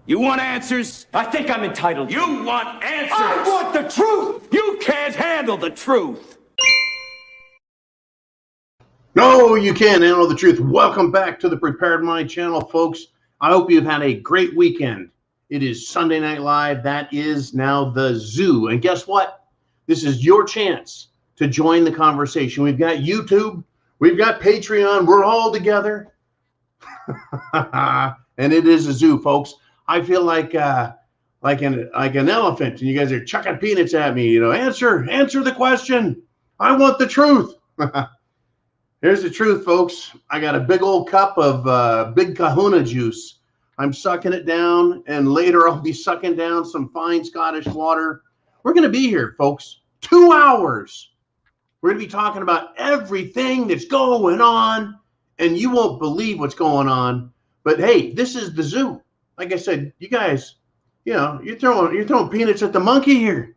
You want answers? I think I'm entitled. You want answers? I want the truth! You can't handle the truth. No, you can't handle the truth. Welcome back to the Prepared Mind channel, folks. I hope you've had a great weekend. It is Sunday Night Live. That is now the Zoo. And guess what? This is your chance to join the conversation. We've got YouTube. We've got Patreon. We're all together. And it is a zoo, folks. I feel like an elephant, and you guys are chucking peanuts at me. You know, answer the question. I want the truth. Here's the truth, folks. I got a big old cup of Big Kahuna juice. I'm sucking it down, and later I'll be sucking down some fine Scottish water. We're going to be here, folks, 2 hours. We're going to be talking about everything that's going on, and you won't believe what's going on. But hey, this is the zoo. Like I said, you guys, you know, you're throwing peanuts at the monkey here,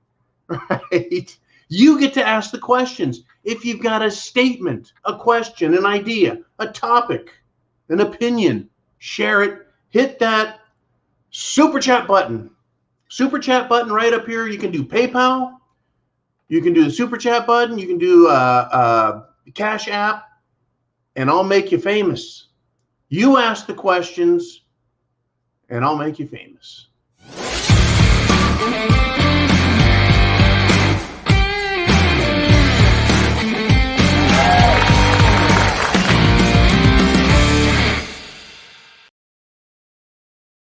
right? You get to ask the questions. If you've got a statement, a question, an idea, a topic, an opinion, share it. Hit that super chat button. Super chat button right up here. You can do PayPal. You can do the super chat button. You can do Cash App, and I'll make you famous. You ask the questions, and I'll make you famous.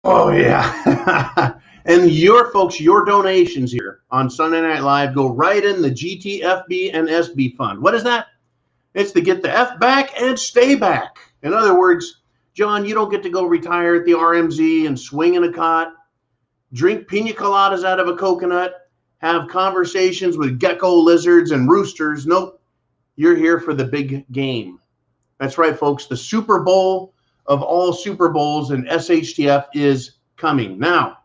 Oh, yeah. And your folks, your donations here on Sunday Night Live go right in the GTFB and SB fund. What is that? It's to get the F back and stay back. In other words, John, you don't get to go retire at the RMZ and swing in a cot, drink pina coladas out of a coconut, have conversations with gecko lizards and roosters. Nope. You're here for the big game. That's right, folks. The Super Bowl of all Super Bowls and SHTF is coming. Now,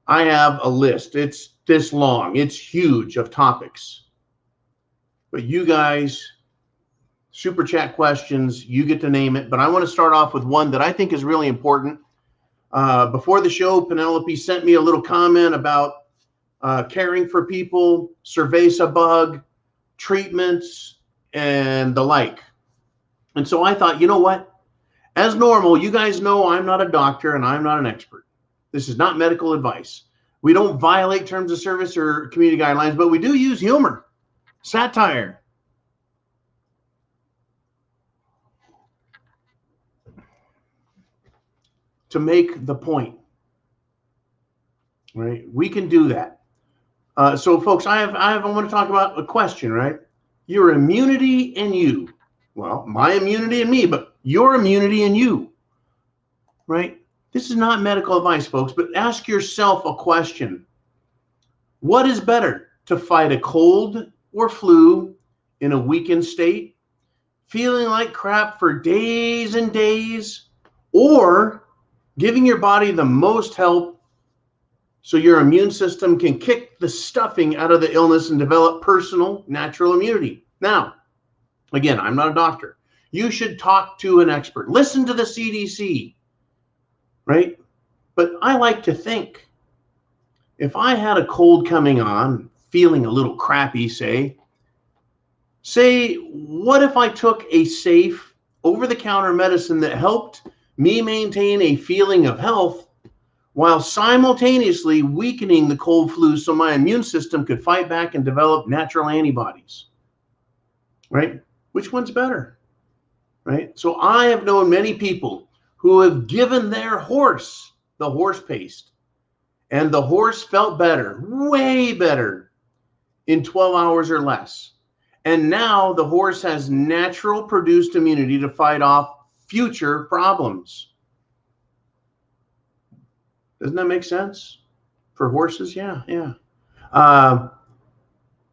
I have a list. It's this long. It's huge of topics. But you guys, super chat questions, you get to name it. But I want to start off with one that I think is really important. Before the show, Penelope sent me a little comment about caring for people, cerveza bug, treatments, and the like. And so I thought, you know what? As normal, you guys know I'm not a doctor and I'm not an expert. This is not medical advice. We don't violate terms of service or community guidelines, but we do use humor, satire. To make the point, right? We can do that. So folks, I want to talk about a question, right? Your immunity and you. Well, my immunity and me, but your immunity and you, right? This is not medical advice, folks, but ask yourself a question. What is better, to fight a cold or flu in a weakened state, feeling like crap for days and days, or giving your body the most help so your immune system can kick the stuffing out of the illness and develop personal, natural immunity? Now, again, I'm not a doctor. You should talk to an expert. Listen to the CDC, right? But I like to think, if I had a cold coming on, feeling a little crappy, say, what if I took a safe, over-the-counter medicine that helped me maintain a feeling of health while simultaneously weakening the cold flu so my immune system could fight back and develop natural antibodies, right? Which one's better, right? So I have known many people who have given their horse the horse paste, and the horse felt better, way better, in 12 hours or less. And now the horse has natural produced immunity to fight off future problems. Doesn't that make sense? For horses? Yeah.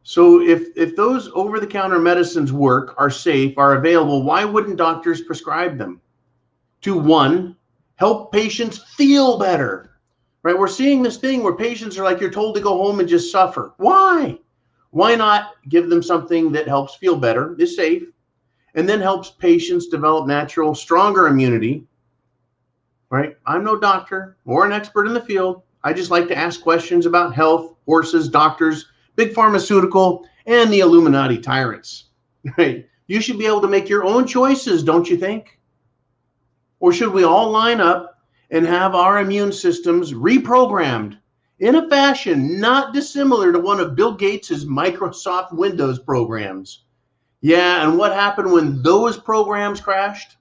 So if those over-the-counter medicines work, are safe, are available, why wouldn't doctors prescribe them? To, one, help patients feel better, right? We're seeing this thing where patients are like, you're told to go home and just suffer. Why? Why not give them something that helps feel better, is safe, and then helps patients develop natural, stronger immunity, right? I'm no doctor or an expert in the field. I just like to ask questions about health, horses, doctors, big pharmaceutical, and the Illuminati tyrants, right? You should be able to make your own choices, don't you think? Or should we all line up and have our immune systems reprogrammed in a fashion not dissimilar to one of Bill Gates's Microsoft Windows programs? Yeah, and what happened when those programs crashed?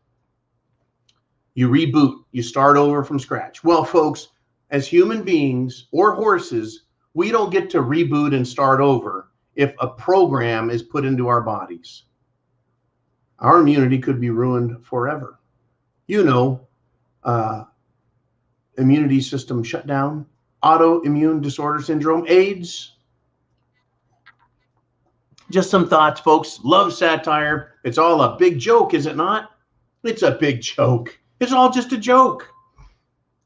You reboot, you start over from scratch. Well, folks, as human beings or horses, we don't get to reboot and start over if a program is put into our bodies. Our immunity could be ruined forever. You know, immunity system shutdown, autoimmune disorder syndrome, AIDS. Just some thoughts, folks. Love satire. It's all a big joke, is it not? It's a big joke. It's all just a joke.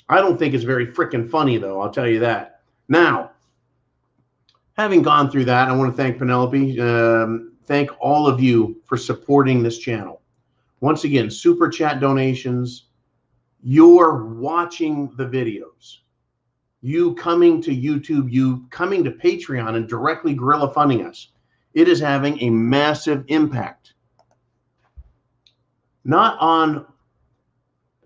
I don't think it's very freaking funny, though. I'll tell you that. Now, having gone through that, I want to thank Penelope. Thank all of you for supporting this channel. Once again, super chat donations. You're watching the videos. You coming to YouTube, you coming to Patreon and directly guerrilla funding us. It is having a massive impact. Not on,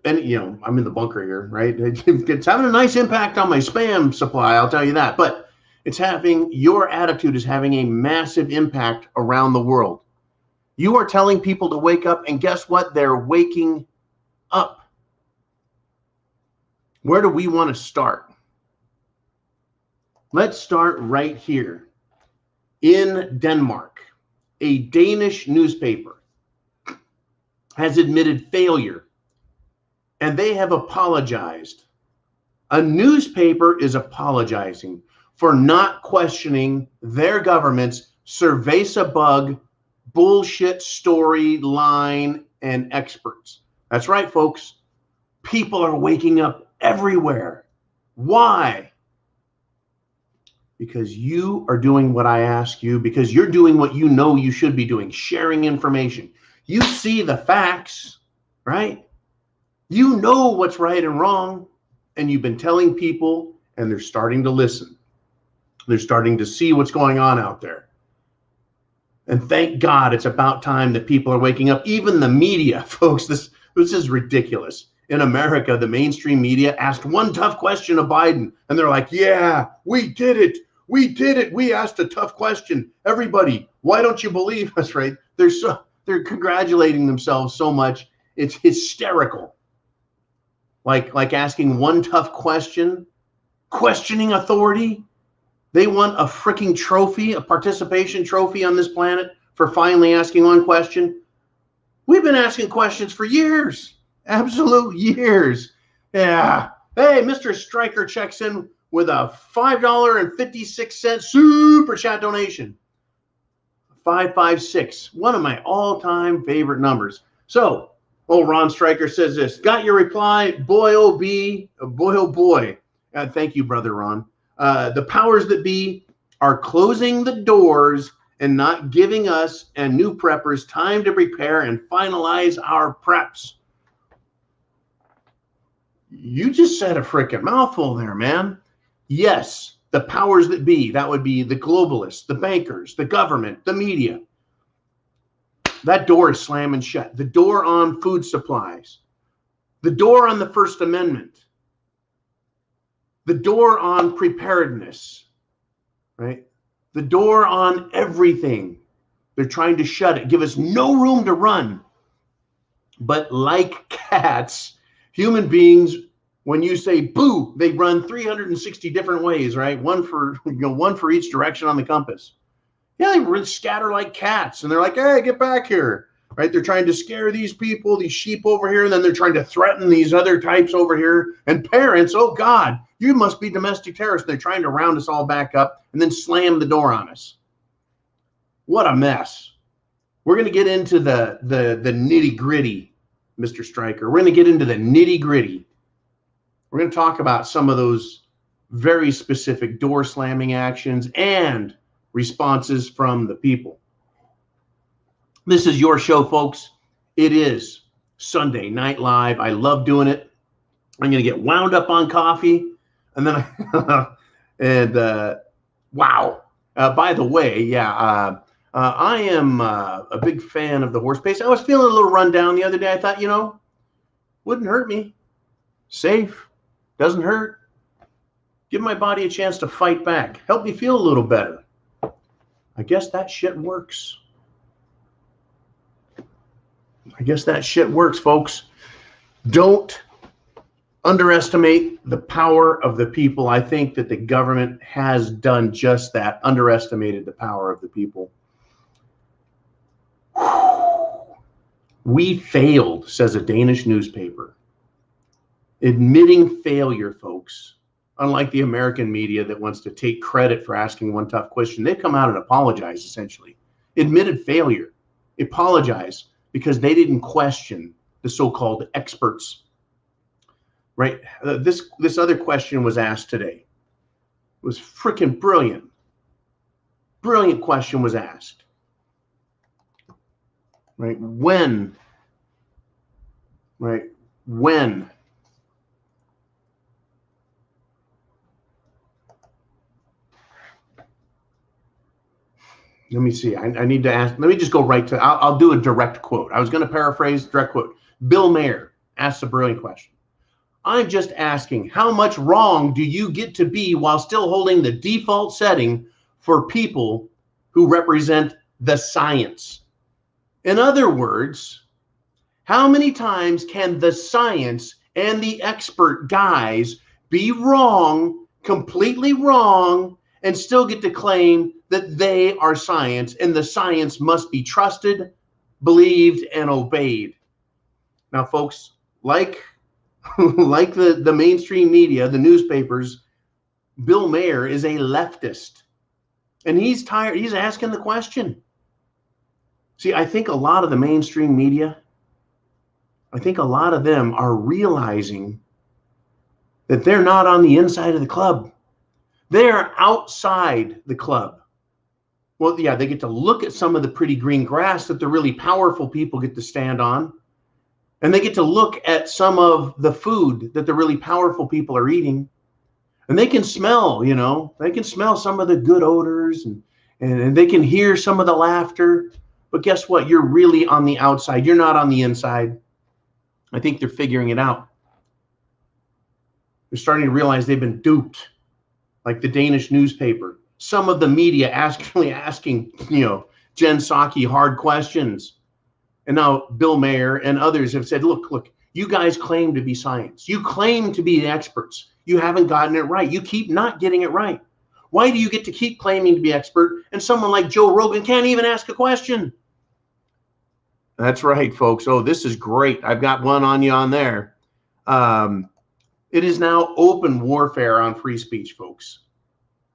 and you know, I'm in the bunker here, right? It's having a nice impact on my spam supply, I'll tell you that. But it's having, your attitude is having a massive impact around the world. You are telling people to wake up, and guess what? They're waking up. Where do we want to start? Let's start right here. In Denmark, a Danish newspaper has admitted failure, and they have apologized. A newspaper is apologizing for not questioning their government's cerveza bug bullshit storyline and experts. That's right, folks. People are waking up everywhere. Why? Because you are doing what I ask you, because you're doing what you know you should be doing, sharing information. You see the facts, right? You know what's right and wrong, and you've been telling people, and they're starting to listen. They're starting to see what's going on out there. And thank God it's about time that people are waking up. Even the media, folks, this is ridiculous. In America, the mainstream media asked one tough question of Biden, and they're like, yeah, we did it. We did it. We asked a tough question. Everybody, why don't you believe us, right? They're congratulating themselves so much. It's hysterical. Like asking one tough question, questioning authority. They want a freaking trophy, a participation trophy on this planet for finally asking one question. We've been asking questions for years. Absolute years. Yeah. Hey, Mr. Stryker checks in with a $5.56 super chat donation. 556, one of my all-time favorite numbers. So, old Ron Stryker says this, got your reply, boy, oh, boy. Thank you, brother Ron. The powers that be are closing the doors and not giving us and new preppers time to prepare and finalize our preps. You just said a freaking mouthful there, man. Yes, the powers that be, that would be the globalists, the bankers, the government, the media. That door is slamming shut. The door on food supplies, the door on the First Amendment, the door on preparedness, right? The door on everything. They're trying to shut it, give us no room to run. But like cats, human beings, when you say boo, they run 360 different ways, right? One for each direction on the compass. Yeah, they really scatter like cats, and they're like, hey, get back here, right? They're trying to scare these people, these sheep over here, and then they're trying to threaten these other types over here. And parents, oh God, you must be domestic terrorists. They're trying to round us all back up and then slam the door on us. What a mess. We're going to get into the nitty gritty, Mr. Stryker. We're going to get into the nitty gritty. We're going to talk about some of those very specific door slamming actions and responses from the people. This is your show, folks. It is Sunday Night Live. I love doing it. I'm going to get wound up on coffee. And then wow. By the way, yeah, I am a big fan of the horse pace. I was feeling a little run down the other day. I thought, wouldn't hurt me. Safe. Doesn't hurt. Give my body a chance to fight back. Help me feel a little better. I guess that shit works. Folks. Don't underestimate the power of the people. I think that the government has done just that, underestimated the power of the people. We failed, says a Danish newspaper. Admitting failure, folks. Unlike the American media that wants to take credit for asking one tough question, they've come out and apologized, essentially. Admitted failure. Apologize because they didn't question the so-called experts. Right? This other question was asked today. It was freaking brilliant. Brilliant question was asked. Right? When? Right? When? Let me see. I need to ask. Let me just go right to. I'll do a direct quote. I was going to paraphrase direct quote. Bill Mayer asked a brilliant question. I'm just asking, how much wrong do you get to be while still holding the default setting for people who represent the science? In other words, how many times can the science and the expert guys be wrong, completely wrong, and still get to claim that they are science and the science must be trusted, believed, and obeyed? Now, folks, like the mainstream media, the newspapers, Bill Mayer is a leftist. And he's tired. He's asking the question. See, I think a lot of the mainstream media, I think a lot of them are realizing that they're not on the inside of the club. They're outside the club. Well, yeah, they get to look at some of the pretty green grass that the really powerful people get to stand on. And they get to look at some of the food that the really powerful people are eating. And they can smell, they can smell some of the good odors and they can hear some of the laughter. But guess what? You're really on the outside. You're not on the inside. I think they're figuring it out. They're starting to realize they've been duped, like the Danish newspaper. Some of the media actually asking, Jen Psaki hard questions. And now Bill Mayer and others have said, look, you guys claim to be science. You claim to be the experts. You haven't gotten it right. You keep not getting it right. Why do you get to keep claiming to be expert and someone like Joe Rogan can't even ask a question? That's right, folks. Oh, this is great. I've got one on you on there. It is now open warfare on free speech, folks.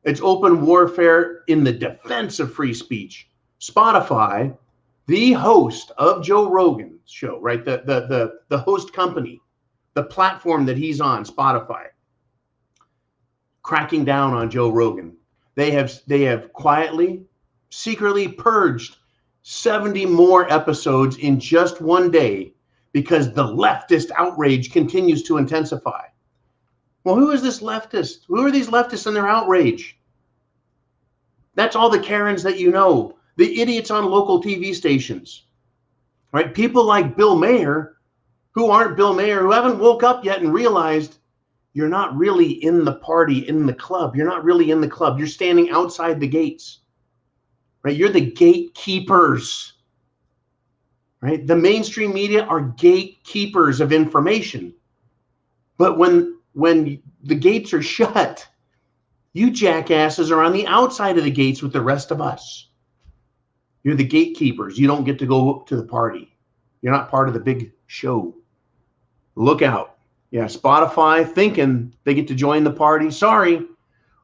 It's open warfare in the defense of free speech. Spotify, the host of Joe Rogan's show, right? The host company, the platform that he's on, Spotify, cracking down on Joe Rogan. They have quietly, secretly purged 70 more episodes in just one day because the leftist outrage continues to intensify. Well, who is this leftist? Who are these leftists and their outrage? That's all the Karens that you know. The idiots on local TV stations, right? People like Bill Mayer, who aren't Bill Mayer, who haven't woke up yet and realized you're not really in the party, in the club. You're not really in the club. You're standing outside the gates, right? You're the gatekeepers, right? The mainstream media are gatekeepers of information. But when the gates are shut, you jackasses are on the outside of the gates with the rest of us. You're the gatekeepers. You don't get to go to the party. You're not part of the big show. Look out. Yeah, Spotify thinking they get to join the party. Sorry.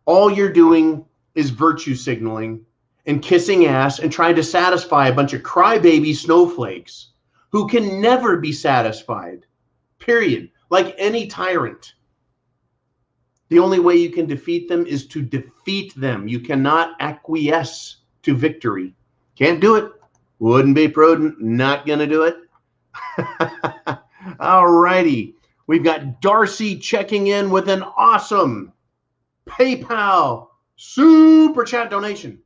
All you're doing is virtue signaling and kissing ass and trying to satisfy a bunch of crybaby snowflakes who can never be satisfied. Period. Like any tyrant. The only way you can defeat them is to defeat them. You cannot acquiesce to victory. Can't do it. Wouldn't be prudent. Not going to do it. All righty. We've got Darcy checking in with an awesome PayPal super chat donation.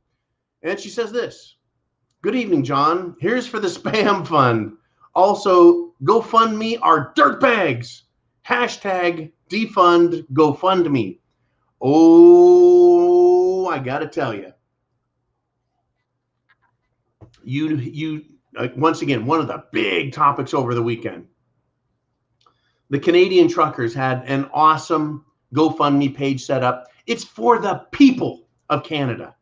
And she says this: good evening, John. Here's for the spam fund. Also, GoFundMe are dirtbags. Hashtag defund GoFundMe. Oh, I got to tell you. Once again, one of the big topics over the weekend. The Canadian truckers had an awesome GoFundMe page set up. It's for the people of Canada.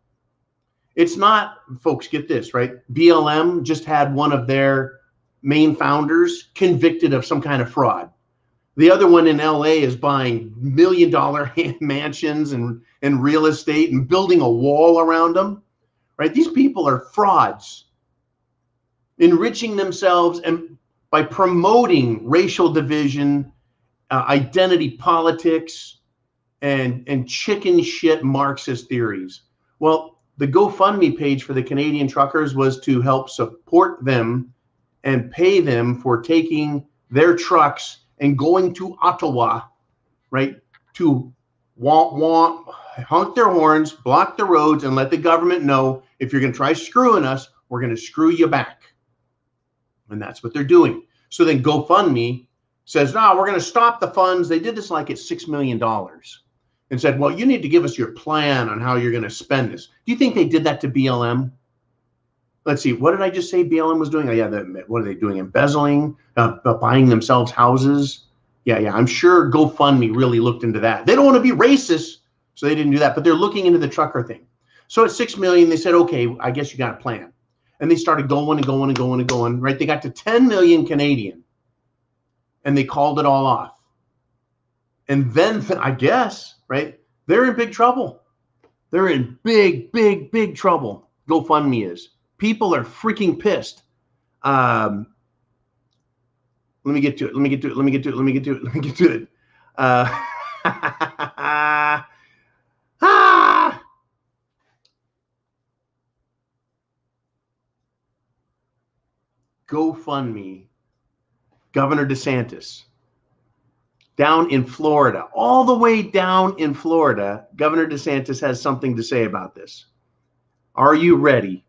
It's not, folks, get this, right? BLM just had one of their main founders convicted of some kind of fraud. The other one in LA is buying $1 million mansions and real estate and building a wall around them, right? These people are frauds, enriching themselves and by promoting racial division, identity politics, and chicken shit Marxist theories. Well, the GoFundMe page for the Canadian truckers was to help support them and pay them for taking their trucks and going to Ottawa, right, to honk their horns, block the roads, and let the government know, if you're going to try screwing us, we're going to screw you back. And that's what they're doing. So then GoFundMe says, no, we're going to stop the funds. They did this like at $6 million and said, well, you need to give us your plan on how you're going to spend this. Do you think they did that to BLM? Let's see. What did I just say BLM was doing? Oh, yeah. What are they doing? Embezzling, buying themselves houses. Yeah. I'm sure GoFundMe really looked into that. They don't want to be racist, so they didn't do that. But they're looking into the trucker thing. So at $6 million, they said, okay, I guess you got a plan. And they started going and going and going and going, right? They got to 10 million Canadian and they called it all off. And then I guess, right, they're in big trouble. They're in big, big, big trouble. GoFundMe is. People are freaking pissed. Let me get to it. GoFundMe, Governor DeSantis, down in Florida, all the way down in Florida, Governor DeSantis has something to say about this. Are you ready?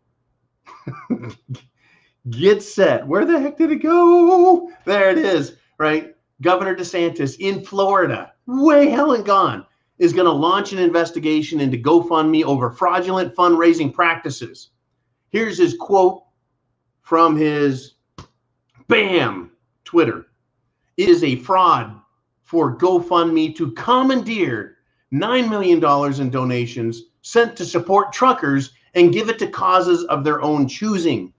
Get set. Where the heck did it go? There it is, right? Governor DeSantis in Florida, way hell and gone, is going to launch an investigation into GoFundMe over fraudulent fundraising practices. Here's his quote from his Twitter. It is a fraud for GoFundMe to commandeer $9 million in donations sent to support truckers and give it to causes of their own choosing.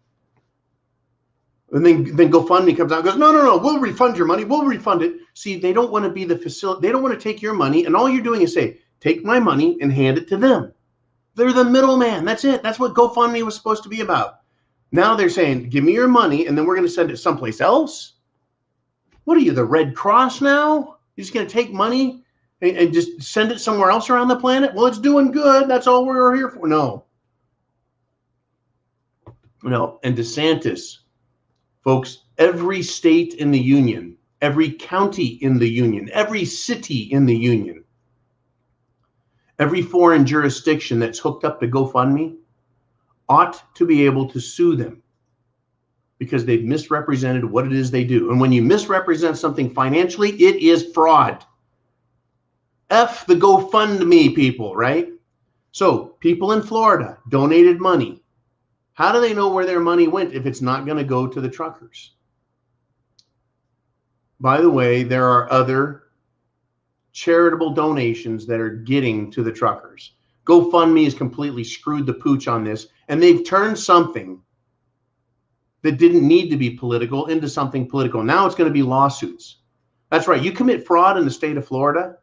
And then GoFundMe comes out and goes, no, we'll refund your money. We'll refund it. See, they don't want to be the facility. They don't want to take your money. And all you're doing is say, take my money and hand it to them. They're the middleman. That's it. That's what GoFundMe was supposed to be about. Now they're saying, give me your money, and then we're going to send it someplace else. What are you, the Red Cross now? You're just going to take money and just send it somewhere else around the planet? Well, it's doing good. That's all we're here for. No. And DeSantis, folks, every state in the union, every county in the union, every city in the union, every foreign jurisdiction that's hooked up to GoFundMe ought to be able to sue them because they've misrepresented what it is they do. And when you misrepresent something financially, it is fraud. F the GoFundMe people, right? So people in Florida donated money. How do they know where their money went if it's not going to go to the truckers? By the way, there are other charitable donations that are getting to the truckers. GoFundMe has completely screwed the pooch on this, and they've turned something that didn't need to be political into something political. Now it's going to be lawsuits. That's right. You commit fraud in the state of Florida,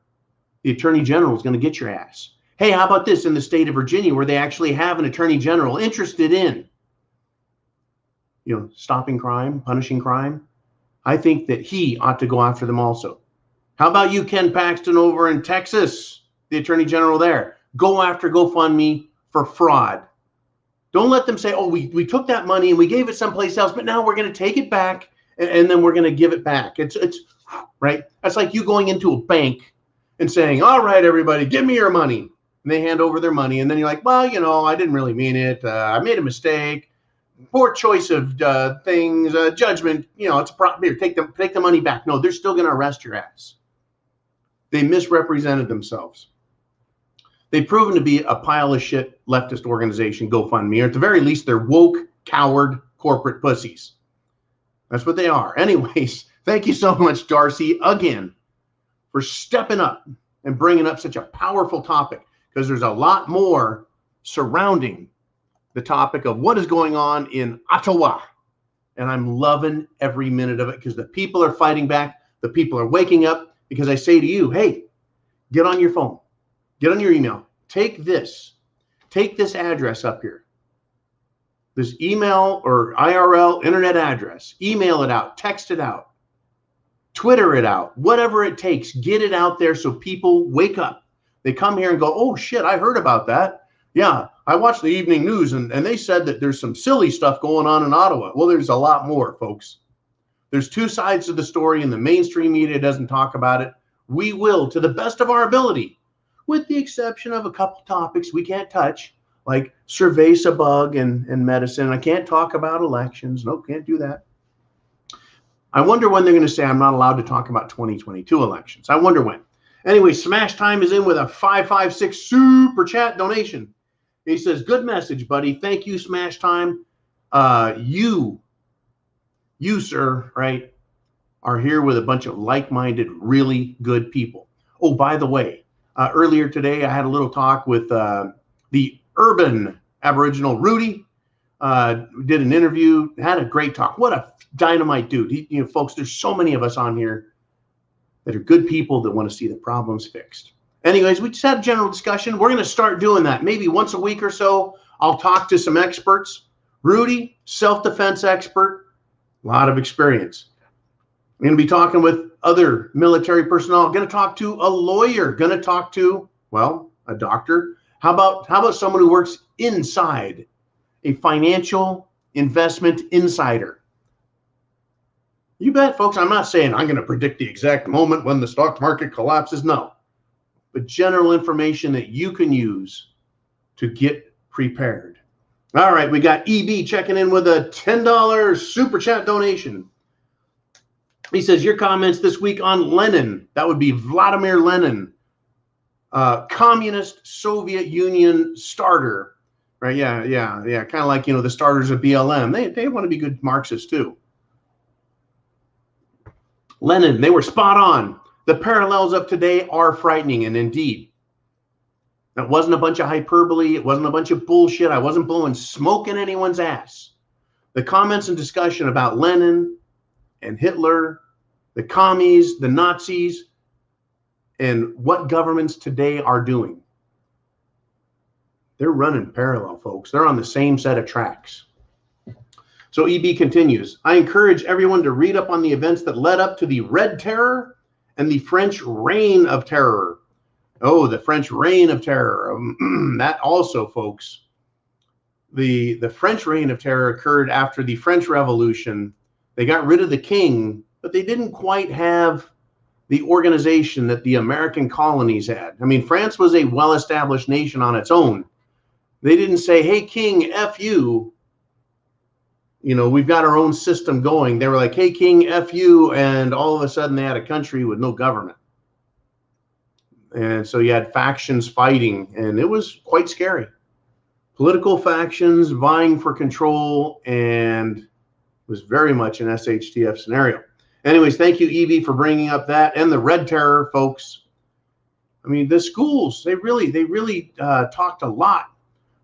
the attorney general is going to get your ass. Hey, how about this in the state of Virginia, where they actually have an attorney general interested in, stopping crime, punishing crime? I think that he ought to go after them also. How about you, Ken Paxton, over in Texas, the attorney general there? Go after GoFundMe for fraud. Don't let them say, oh, we took that money and we gave it someplace else, but now we're going to take it back and then we're going to give it back. It's right? That's like you going into a bank and saying, all right, everybody, give me your money. And they hand over their money. And then you're like, well, I didn't really mean it. I made a mistake. Poor choice of things, judgment. It's a problem. Here, take the money back. No, they're still going to arrest your ass. They misrepresented themselves. They've proven to be a pile of shit leftist organization, GoFundMe, or at the very least, they're woke, coward, corporate pussies. That's what they are. Anyways, thank you so much, Darcy, again, for stepping up and bringing up such a powerful topic, because there's a lot more surrounding the topic of what is going on in Ottawa. And I'm loving every minute of it, because the people are fighting back. The people are waking up, because I say to you, hey, get on your phone, get on your email, take this address up here, this email or IRL internet address, email it out, text it out, Twitter it out, whatever it takes, get it out there so people wake up. They come here and go, oh shit, I heard about that. Yeah, I watched the evening news and they said that there's some silly stuff going on in Ottawa. Well, there's a lot more, folks. There's two sides to the story, and the mainstream media doesn't talk about it. We will, to the best of our ability, with the exception of a couple topics we can't touch, like cerveza and medicine. I can't talk about elections. Nope, can't do that. I wonder when they're going to say I'm not allowed to talk about 2022 elections. I wonder when. Anyway, Smash Time is in with a 556 super chat donation. He says, good message, buddy. Thank you, Smash Time. You, sir, right, are here with a bunch of like-minded, really good people. Oh, by the way, earlier today, I had a little talk with the urban Aboriginal Rudy. Did an interview, had a great talk. What a dynamite dude. Folks, there's so many of us on here that are good people that want to see the problems fixed. Anyways, we just had a general discussion. We're going to start doing that. Maybe once a week or so, I'll talk to some experts. Rudy, self-defense expert, a lot of experience. I'm going to be talking with other military personnel. I'm going to talk to a lawyer. Going to talk to, well, a doctor. How about someone who works inside, a financial investment insider? You bet, folks. I'm not saying I'm going to predict the exact moment when the stock market collapses. No. But general information that you can use to get prepared. All right, we got EB checking in with a $10 super chat donation. He says, your comments this week on Lenin, that would be Vladimir Lenin, communist Soviet Union starter, right? Yeah, kind of like, the starters of BLM. They want to be good Marxists too. Lenin, they were spot on. The parallels of today are frightening, and indeed, it wasn't a bunch of hyperbole. It wasn't a bunch of bullshit. I wasn't blowing smoke in anyone's ass. The comments and discussion about Lenin and Hitler, the commies, the Nazis, and what governments today are doing. They're running parallel, folks. They're on the same set of tracks. So EB continues, I encourage everyone to read up on the events that led up to the Red Terror and the French Reign of Terror. Oh, the French Reign of Terror. That also, folks, the French Reign of Terror occurred after the French Revolution. They got rid of the king, but they didn't quite have the organization that the American colonies had. I mean, France was a well-established nation on its own. They didn't say, hey, king, F you. We've got our own system going. They were like, hey, king, F you. And all of a sudden they had a country with no government. And so you had factions fighting, and it was quite scary. Political factions vying for control, and it was very much an SHTF scenario. Anyways, thank you, Evie, for bringing up that and the Red Terror, folks. I mean, the schools, they really talked a lot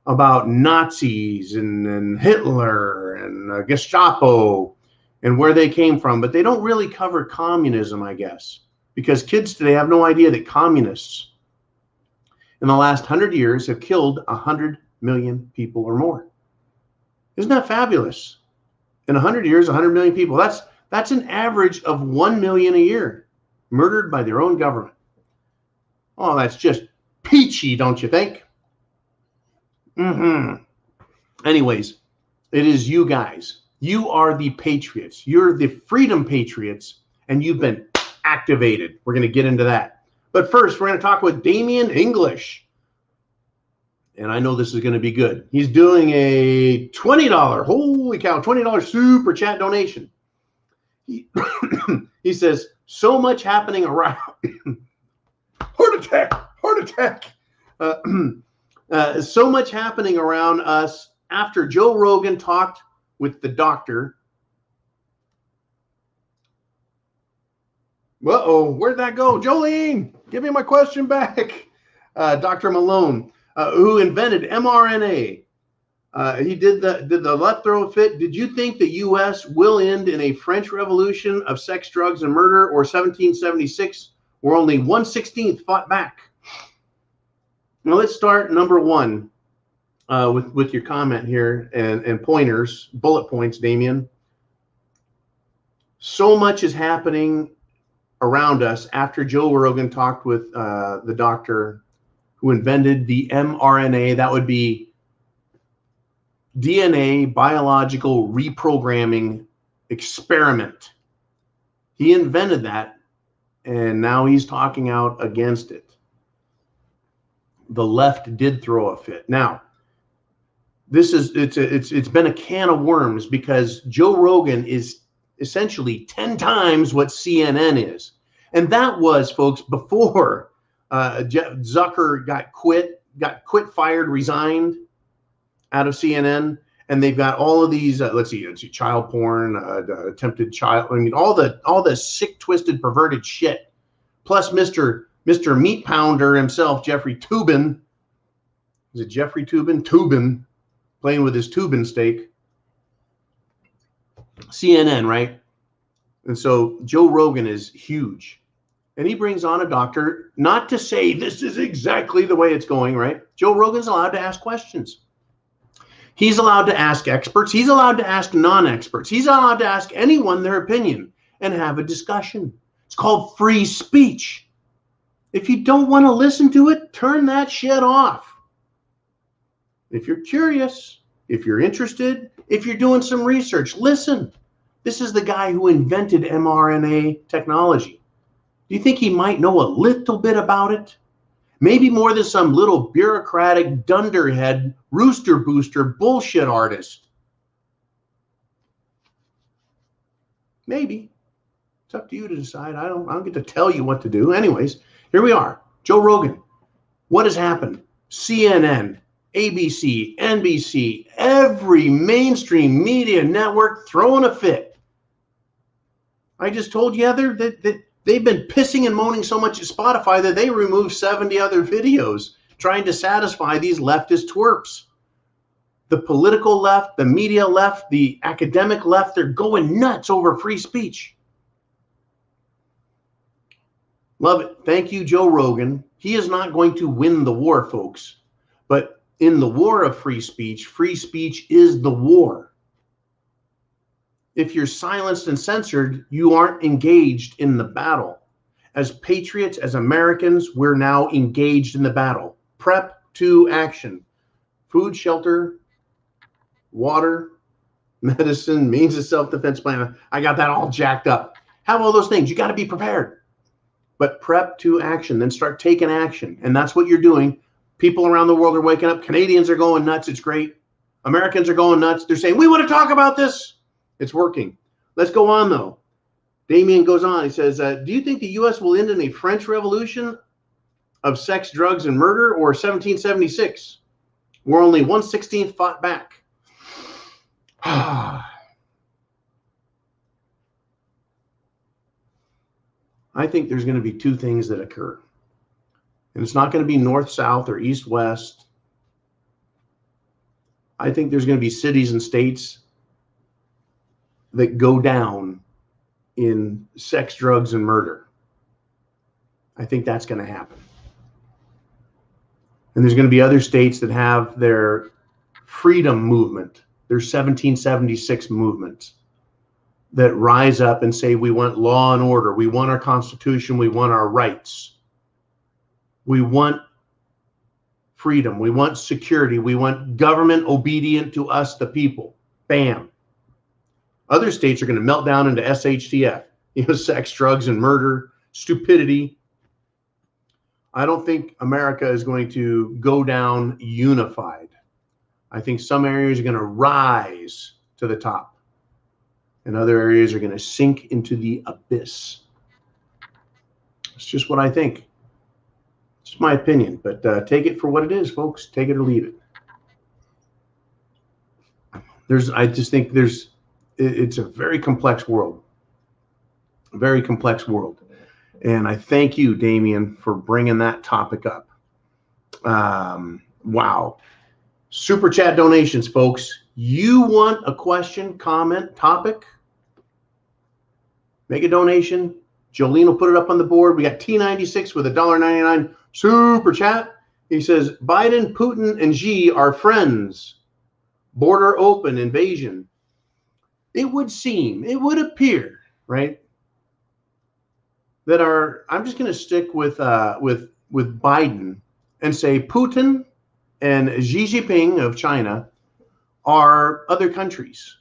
about Nazis and Hitler and Gestapo and where they came from, but they don't really cover communism, I guess. Because kids today have no idea that communists in the last 100 years have killed 100 million people or more. Isn't that fabulous? In 100 years, 100 million people. That's an average of 1 million a year murdered by their own government. Oh, that's just peachy, don't you think? Anyways, it is you guys. You are the patriots. You're the freedom patriots, and you've been activated. We're going to get into that. But first, we're going to talk with Damian English. And I know this is going to be good. He's doing a $20, holy cow, $20 super chat donation. He says, so much happening around. Heart attack. So much happening around us after Joe Rogan talked with the doctor. Uh-oh, where'd that go? Jolene, give me my question back. Dr. Malone, who invented mRNA. He did the left throw fit. Did you think the U.S. will end in a French Revolution of sex, drugs, and murder, or 1776, where only 1/16 fought back? Now let's start number one with your comment here and pointers, bullet points, Damian. So much is happening around us after Joe Rogan talked with the doctor who invented the mRNA. That would be DNA biological reprogramming experiment. He invented that, and now he's talking out against it. The left did throw a fit. Now, it's been a can of worms because Joe Rogan is essentially 10 times what CNN is. And that was, folks, before Zucker got quit, fired, resigned out of CNN. And they've got all of these, let's see, child porn, attempted child, I mean, all the sick, twisted, perverted shit. Plus Mr. Meat Pounder himself, Jeffrey Toobin. Is it Jeffrey Toobin? Toobin, playing with his Toobin steak. CNN, right? And so Joe Rogan is huge. And he brings on a doctor, not to say this is exactly the way it's going, right? Joe Rogan's allowed to ask questions. He's allowed to ask experts. He's allowed to ask non-experts. He's allowed to ask anyone their opinion and have a discussion. It's called free speech. If you don't want to listen to it, turn that shit off. If you're curious, if you're interested, if you're doing some research, listen. This is the guy who invented mRNA technology. Do you think he might know a little bit about it? Maybe more than some little bureaucratic dunderhead rooster booster bullshit artist. Maybe. It's up to you to decide. I don't get to tell you what to do. Anyways, here we are. Joe Rogan. What has happened? CNN, ABC, NBC, every mainstream media network throwing a fit. I just told you, Heather, that they've been pissing and moaning so much at Spotify that they removed 70 other videos trying to satisfy these leftist twerps. The political left, the media left, the academic left, they're going nuts over free speech. Love it. Thank you, Joe Rogan. He is not going to win the war, folks. But in the war of free speech is the war. If you're silenced and censored, you aren't engaged in the battle. As patriots, as Americans, we're now engaged in the battle. Prep to action. Food, shelter, water, medicine, means of self-defense plan. I got that all jacked up. Have all those things. You got to be prepared. But prep to action, then start taking action. And that's what you're doing. People around the world are waking up. Canadians are going nuts. It's great. Americans are going nuts. They're saying, we want to talk about this. It's working. Let's go on, though. Damian goes on. He says, do you think the U.S. will end in a French Revolution of sex, drugs, and murder, or 1776, where only 1/16 fought back? I think there's going to be two things that occur. And it's not going to be north-south or east-west. I think there's going to be cities and states that go down in sex, drugs, and murder. I think that's going to happen. And there's going to be other states that have their freedom movement, their 1776 movement, that rise up and say, we want law and order. We want our Constitution. We want our rights. We want freedom. We want security. We want government obedient to us, the people. Bam. Other states are going to melt down into SHTF, sex, drugs, and murder, stupidity. I don't think America is going to go down unified. I think some areas are going to rise to the top, and other areas are going to sink into the abyss. It's just what I think. It's just my opinion, but take it for what it is, folks. Take it or leave it. I just think it's a very complex world. A very complex world. And I thank you, Damien, for bringing that topic up. Wow. Super chat donations, folks. You want a question, comment, topic? Make a donation. Jolene will put it up on the board. We got T96 with $1.99 super chat. He says, Biden, Putin, and Xi are friends. Border open, invasion. It would seem, it would appear, right, that I'm just going to stick with Biden and say Putin and Xi Jinping of China are other countries.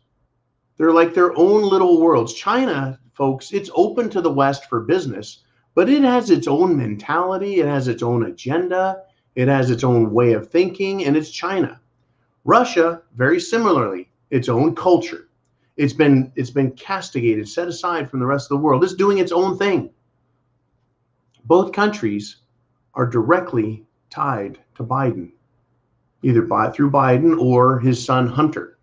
They're like their own little worlds. China, folks, it's open to the West for business, but it has its own mentality. It has its own agenda. It has its own way of thinking, and it's China. Russia, very similarly, its own culture. It's been castigated, set aside from the rest of the world. It's doing its own thing. Both countries are directly tied to Biden, either through Biden or his son Hunter.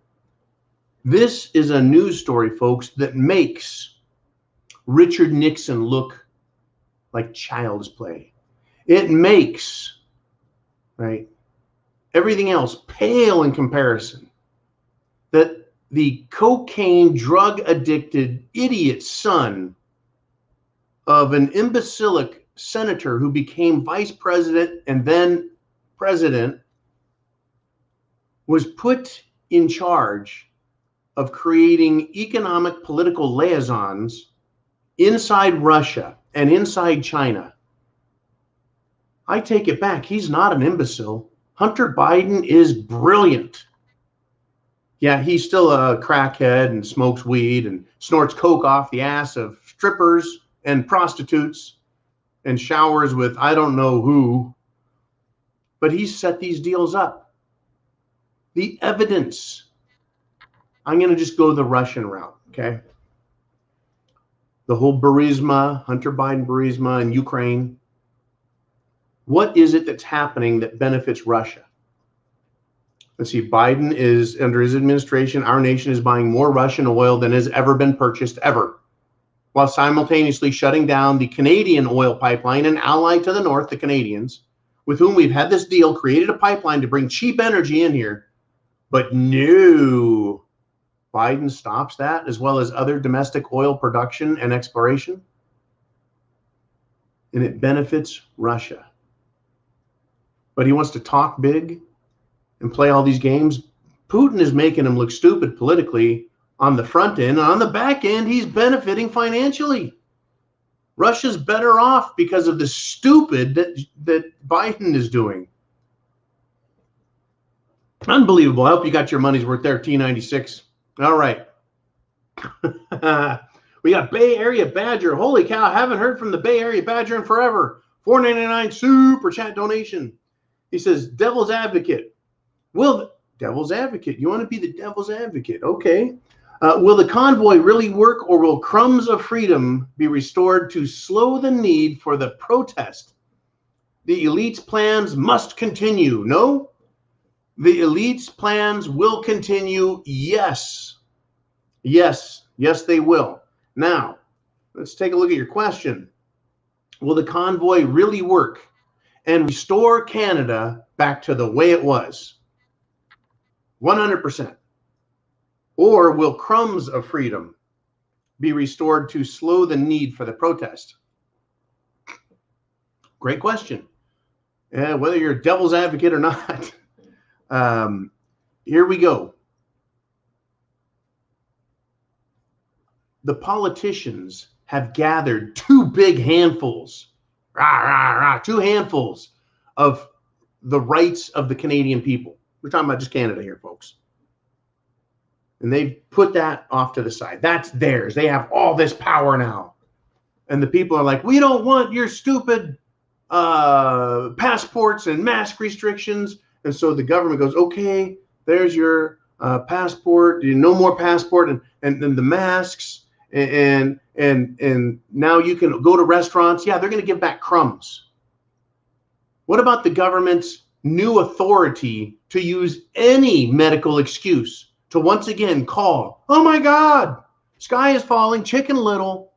This is a news story, folks, that makes Richard Nixon look like child's play. It makes, right, everything else pale in comparison. That the cocaine, drug-addicted idiot son of an imbecilic senator who became vice president and then president was put in charge of creating economic political liaisons inside Russia and inside China. I take it back. He's not an imbecile. Hunter Biden is brilliant. Yeah, he's still a crackhead and smokes weed and snorts coke off the ass of strippers and prostitutes and showers with I don't know who. But he's set these deals up. The evidence. I'm going to just go the Russian route, okay? The whole Burisma, Hunter Biden Burisma in Ukraine. What is it that's happening that benefits Russia? Let's see, Biden is, under his administration, our nation is buying more Russian oil than has ever been purchased ever, while simultaneously shutting down the Canadian oil pipeline and ally to the north, the Canadians, with whom we've had this deal, created a pipeline to bring cheap energy in here. But no, Biden stops that, as well as other domestic oil production and exploration. And it benefits Russia. But he wants to talk big and play all these games. Putin is making him look stupid politically on the front end. On the back end, he's benefiting financially. Russia's better off because of the stupid that Biden is doing. Unbelievable. I hope you got your money's worth there, T96. All right. We got Bay Area Badger. Holy cow, haven't heard from the Bay Area Badger in forever. $4.99 super chat donation. He says, devil's advocate. Devil's advocate. You want to be the devil's advocate. Okay. Will the convoy really work, or will crumbs of freedom be restored to slow the need for the protest? The elite's plans must continue. No? The elite's plans will continue. Yes. Yes. Yes, they will. Now, let's take a look at your question. Will the convoy really work and restore Canada back to the way it was? 100%. Or will crumbs of freedom be restored to slow the need for the protest? Great question. Whether you're a devil's advocate or not. Here we go. The politicians have gathered two big handfuls, two handfuls of the rights of the Canadian people. We're talking about just Canada here, folks. And they've put that off to the side. That's theirs. They have all this power now. And the people are like, we don't want your stupid passports and mask restrictions. And so the government goes, okay, there's your passport, no more passport, and then the masks, and now you can go to restaurants. Yeah, they're going to give back crumbs. What about the government's new authority to use any medical excuse to once again call, oh my God, sky is falling, Chicken Little.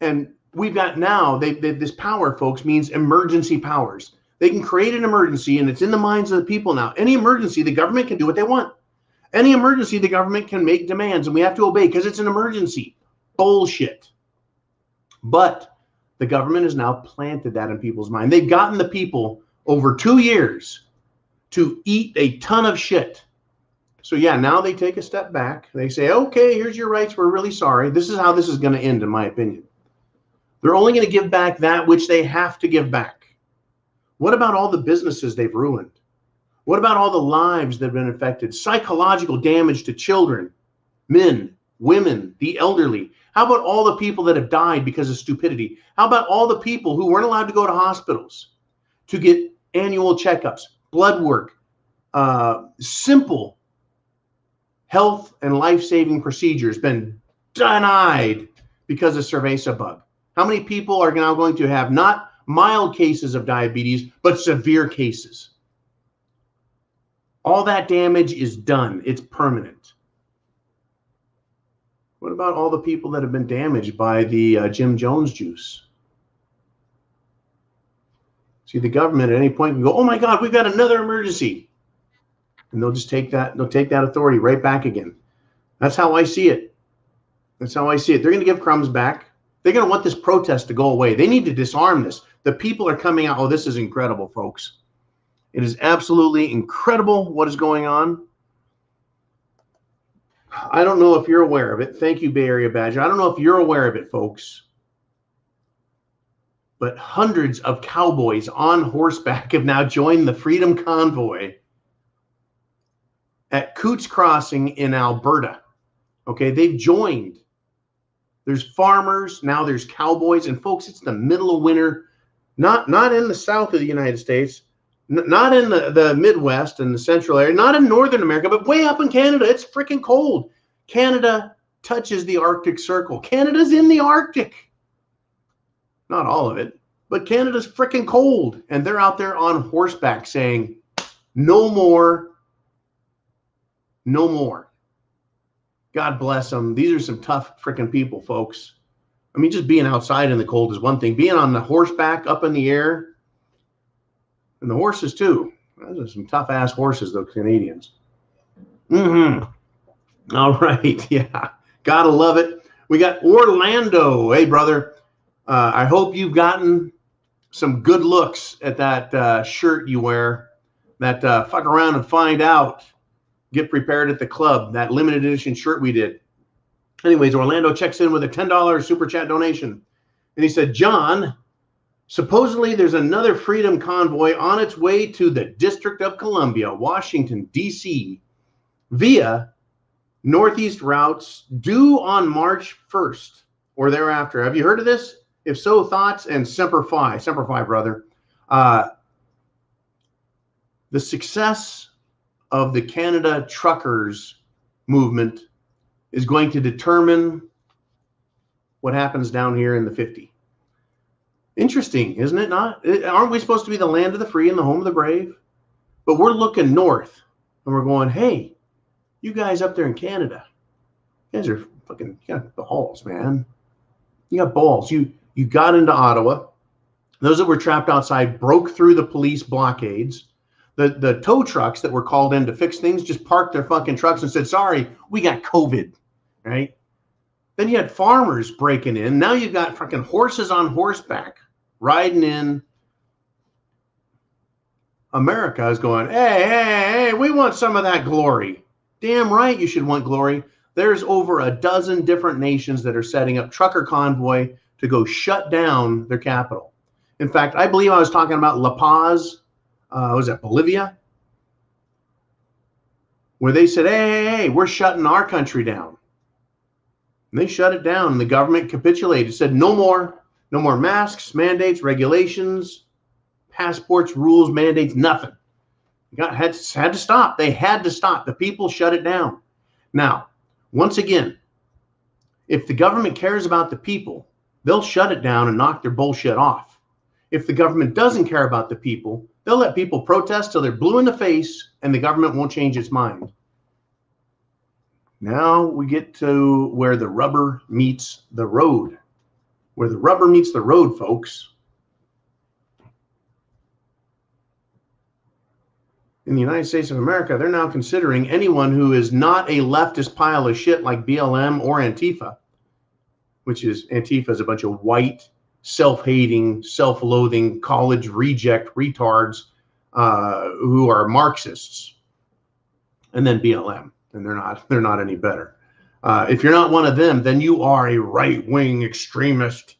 And we've got now, this power, folks, means emergency powers. They can create an emergency, and it's in the minds of the people now. Any emergency, the government can do what they want. Any emergency, the government can make demands, and we have to obey because it's an emergency. Bullshit. But the government has now planted that in people's mind. They've gotten the people over 2 years to eat a ton of shit. So yeah, now they take a step back. They say, okay, here's your rights. We're really sorry. This is how this is going to end, in my opinion. They're only going to give back that which they have to give back. What about all the businesses they've ruined? What about all the lives that have been affected? Psychological damage to children, men, women, the elderly. How about all the people that have died because of stupidity? How about all the people who weren't allowed to go to hospitals to get annual checkups, blood work, simple health and life-saving procedures been denied because of cerveza bug? How many people are now going to have not mild cases of diabetes, but severe cases? All that damage is done. It's permanent. What about all the people that have been damaged by the Jim Jones juice? See, the government at any point can go, oh my God, we've got another emergency. And they'll just take that authority right back again. That's how I see it. That's how I see it. They're going to give crumbs back. They're going to want this protest to go away. They need to disarm this. The people are coming out. Oh, this is incredible, folks. It is absolutely incredible what is going on. I don't know if you're aware of it. Thank you, Bay Area Badger. I don't know if you're aware of it, folks. But hundreds of cowboys on horseback have now joined the Freedom Convoy at Coots Crossing in Alberta. Okay, they've joined. There's farmers, now there's cowboys, and folks, it's the middle of winter, not in the south of the United States, not in the Midwest and the central area, not in Northern America, but way up in Canada. It's freaking cold. Canada touches the Arctic Circle. Canada's in the Arctic. Not all of it, but Canada's freaking cold. And they're out there on horseback saying, no more, no more. God bless them. These are some tough freaking people, folks. I mean, just being outside in the cold is one thing. Being on the horseback up in the air, and the horses too. Those are some tough-ass horses, those Canadians. All right, yeah. Gotta love it. We got Orlando. Hey, brother. I hope you've gotten some good looks at that shirt you wear. That fuck around and find out. Get prepared at the club, that limited edition shirt we did. Anyways, Orlando checks in with a $10 super chat donation. And he said, John, supposedly there's another freedom convoy on its way to the District of Columbia, Washington, D.C. via Northeast routes due on March 1st or thereafter. Have you heard of this? If so, thoughts and Semper Fi. Semper Fi, brother. The success of the Canada truckers movement is going to determine what happens down here in the 50. Interesting, isn't it not? Aren't we supposed to be the land of the free and the home of the brave? But we're looking north and we're going, hey, you guys up there in Canada, you guys are fucking, you got balls, man. You got balls. You got into Ottawa. Those that were trapped outside broke through the police blockades. The tow trucks that were called in to fix things just parked their fucking trucks and said, sorry, we got COVID, right? Then you had farmers breaking in. Now you've got fucking horses on horseback riding in. America is going, hey, we want some of that glory. Damn right you should want glory. There's over a dozen different nations that are setting up trucker convoy to go shut down their capital. In fact, I believe I was talking about La Paz, was that Bolivia? Where they said, hey, we're shutting our country down. And they shut it down, and the government capitulated, said no more masks, mandates, regulations, passports, rules, mandates, nothing. Had to stop. They had to stop. The people shut it down. Now, once again, if the government cares about the people, they'll shut it down and knock their bullshit off. If the government doesn't care about the people, they'll let people protest till they're blue in the face and the government won't change its mind. Now we get to where the rubber meets the road. Where the rubber meets the road, folks. In the United States of America, they're now considering anyone who is not a leftist pile of shit like BLM or Antifa, which is Antifa is a bunch of white, self-hating, self-loathing, college reject retards who are Marxists, and then BLM, and they're not any better. If you're not one of them, then you are a right-wing extremist,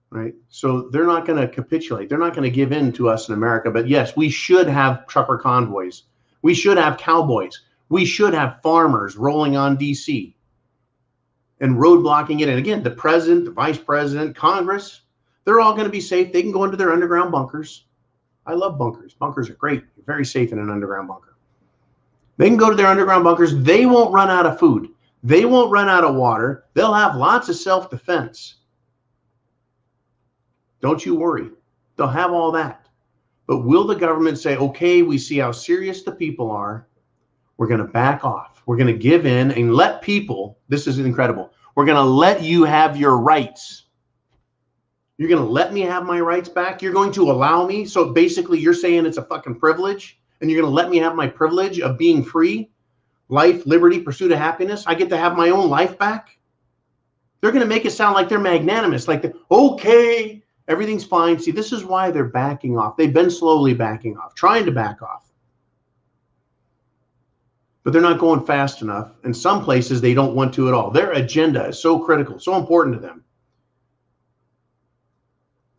right? So they're not going to capitulate. They're not going to give in to us in America. But yes, we should have trucker convoys. We should have cowboys. We should have farmers rolling on DC and roadblocking it. And again, the president, the vice president, Congress, they're all going to be safe. They can go into their underground bunkers. I love bunkers. Bunkers are great. You're very safe in an underground bunker. They can go to their underground bunkers. They won't run out of food. They won't run out of water. They'll have lots of self-defense. Don't you worry. They'll have all that. But will the government say, okay, we see how serious the people are. We're going to back off. We're going to give in and let people, this is incredible. We're going to let you have your rights. You're going to let me have my rights back. You're going to allow me. So basically you're saying it's a fucking privilege and you're going to let me have my privilege of being free, life, liberty, pursuit of happiness. I get to have my own life back. They're going to make it sound like they're magnanimous, like, okay, everything's fine. See, this is why they're backing off. They've been slowly backing off, trying to back off. But they're not going fast enough. In some places, they don't want to at all. Their agenda is so critical, so important to them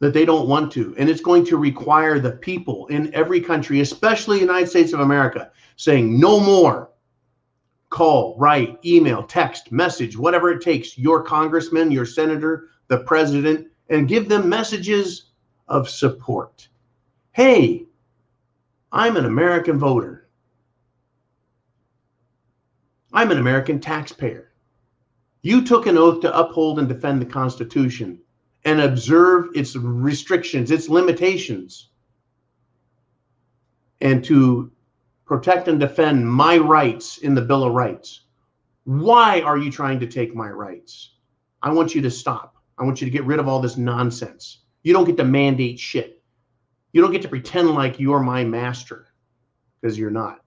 that they don't want to. And it's going to require the people in every country, especially the United States of America, saying no more. Call, write, email, text, message, whatever it takes, your congressman, your senator, the president, and give them messages of support. Hey, I'm an American voter. I'm an American taxpayer. You took an oath to uphold and defend the Constitution and observe its restrictions, its limitations, and to protect and defend my rights in the Bill of Rights. Why are you trying to take my rights? I want you to stop. I want you to get rid of all this nonsense. You don't get to mandate shit. You don't get to pretend like you're my master, because you're not.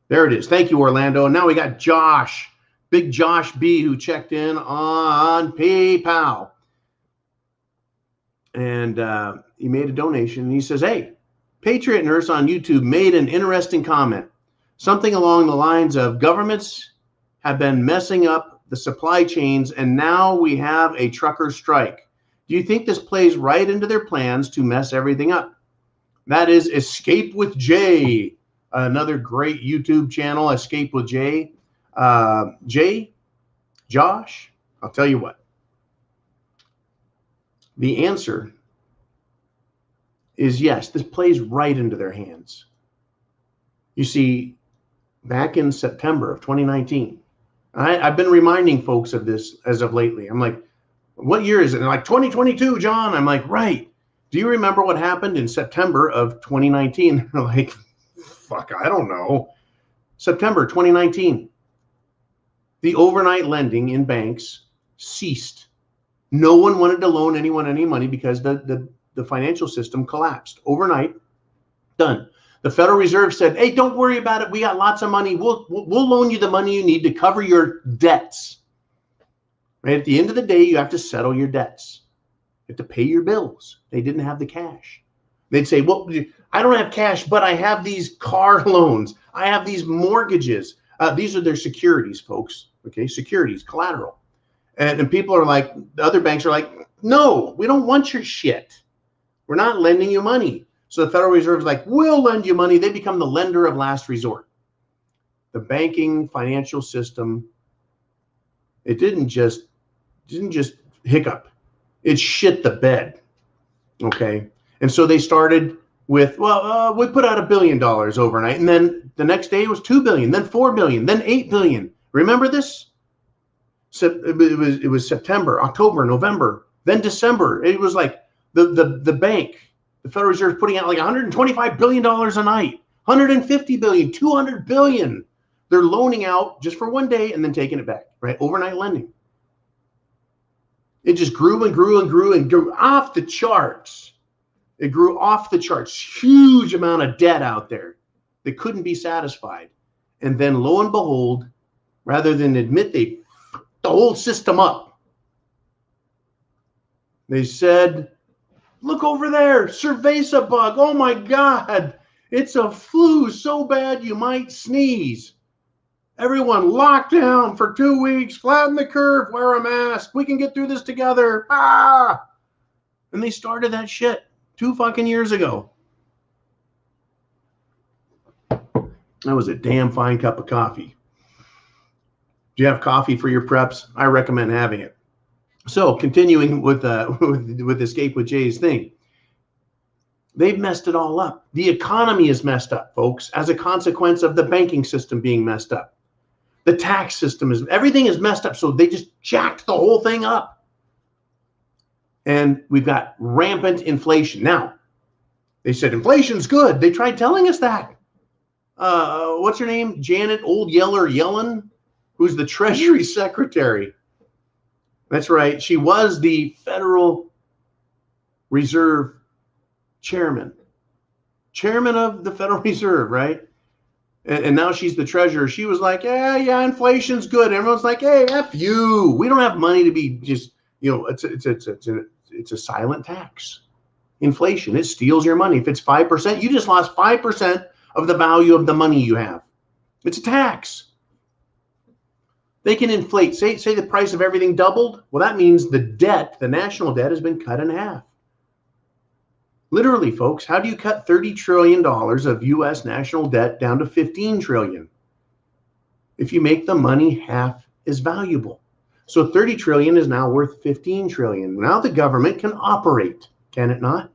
There it is. Thank you, Orlando. And now we got Josh, Big Josh B, who checked in on PayPal. And he made a donation. And he says, hey, Patriot Nurse on YouTube made an interesting comment. Something along the lines of governments have been messing up the supply chains, and now we have a trucker strike. Do you think this plays right into their plans to mess everything up? That is Escape with Jay, another great YouTube channel, Escape with Jay. Josh, I'll tell you what. The answer is yes, this plays right into their hands. You see, back in September of 2019, I've been reminding folks of this as of lately. I'm like, what year is it? And they're like, 2022, John. I'm like, right. Do you remember what happened in September of 2019? They're like, fuck, I don't know. September 2019. The overnight lending in banks ceased. No one wanted to loan anyone any money because the financial system collapsed overnight. Done. The Federal Reserve said, hey, don't worry about it. We got lots of money. We'll loan you the money you need to cover your debts. Right? At the end of the day, you have to settle your debts. You have to pay your bills. They didn't have the cash. They'd say, well, I don't have cash, but I have these car loans. I have these mortgages. These are their securities, folks. Okay, securities, collateral. And people are like, the other banks are like, no, we don't want your shit. We're not lending you money. So the Federal Reserve is like, we'll lend you money. They become the lender of last resort. The banking financial system, it didn't just didn't just hiccup. It shit the bed. Okay. And so they started with, well, we put out $1 billion overnight. And then the next day it was 2 billion, then 4 billion, then 8 billion. Remember this? So it was September, October, November, then December. It was like the bank, the Federal Reserve, putting out like $125 billion a night, 150 billion, 200 billion. They're loaning out just for one day and then taking it back, right? Overnight lending. It just grew and grew and grew and grew off the charts. It grew off the charts. Huge amount of debt out there that couldn't be satisfied. And then lo and behold, rather than admit they fucked the whole system up, they said, look over there, cerveza bug. Oh my God, it's a flu so bad you might sneeze. Everyone locked down for 2 weeks, flatten the curve, wear a mask. We can get through this together. Ah! And they started that shit 2 fucking years ago. That was a damn fine cup of coffee. Do you have coffee for your preps? I recommend having it. So continuing with Escape with Jay's thing. They've messed it all up. The economy is messed up, folks, as a consequence of the banking system being messed up. The tax system everything is messed up. So they just jacked the whole thing up. And we've got rampant inflation. Now, they said inflation's good. They tried telling us that. What's her name? Janet Old Yeller Yellen, who's the Treasury Secretary. That's right. She was the Federal Reserve chairman of the Federal Reserve, right? And now she's the treasurer. She was like, yeah, inflation's good. And everyone's like, hey, F you. We don't have money to be just, it's a silent tax. Inflation, it steals your money. If it's 5%, you just lost 5% of the value of the money you have. It's a tax. They can inflate. Say the price of everything doubled. Well, that means the debt, the national debt, has been cut in half. Literally, folks, how do you cut $30 trillion of U.S. national debt down to $15 trillion? If you make the money half as valuable. So 30 trillion is now worth 15 trillion. Now the government can operate, can it not?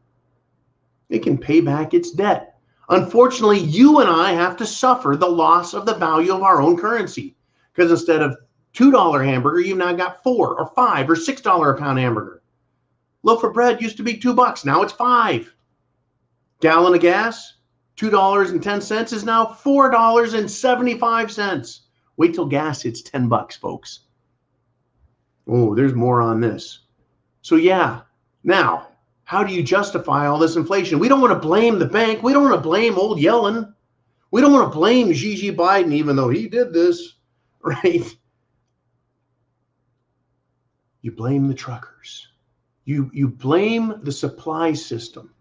It can pay back its debt. Unfortunately, you and I have to suffer the loss of the value of our own currency. Because instead of $2 hamburger, you've now got $4 or $5 or $6 a pound hamburger. Loaf of bread used to be $2. Now it's $5. Gallon of gas, $2.10 is now $4.75. Wait till gas hits $10, folks. Oh, there's more on this. So yeah, now, how do you justify all this inflation? We don't want to blame the bank. We don't want to blame old Yellen. We don't want to blame Gigi Biden, even though he did this, right? You blame the truckers. You blame the supply system,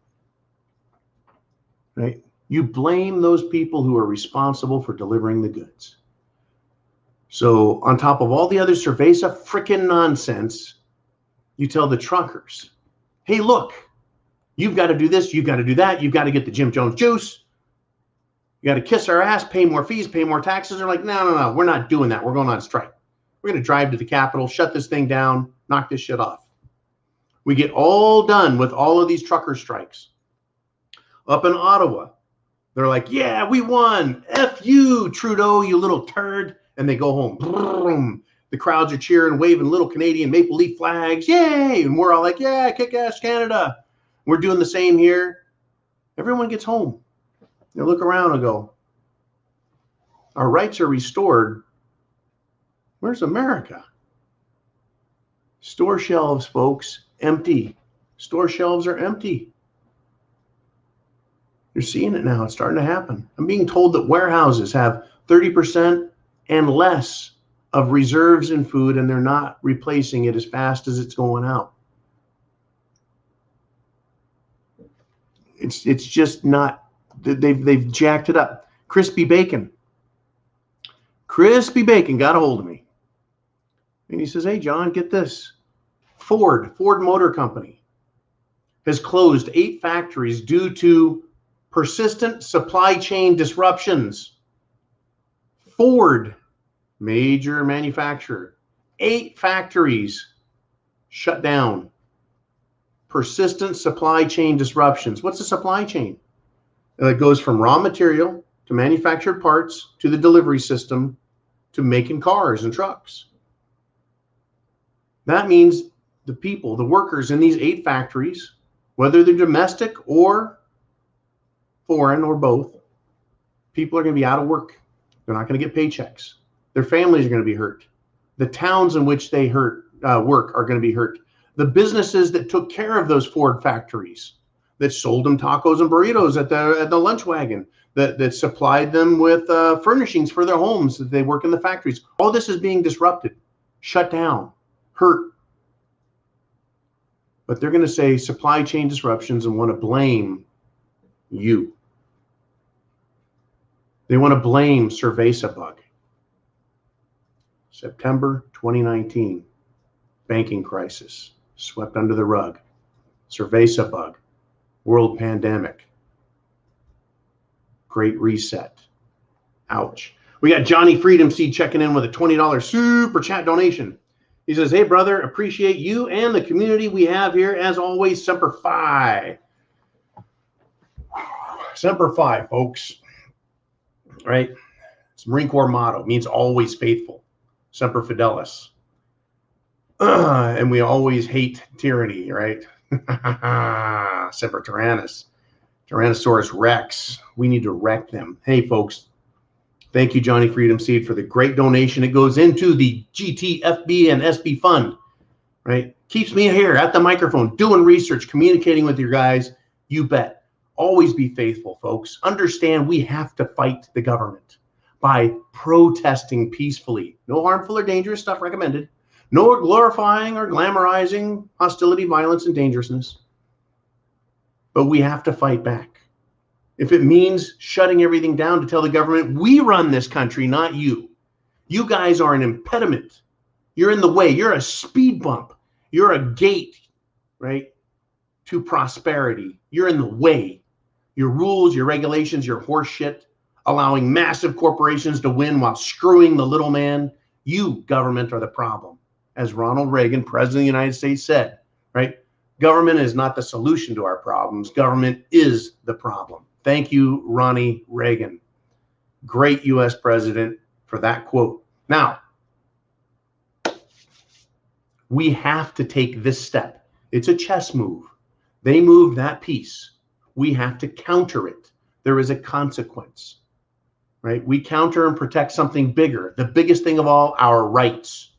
right? You blame those people who are responsible for delivering the goods. So on top of all the other cerveza frickin' nonsense, you tell the truckers, hey, look, you've got to do this, you've got to do that, you've got to get the Jim Jones juice, you got to kiss our ass, pay more fees, pay more taxes. They're like, no, we're not doing that. We're going on strike. We're going to drive to the Capitol, shut this thing down, knock this shit off. We get all done with all of these trucker strikes. Up in Ottawa, they're like, yeah, we won. F you, Trudeau, you little turd. And they go home. Boom. The crowds are cheering, waving little Canadian maple leaf flags. Yay. And we're all like, yeah, kick ass Canada. We're doing the same here. Everyone gets home. They look around and go, our rights are restored. Where's America? Store shelves, folks, empty. Store shelves are empty. You're seeing it now. It's starting to happen. I'm being told that warehouses have 30% and less of reserves in food, and they're not replacing it as fast as it's going out. It's just not. They've jacked it up. Crispy bacon got a hold of me, and he says, hey John, get this. Ford Motor Company has closed 8 factories due to persistent supply chain disruptions. Ford, major manufacturer, 8 factories shut down. Persistent supply chain disruptions. What's a supply chain? It goes from raw material to manufactured parts to the delivery system to making cars and trucks. That means the people, the workers in these 8 factories, whether they're domestic or foreign or both, people are going to be out of work. They're not going to get paychecks. Their families are going to be hurt. The towns in which they work are going to be hurt. The businesses that took care of those Ford factories, that sold them tacos and burritos at the lunch wagon, that supplied them with furnishings for their homes, that they work in the factories. All this is being disrupted, shut down, hurt. But they're going to say supply chain disruptions and want to blame you. They want to blame Cerveza bug. September 2019, banking crisis, swept under the rug. Cerveza bug, world pandemic, great reset. Ouch. We got Johnny Freedom Seed checking in with a $20 super chat donation. He says, hey, brother, appreciate you and the community we have here. As always, Semper Fi. Semper Fi, folks. Right? It's a Marine Corps motto. It means always faithful. Semper Fidelis. And we always hate tyranny, right? Semper Tyrannis. Tyrannosaurus Rex. We need to wreck them. Hey, folks. Thank you, Johnny Freedom Seed, for the great donation. It goes into the GTFB and SB fund, right? Keeps me here at the microphone, doing research, communicating with you guys. You bet. Always be faithful, folks. Understand we have to fight the government by protesting peacefully. No harmful or dangerous stuff recommended. No glorifying or glamorizing hostility, violence, and dangerousness. But we have to fight back. If it means shutting everything down to tell the government, we run this country, not you. You guys are an impediment. You're in the way. You're a speed bump. You're a gate, right, to prosperity. You're in the way. Your rules, your regulations, your horse shit, allowing massive corporations to win while screwing the little man. You, government, are the problem. As Ronald Reagan, President of the United States, said, right? Government is not the solution to our problems. Government is the problem. Thank you, Ronnie Reagan. Great U.S. president for that quote. Now, we have to take this step. It's a chess move. They moved that piece. We have to counter it. There is a consequence, right? We counter and protect something bigger. The biggest thing of all, our rights.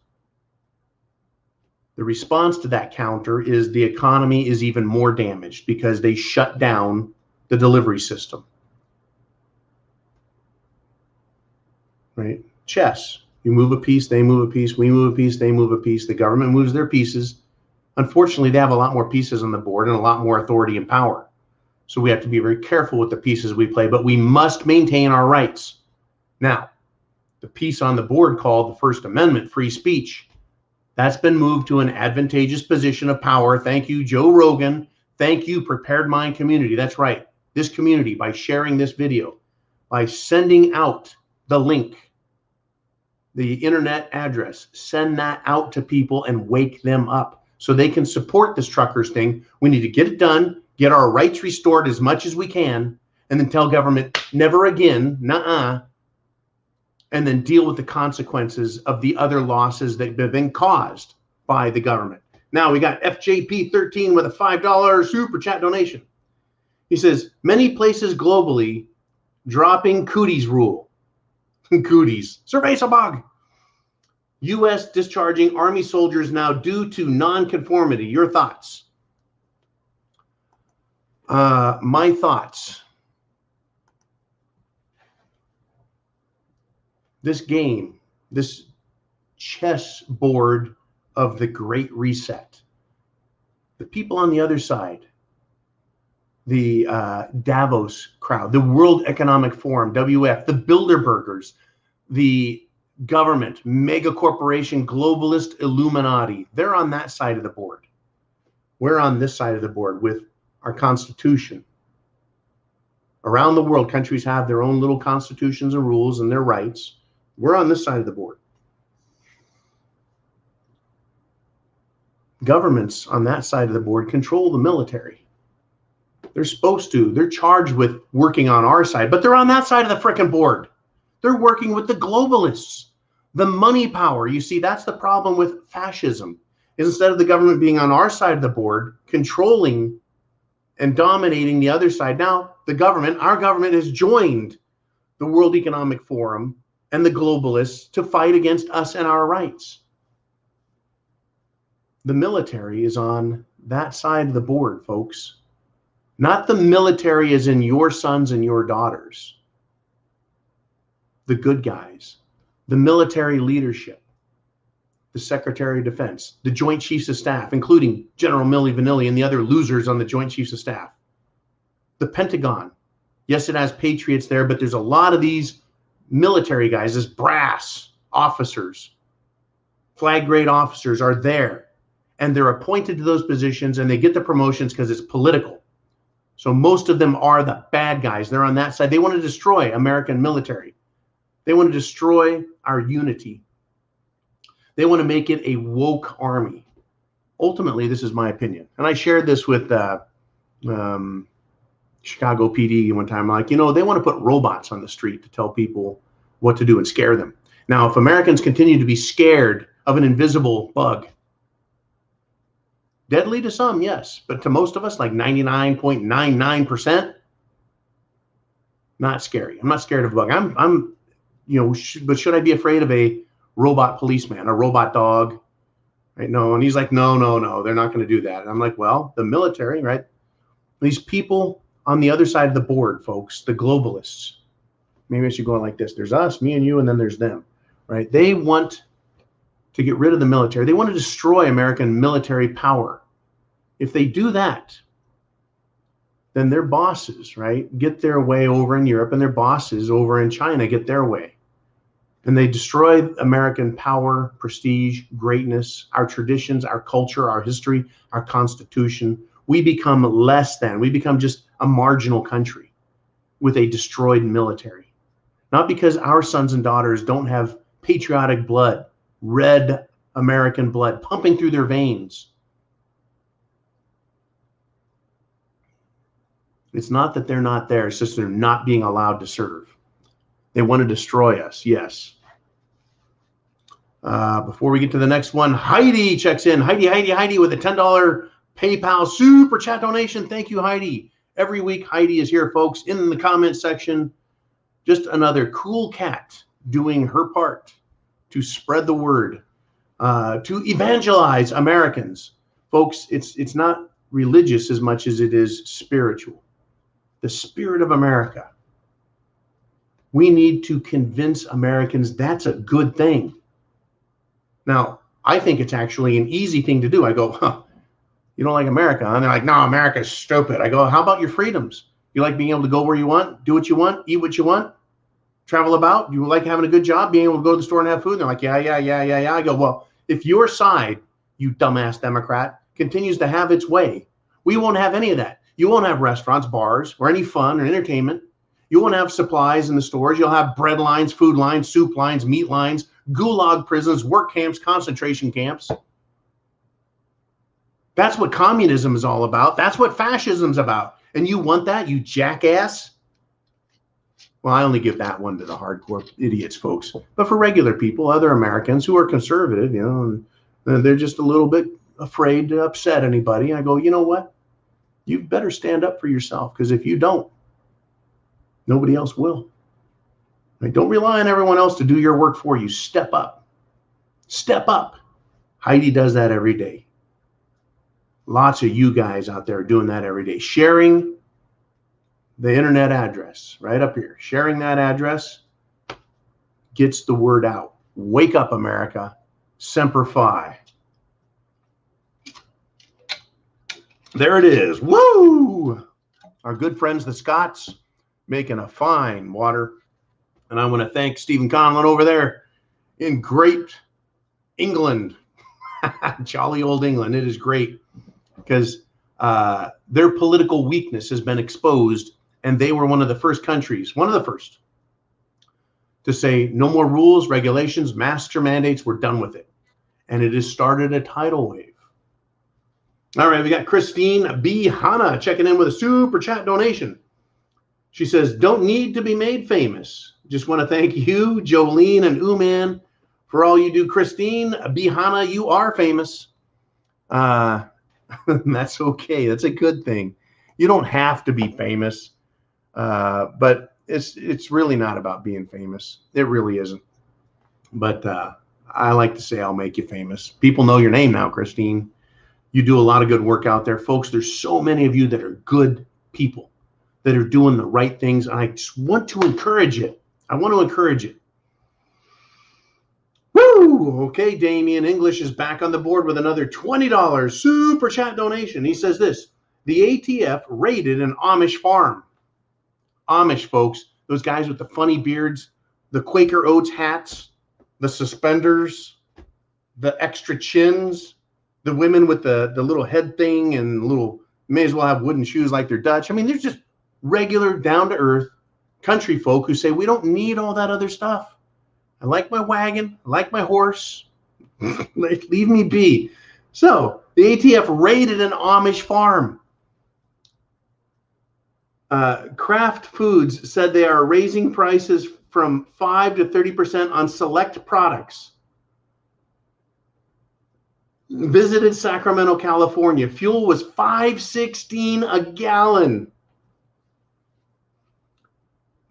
The response to that counter is the economy is even more damaged because they shut down the delivery system, right? Chess. You move a piece, they move a piece, we move a piece, they move a piece. The government moves their pieces. Unfortunately, they have a lot more pieces on the board and a lot more authority and power. So we have to be very careful with the pieces we play, but we must maintain our rights. Now, the piece on the board called the First Amendment, free speech, that's been moved to an advantageous position of power. Thank you, Joe Rogan. Thank you, Prepared Mind community. That's right. This community, by sharing this video, by sending out the link, the internet address, send that out to people and wake them up so they can support this truckers thing. We need to get it done, get our rights restored as much as we can, and then tell government, never again, nuh-uh, and then deal with the consequences of the other losses that have been caused by the government. Now we got FJP13 with a $5 super chat donation. He says, many places globally dropping cooties rule. Cooties. Cerveza bug. U.S. discharging Army soldiers now due to non-conformity. Your thoughts? My thoughts. This game, this chess board of the Great Reset, the people on the other side, the Davos crowd, the World Economic Forum, WF, the Bilderbergers, the government, mega corporation, globalist Illuminati, they're on that side of the board. We're on this side of the board with our Constitution. Around the world, countries have their own little constitutions and rules and their rights. We're on this side of the board. governments on that side of the board control the military. They're supposed to. They're charged with working on our side, but they're on that side of the frickin' board. They're working with the globalists, the money power. You see, that's the problem with fascism. Is instead of the government being on our side of the board, controlling and dominating the other side, now the government, our government, has joined the World Economic Forum and the globalists to fight against us and our rights. The military is on that side of the board, folks. Not the military as in your sons and your daughters. The good guys, the military leadership, the Secretary of Defense, the Joint Chiefs of Staff, including General Millie Vanilli and the other losers on the Joint Chiefs of Staff. The Pentagon. Yes, it has patriots there, but there's a lot of these military guys, this brass officers, flag grade officers are there. And they're appointed to those positions and they get the promotions because it's political. So most of them are the bad guys. They're on that side. They want to destroy American military. They want to destroy our unity. They want to make it a woke army. Ultimately, this is my opinion. And I shared this with Chicago PD one time. Like, you know, they want to put robots on the street to tell people what to do and scare them. Now, if Americans continue to be scared of an invisible bug, deadly to some, yes, but to most of us, like 99.99%, not scary. I'm not scared of a bug. I'm, you know, but should I be afraid of a robot policeman, a robot dog? Right? No, and he's like, no, they're not going to do that. And I'm like, well, the military, right? These people on the other side of the board, folks, the globalists. Maybe I should go like this. There's us, me and you, and then there's them, right? They want to get rid of the military. They want to destroy American military power. If they do that, then their bosses, right, get their way over in Europe, and their bosses over in China get their way. And they destroy American power, prestige, greatness, our traditions, our culture, our history, our Constitution. We become less than. We become just a marginal country with a destroyed military. Not because our sons and daughters don't have patriotic blood, red American blood pumping through their veins. It's not that they're not there. It's just they're not being allowed to serve. They want to destroy us. Yes. Before we get to the next one, Heidi checks in. Heidi with a $10 PayPal super chat donation. Thank you, Heidi. Every week, Heidi is here, folks, in the comment section. Just another cool cat doing her part to spread the word, to evangelize Americans. Folks, it's not religious as much as it is spiritual. The spirit of America. We need to convince Americans that's a good thing. Now, I think it's actually an easy thing to do. I go, huh, you don't like America? And they're like, no, America's stupid. I go, how about your freedoms? You like being able to go where you want, do what you want, eat what you want, travel about? You like having a good job, being able to go to the store and have food? And they're like, yeah. I go, well, if your side, you dumbass Democrat, continues to have its way, we won't have any of that. You won't have restaurants, bars, or any fun or entertainment. You won't have supplies in the stores. You'll have bread lines, food lines, soup lines, meat lines, gulag prisons, work camps, concentration camps. That's what communism is all about. That's what fascism's about. And you want that, you jackass? Well, I only give that one to the hardcore idiots, folks. But for regular people, other Americans who are conservative, you know, and they're just a little bit afraid to upset anybody. I go, you know what? You better stand up for yourself, because if you don't, nobody else will. Right? Don't rely on everyone else to do your work for you. Step up. Step up. Heidi does that every day. Lots of you guys out there doing that every day. Sharing the internet address right up here. Sharing that address gets the word out. Wake up, America. Semper Fi. There it is. Woo! Our good friends, the Scots, making a fine water. And I want to thank Stephen Conlon over there in great England. Jolly old England. It is great because their political weakness has been exposed, and they were one of the first countries, one of the first, to say no more rules, regulations, master mandates. We're done with it. And it has started a tidal wave All right, we got Christine B. Hanna checking in with a super chat donation. She says, don't need to be made famous. Just want to thank you, Jolene and Uman, for all you do. Christine B. Hanna, you are famous. That's okay. That's a good thing. You don't have to be famous, but it's really not about being famous. It really isn't. But I like to say I'll make you famous. People know your name now, Christine. You do a lot of good work out there. Folks, there's so many of you that are good people that are doing the right things. And I just want to encourage it. I want to encourage it. Woo! Okay, Damien English is back on the board with another $20 super chat donation. He says this: the ATF raided an Amish farm. Amish folks, those guys with the funny beards, the Quaker Oats hats, the suspenders, the extra chins, the women with the little head thing and little, may as well have wooden shoes like they're Dutch. I mean, they're just regular, down-to-earth country folk who say, we don't need all that other stuff. I like my wagon. I like my horse. Leave me be. So the ATF raided an Amish farm. Kraft Foods said they are raising prices from 5 to 30% on select products. Visited Sacramento, California. Fuel was $5.16 a gallon.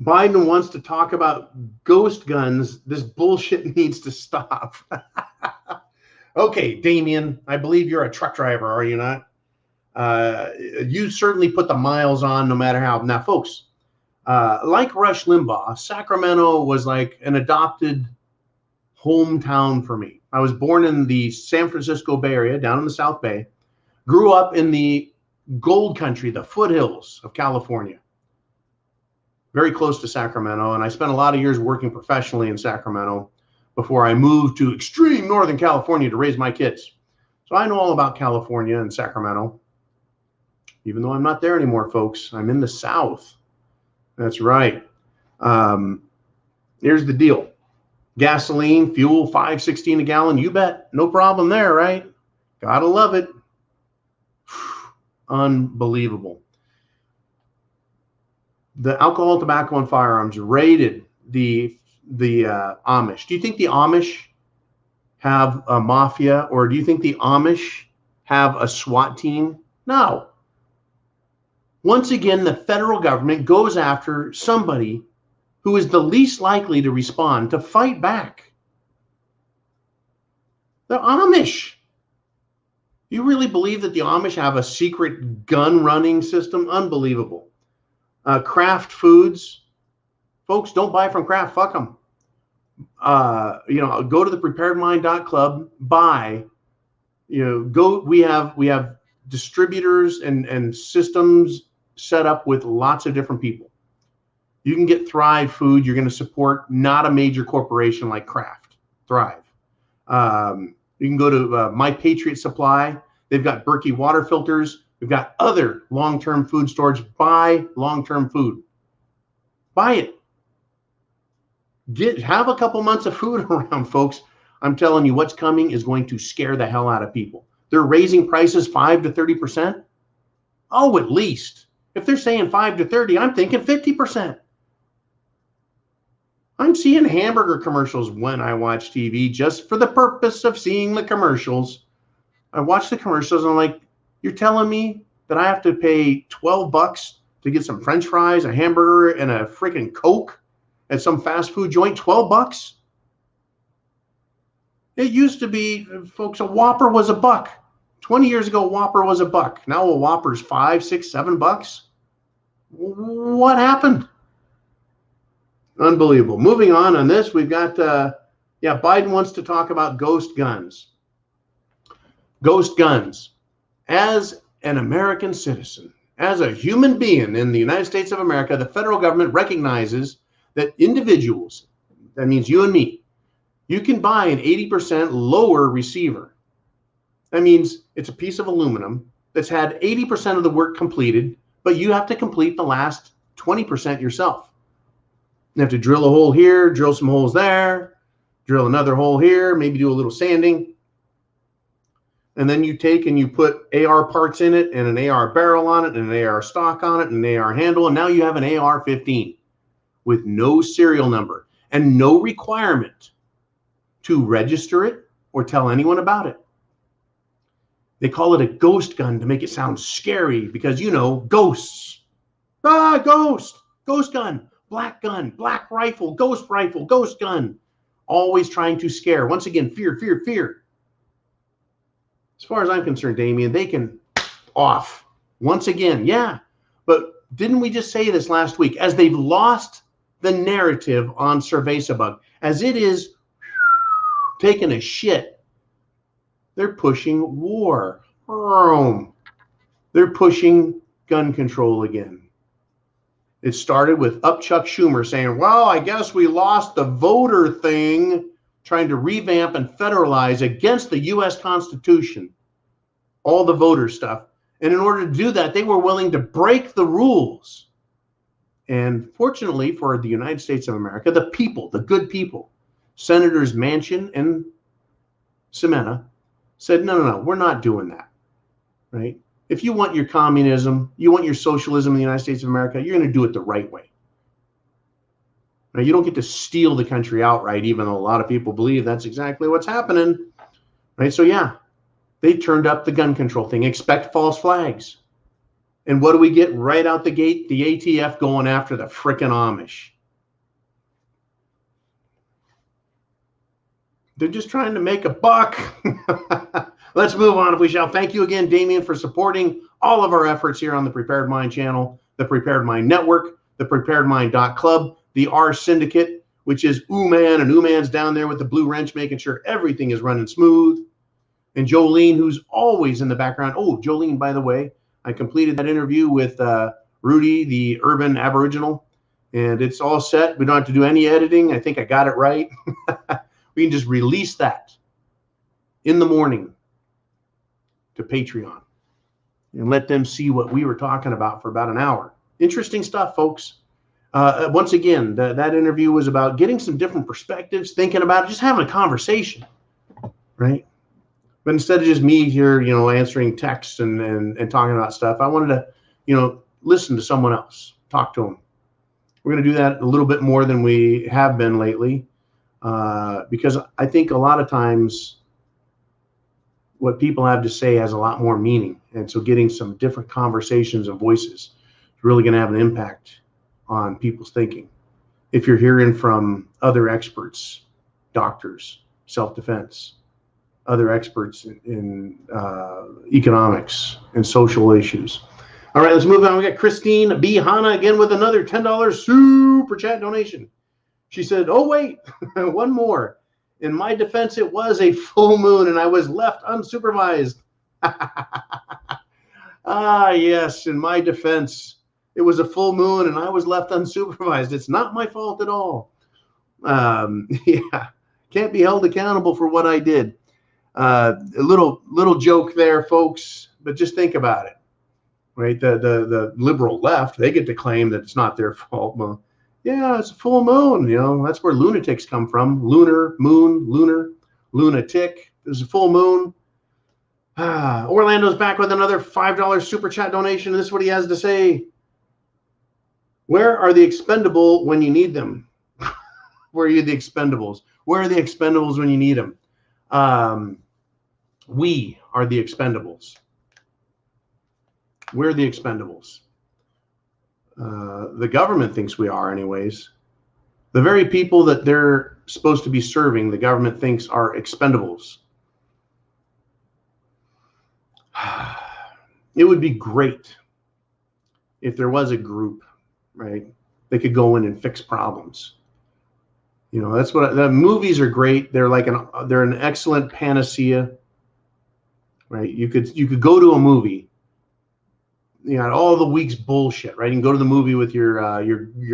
Biden wants to talk about ghost guns. This bullshit needs to stop. Okay, Damien, I believe you're a truck driver, are you not? You certainly put the miles on no matter how. Now, folks, like Rush Limbaugh, Sacramento was like an adopted hometown for me. I was born in the San Francisco Bay Area, down in the South Bay. Grew up in the gold country, the foothills of California. Very close to Sacramento, and I spent a lot of years working professionally in Sacramento before I moved to extreme Northern California to raise my kids. So I know all about California and Sacramento, even though I'm not there anymore, folks. I'm in the South. That's right. Here's the deal. Gasoline, fuel, $5.16 a gallon. You bet. No problem there, right? Gotta love it. Unbelievable. The alcohol, tobacco, and firearms raided the Amish. Do you think the Amish have a mafia, or do you think the Amish have a SWAT team? No. Once again, the federal government goes after somebody who is the least likely to respond, to fight back. The Amish. You really believe that the Amish have a secret gun running system? Unbelievable. Kraft Foods, folks, don't buy from Kraft. Fuck them. Go to the preparedmind.club. Buy. Go. We have distributors and systems set up with lots of different people. You can get Thrive Food. You're going to support not a major corporation like Kraft. Thrive. You can go to My Patriot Supply. They've got Berkey water filters. We've got other long-term food storage. Buy long-term food. Buy it. Have a couple months of food around, folks. I'm telling you, what's coming is going to scare the hell out of people. They're raising prices 5 to 30%. Oh, at least. If they're saying 5 to 30, I'm thinking 50%. I'm seeing hamburger commercials when I watch TV just for the purpose of seeing the commercials. I watch the commercials and I'm like, you're telling me that I have to pay $12 to get some French fries, a hamburger, and a freaking Coke at some fast food joint? $12? It used to be, folks, a Whopper was $1. 20 years ago, a Whopper was $1. Now a Whopper's $5, $6, $7. What happened? Unbelievable. Moving on this, we've got, Biden wants to talk about ghost guns. Ghost guns. As an American citizen, as a human being in the United States of America, the federal government recognizes that individuals, that means you and me, you can buy an 80% lower receiver. That means it's a piece of aluminum that's had 80% of the work completed, but you have to complete the last 20% yourself. You have to drill a hole here, drill some holes there, drill another hole here, maybe do a little sanding. and then you take and you put AR parts in it and an AR barrel on it and an AR stock on it and an AR handle, and now you have an AR-15 with no serial number and no requirement to register it or tell anyone about it. They call it a ghost gun to make it sound scary because, you know, ghosts. Ah, ghost gun, black rifle, ghost gun. Always trying to scare. Once again, fear, fear, fear. As far as I'm concerned, Damien, they can off. Once again, yeah. But didn't we just say this last week? As they've lost the narrative on Cerveza-Bug, as it is taking a shit, they're pushing war. They're pushing gun control again. It started with Chuck Schumer saying, well, I guess we lost the voter thing, trying to revamp and federalize against the U.S. Constitution, all the voter stuff. And in order to do that, they were willing to break the rules. And fortunately for the United States of America, the people, the good people, Senators Manchin and Semena said, no, we're not doing that, right? If you want your communism, you want your socialism in the United States of America, you're going to do it the right way. Now, you don't get to steal the country outright, even though a lot of people believe that's exactly what's happening, right? So yeah, they turned up the gun control thing. Expect false flags. And what do we get right out the gate? The ATF going after the frickin' Amish. They're just trying to make a buck. Let's move on if we shall. Thank you again, Damien, for supporting all of our efforts here on the Prepared Mind channel, the Prepared Mind Network, the preparedmind.club, the R Syndicate, which is Ooman, and Ooman's down there with the blue wrench, making sure everything is running smooth. And Jolene, who's always in the background. Oh, Jolene, by the way, I completed that interview with Rudy, the urban Aboriginal, and it's all set. We don't have to do any editing. I think I got it right. We can just release that in the morning to Patreon and let them see what we were talking about for about an hour. Interesting stuff, folks. Once again, that interview was about getting some different perspectives, thinking about it, just having a conversation, right? But instead of just me here, you know, answering texts and talking about stuff, I wanted to, you know, listen to someone else, talk to them. We're going to do that a little bit more than we have been lately, because I think a lot of times what people have to say has a lot more meaning. And so getting some different conversations and voices is really going to have an impact on people's thinking. If you're hearing from other experts, doctors, self-defense, other experts in economics and social issues. All right, let's move on. We got Christine B. Hanna again with another $10 super chat donation. She said, oh, wait, one more. In my defense, it was a full moon and I was left unsupervised. Ah, yes, in my defense, it was a full moon and I was left unsupervised. It's not my fault at all. Yeah, can't be held accountable for what I did. A little joke there, folks, but just think about it, right? The liberal left, they get to claim that it's not their fault. Well, yeah, it's a full moon. You know, that's where lunatics come from. Lunar, moon, lunar, lunatic. There's a full moon. Orlando's back with another $5 super chat donation. And this is what he has to say. Where are the expendable when you need them? Where are you the expendables? Where are the expendables when you need them? We are the expendables. We're the expendables. The government thinks we are anyways. The very people that they're supposed to be serving, the government thinks are expendables. It would be great if there was a group, right? They could go in and fix problems. You know, that's what the movies are great. They're like they're an excellent panacea, right? You could go to a movie. You know, all the week's bullshit, right? You can go to the movie with your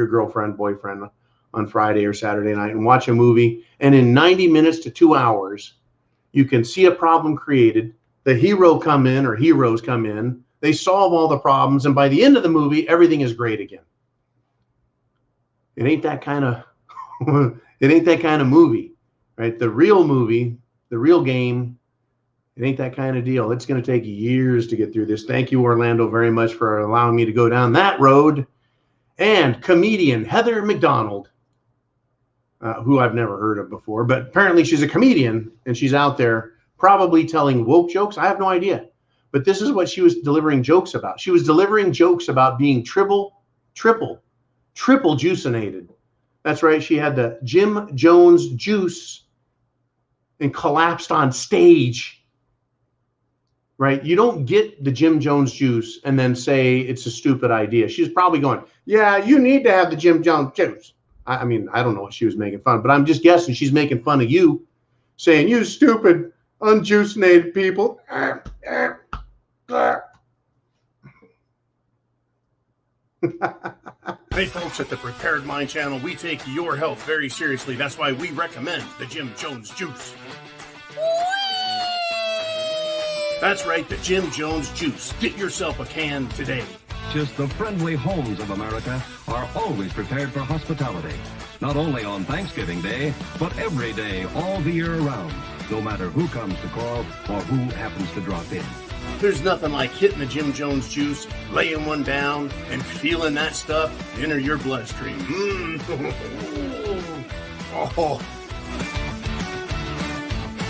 girlfriend, boyfriend on Friday or Saturday night and watch a movie. And in 90 minutes to 2 hours, you can see a problem created. The hero come in or heroes come in. They solve all the problems. And by the end of the movie, everything is great again. It ain't that kind of it ain't that kind of movie, right? The real movie, the real game It ain't that kind of deal. It's going to take years to get through this. Thank you, Orlando, very much for allowing me to go down that road. And comedian Heather McDonald, who I've never heard of before, but apparently she's a comedian and she's out there probably telling woke jokes. I have no idea. But this is what she was delivering jokes about. She was delivering jokes about being triple juicinated. That's right. She had the Jim Jones juice and collapsed on stage. Right? You don't get the Jim Jones juice and then say it's a stupid idea. She's probably going, yeah, you need to have the Jim Jones juice. I mean, I don't know what she was making fun of, but I'm just guessing she's making fun of you, saying, you stupid, unjuicinated people. Hey, folks, at the Prepared Mind channel, we take your health very seriously. That's why we recommend the Jim Jones juice. That's right, the Jim Jones juice. Get yourself a can today. Just the friendly homes of America are always prepared for hospitality. Not only on Thanksgiving Day, but every day, all the year around. No matter who comes to call or who happens to drop in. There's nothing like hitting the Jim Jones juice, laying one down, and feeling that stuff enter your bloodstream. Oh.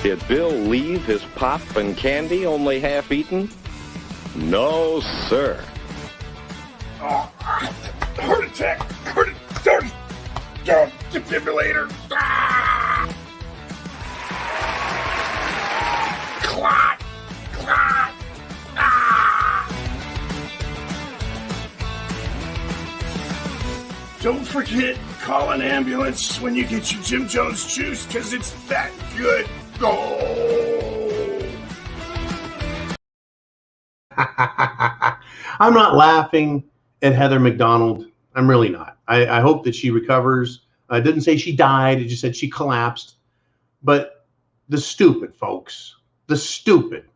Did Bill leave his pop and candy only half eaten? No, sir. Oh, heart attack. Defibrillator. Clot. Don't forget, call an ambulance when you get your Jim Jones juice, because it's that good. I'm not laughing at Heather McDonald. I'm really not. I hope that she recovers. I didn't say she died. It just said she collapsed. But the stupid, folks, the stupid.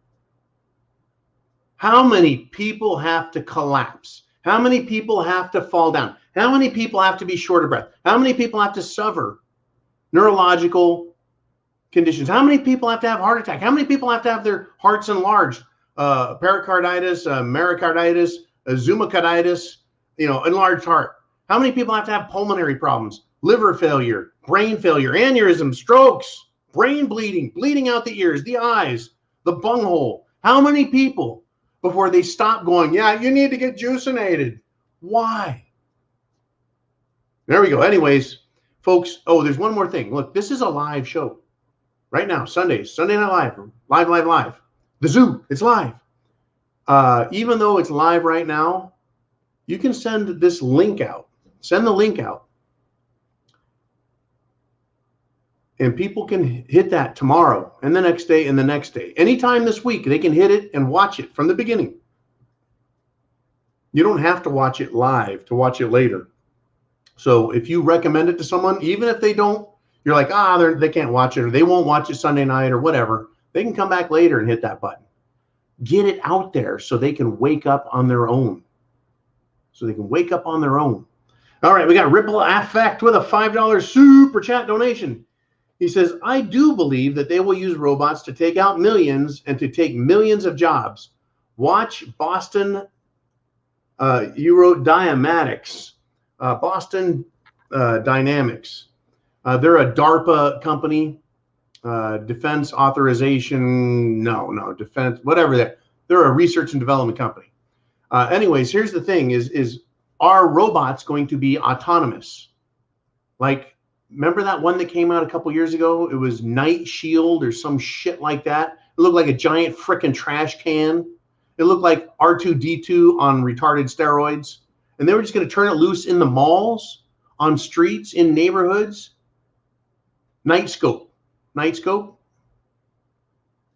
How many people have to collapse? How many people have to fall down? How many people have to be short of breath? How many people have to suffer neurological conditions? How many people have to have heart attack? How many people have to have their hearts enlarged? Pericarditis, myocarditis, pseudocarditis, enlarged heart. How many people have to have pulmonary problems, liver failure, brain failure, aneurysm, strokes, brain bleeding, bleeding out the ears, the eyes, the bunghole? How many people before they stop going, yeah, you need to get juicinated? Why? There we go. Anyways, folks, there's one more thing. Look, this is a live show right now, Sunday Night Live. The Zoo, it's live. Even though it's live right now, you can send this link out. Send the link out. And people can hit that tomorrow and the next day and the next day. Anytime this week, they can hit it and watch it from the beginning. You don't have to watch it live to watch it later. So if you recommend it to someone, even if they don't, you're like, they can't watch it, or they won't watch it Sunday night or whatever, they can come back later and hit that button. Get it out there so they can wake up on their own. All right, we got Ripple Affect with a $5 super chat donation. He says, I do believe that they will use robots to take out millions and to take millions of jobs. Watch Boston Aerodynamics. Boston Dynamics. They're a DARPA company. Defense authorization. No, defense, whatever. They're a research and development company. Anyways, here's the thing is are robots going to be autonomous? Like, remember that one that came out a couple years ago? It was Night Shield or some shit like that. It looked like a giant frickin' trash can. It looked like R2-D2 on retarded steroids. And they were just going to turn it loose in the malls, on streets, in neighborhoods. Nightscope. It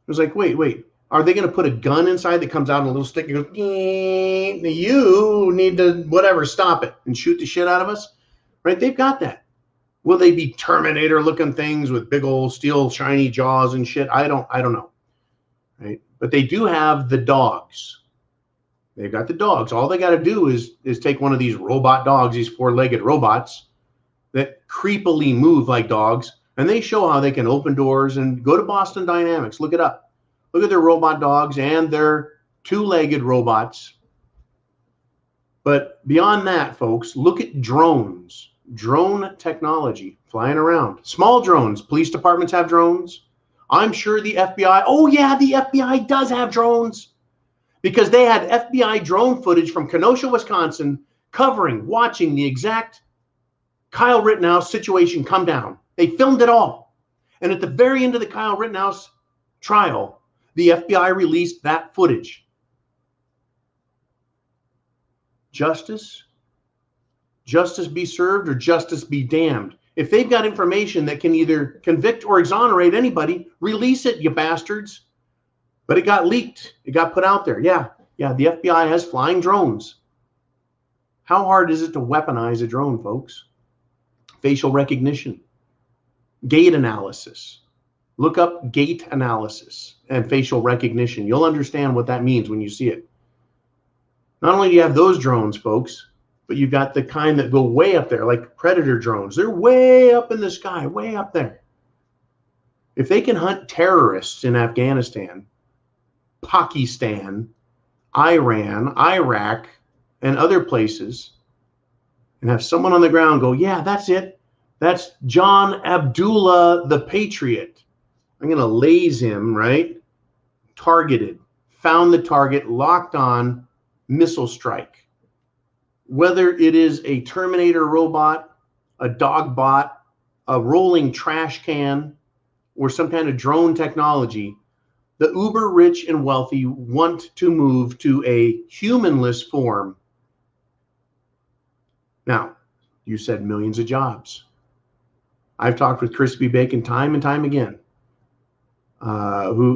was like, wait. Are they going to put a gun inside that comes out in a little stick and goes, you need to, whatever, stop it and shoot the shit out of us? Right? They've got that. Will they be Terminator-looking things with big old steel shiny jaws and shit? I don't know. Right? But they do have the dogs. They've got the dogs. All they got to do is take one of these robot dogs, these four-legged robots that creepily move like dogs, and they show how they can open doors. And go to Boston Dynamics. Look it up. Look at their robot dogs and their two-legged robots. But beyond that, folks, look at drones. Drone technology flying around. Small drones. Police departments have drones. I'm sure the FBI, oh yeah, the FBI does have drones, because they had FBI drone footage from Kenosha, Wisconsin, covering, watching the exact Kyle Rittenhouse situation come down. They filmed it all. And at the very end of the Kyle Rittenhouse trial, the FBI released that footage. Justice be served or justice be damned. If they've got information that can either convict or exonerate anybody, release it, you bastards. But it got leaked. It got put out there. Yeah, the FBI has flying drones. How hard is it to weaponize a drone, folks? Facial recognition, gait analysis. Look up gait analysis and facial recognition. You'll understand what that means when you see it. Not only do you have those drones, folks, but you've got the kind that go way up there, like Predator drones. They're way up in the sky, way up there. If they can hunt terrorists in Afghanistan, Pakistan, Iran, Iraq, and other places, and have someone on the ground go, yeah, that's it. That's John Abdullah the Patriot. I'm going to laze him, right? Targeted. Found the target, locked on, missile strike. Whether it is a Terminator robot, a dog bot, a rolling trash can, or some kind of drone technology, the uber rich and wealthy want to move to a humanless form. Now, you said millions of jobs. I've talked with Crispy Bacon time and time again.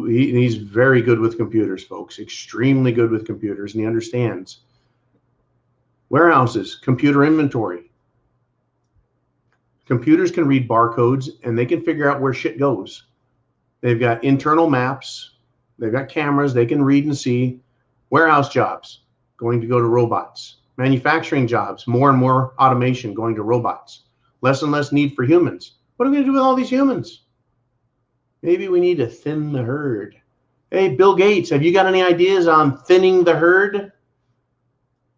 He's very good with computers, folks, extremely good with computers, and he understands. Warehouses, computer inventory. Computers can read barcodes and they can figure out where shit goes. They've got internal maps. They've got cameras. They can read and see. Warehouse jobs going to go to robots. Manufacturing jobs, more and more automation going to robots. Less and less need for humans. What are we going to do with all these humans? Maybe we need to thin the herd. Hey, Bill Gates, have you got any ideas on thinning the herd?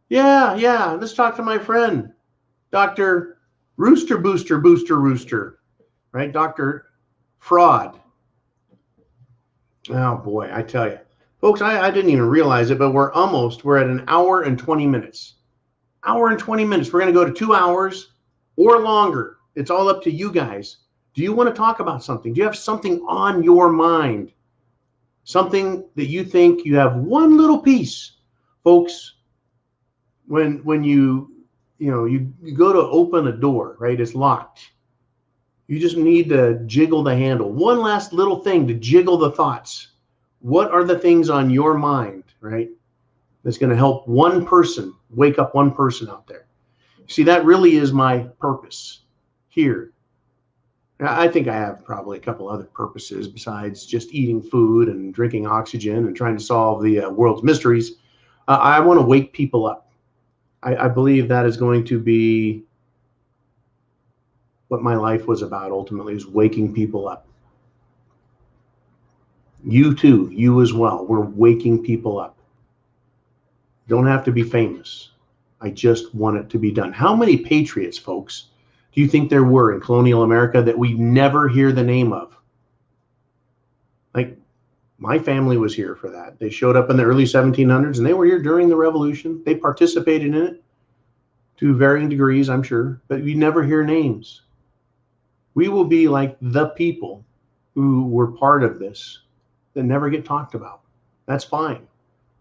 Yeah. Let's talk to my friend, Dr. Rooster, right? Dr. Fraud. Oh boy, I tell you. Folks, I didn't even realize it, but we're at an hour and 20 minutes. Hour and 20 minutes. We're going to go to 2 hours or longer. It's all up to you guys. Do you want to talk about something? Do you have something on your mind? Something that you think you have one little piece? Folks, when you go to open a door, right? It's locked. You just need to jiggle the handle. One last little thing to jiggle the thoughts. What are the things on your mind, right? That's going to help one person, wake up one person out there. See, that really is my purpose here. I think I have probably a couple other purposes besides just eating food and drinking oxygen and trying to solve the world's mysteries. I want to wake people up. I believe that is going to be what my life was about ultimately, is waking people up. You too, you as well. We're waking people up. Don't have to be famous. I just want it to be done. How many patriots, folks, do you think there were in colonial America that we never hear the name of? Like, my family was here for that. They showed up in the early 1700s, and they were here during the Revolution. They participated in it to varying degrees, I'm sure, but we never hear names. We will be like the people who were part of this that never get talked about. That's fine.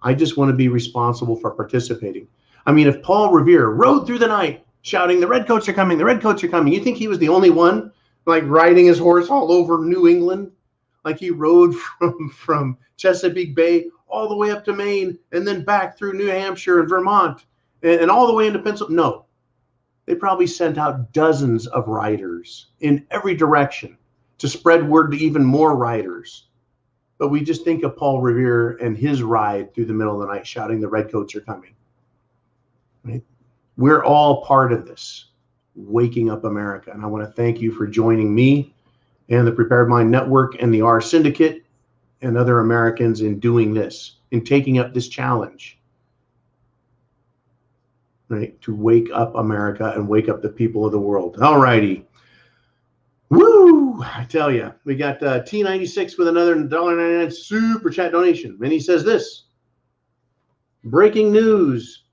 I just want to be responsible for participating. I mean, if Paul Revere rode through the night shouting, "The redcoats are coming, the redcoats are coming," you think he was the only one like riding his horse all over New England? Like he rode from Chesapeake Bay all the way up to Maine and then back through New Hampshire and Vermont and all the way into Pennsylvania? No. They probably sent out dozens of riders in every direction to spread word to even more riders. But we just think of Paul Revere and his ride through the middle of the night shouting, "The redcoats are coming." Right? We're all part of this, waking up America. And I want to thank you for joining me and the Prepared Mind Network and the R Syndicate and other Americans in doing this, in taking up this challenge, right? To wake up America and wake up the people of the world. All righty. Woo! I tell you, we got T96 with another $1.99 super chat donation. And he says this: breaking news.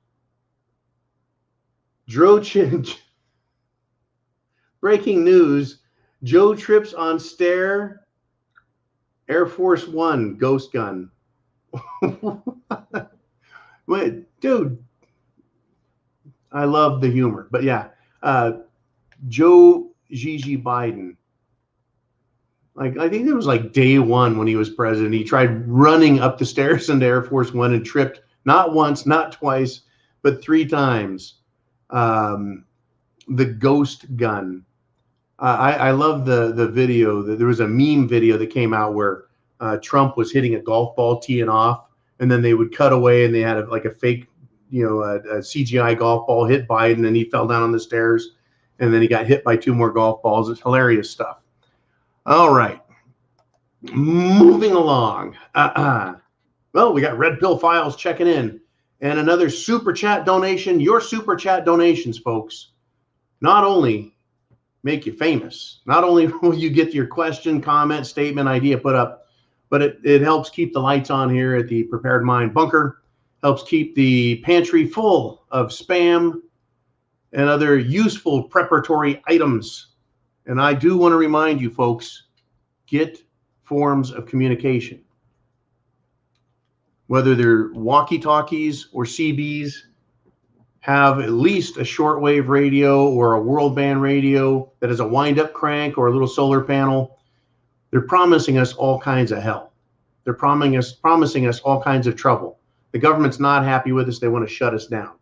Breaking news. Joe trips on stair Air Force One ghost gun. Wait, dude. I love the humor. But yeah, Joe Gigi Biden. Like, I think it was like day one when he was president. He tried running up the stairs into Air Force One and tripped not once, not twice, but 3 times. The ghost gun. I love the video. There was a meme video that came out where Trump was hitting a golf ball teeing off, and then they would cut away and they had like a fake, a CGI golf ball hit Biden, and he fell down on the stairs, and then he got hit by 2 more golf balls. It's hilarious stuff. All right, moving along. Well, we got Red Pill Files checking in, and another super chat donation. Your super chat donations, folks, not only make you famous, not only will you get your question, comment, statement, idea put up, but it helps keep the lights on here at the Prepared Mind bunker, helps keep the pantry full of spam and other useful preparatory items. And I do want to remind you, folks, get forms of communication. Whether they're walkie-talkies or CBs, have at least a shortwave radio or a world band radio that has a wind-up crank or a little solar panel. They're promising us all kinds of hell. They're promising us all kinds of trouble. The government's not happy with us. They want to shut us down,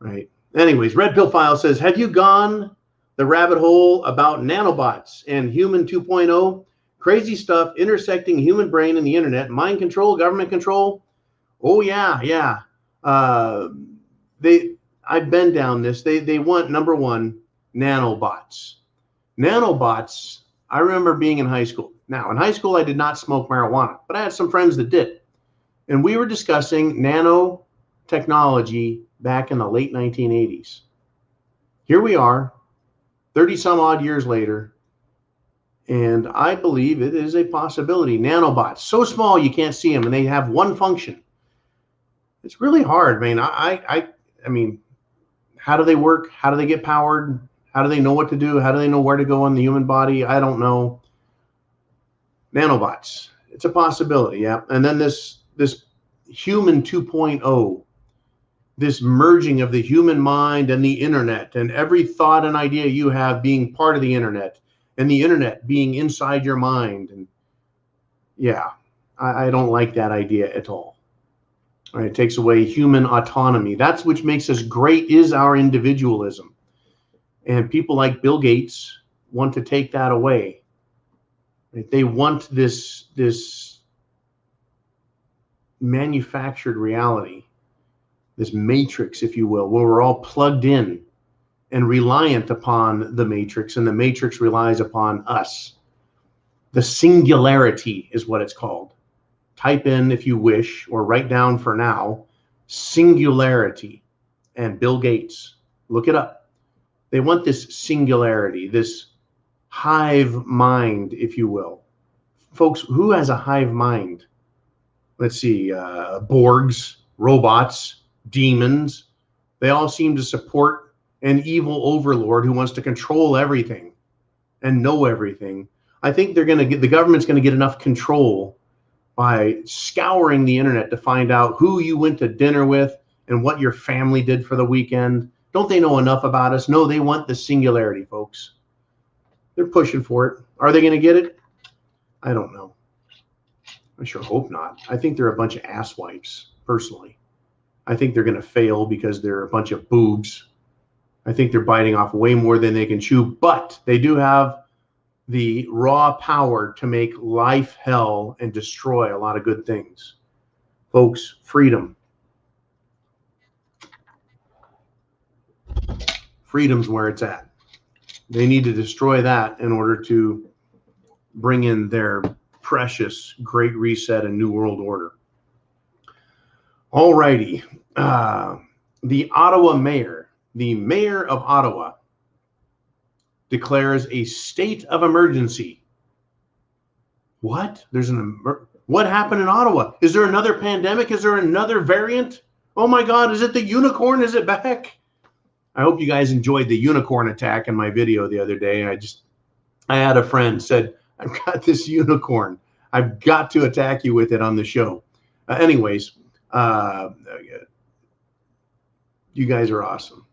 right? Anyways, Red Pill File says, have you gone the rabbit hole about nanobots and human 2.0? Crazy stuff intersecting human brain and the internet, mind control, government control. Oh yeah. I've been down this. They want, number one, nanobots. Nanobots, I remember being in high school. Now, in high school, I did not smoke marijuana, but I had some friends that did. And we were discussing nanotechnology back in the late 1980s. Here we are, 30 some odd years later, and I believe it is a possibility. Nanobots, so small you can't see them, and they have one function. It's really hard, man. I mean, how do they work? How do they get powered? How do they know what to do? How do they know where to go in the human body? I don't know. Nanobots, it's a possibility, yeah. And then this human 2.0, this merging of the human mind and the internet, and every thought and idea you have being part of the internet, and the internet being inside your mind. And yeah, I don't like that idea at all. All right, it takes away human autonomy. That's which makes us great, is our individualism. And people like Bill Gates want to take that away. Right? They want this manufactured reality, this matrix, if you will, where we're all plugged in and reliant upon the matrix, and the matrix relies upon us. The singularity is what it's called. Type in, if you wish, or write down for now, singularity and Bill Gates. Look it up. They want this singularity, this hive mind, if you will. Folks, who has a hive mind? Let's see, Borgs, robots, demons. They all seem to support an evil overlord who wants to control everything and know everything. I think the government's going to get enough control by scouring the internet to find out who you went to dinner with and what your family did for the weekend. Don't they know enough about us? No, they want the singularity, folks. They're pushing for it. Are they going to get it? I don't know. I sure hope not. I think they're a bunch of asswipes, personally. I think they're going to fail because they're a bunch of boobs. I think they're biting off way more than they can chew, but they do have the raw power to make life hell and destroy a lot of good things. Folks, freedom. Freedom's where it's at. They need to destroy that in order to bring in their precious Great Reset and New World Order. All righty. The mayor of Ottawa, declares a state of emergency. What? What happened in Ottawa? Is there another pandemic? Is there another variant? Oh my God, is it the unicorn? Is it back? I hope you guys enjoyed the unicorn attack in my video the other day. I had a friend said, I've got this unicorn. I've got to attack you with it on the show. Anyways, you guys are awesome.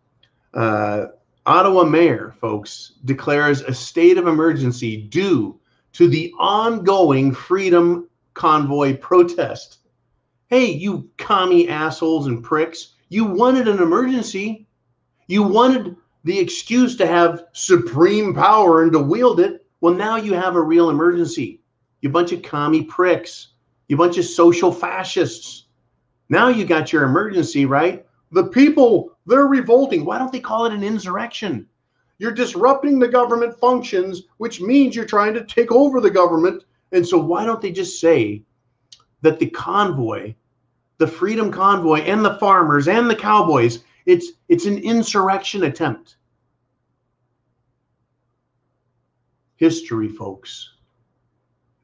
Ottawa mayor, folks, declares a state of emergency due to the ongoing Freedom Convoy protest. Hey, you commie assholes and pricks, you wanted an emergency. You wanted the excuse to have supreme power and to wield it. Well, now you have a real emergency. You bunch of commie pricks. You bunch of social fascists. Now you got your emergency, right? The people, they're revolting. Why don't they call it an insurrection? You're disrupting the government functions, which means you're trying to take over the government. And so why don't they just say that the convoy, the Freedom Convoy, and the farmers and the cowboys, it's an insurrection attempt. History, folks.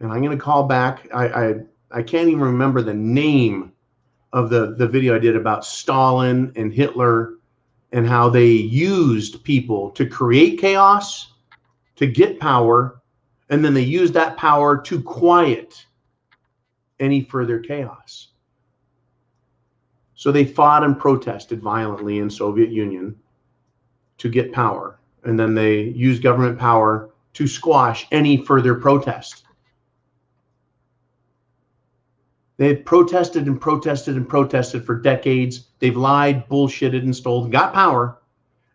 And I'm going to call back. I can't even remember the name of the video I did about Stalin and Hitler and how they used people to create chaos, to get power, and then they used that power to quiet any further chaos. So they fought and protested violently in Soviet Union to get power, and then they used government power to squash any further protest. They had protested and protested and protested for decades. They've lied, bullshitted, and stolen, got power,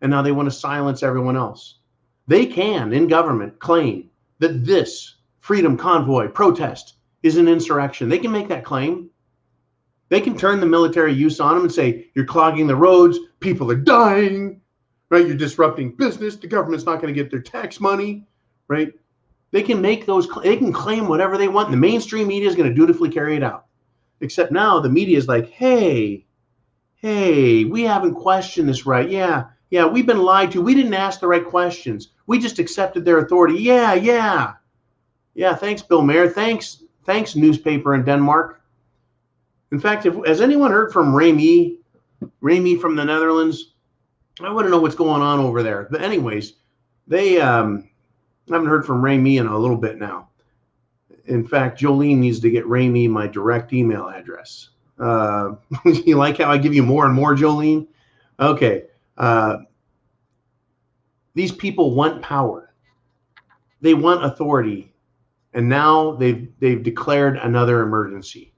and now they want to silence everyone else. They can, in government, claim that this Freedom Convoy protest is an insurrection. They can make that claim. They can turn the military use on them and say, you're clogging the roads, people are dying, right? You're disrupting business, the government's not going to get their tax money, right? They can make those, they can claim whatever they want, and the mainstream media is going to dutifully carry it out. Except now the media is like, hey, we haven't questioned this right. Yeah, we've been lied to. We didn't ask the right questions. We just accepted their authority. Yeah, thanks, Bill Mayer. Thanks, newspaper in Denmark. In fact, has anyone heard from Remy from the Netherlands? I want to know what's going on over there. But anyways, they haven't heard from Remy in a little bit now. In fact, Jolene needs to get Remy my direct email address. You like how I give you more and more, Jolene? Okay. These people want power. They want authority. And now they've declared another emergency.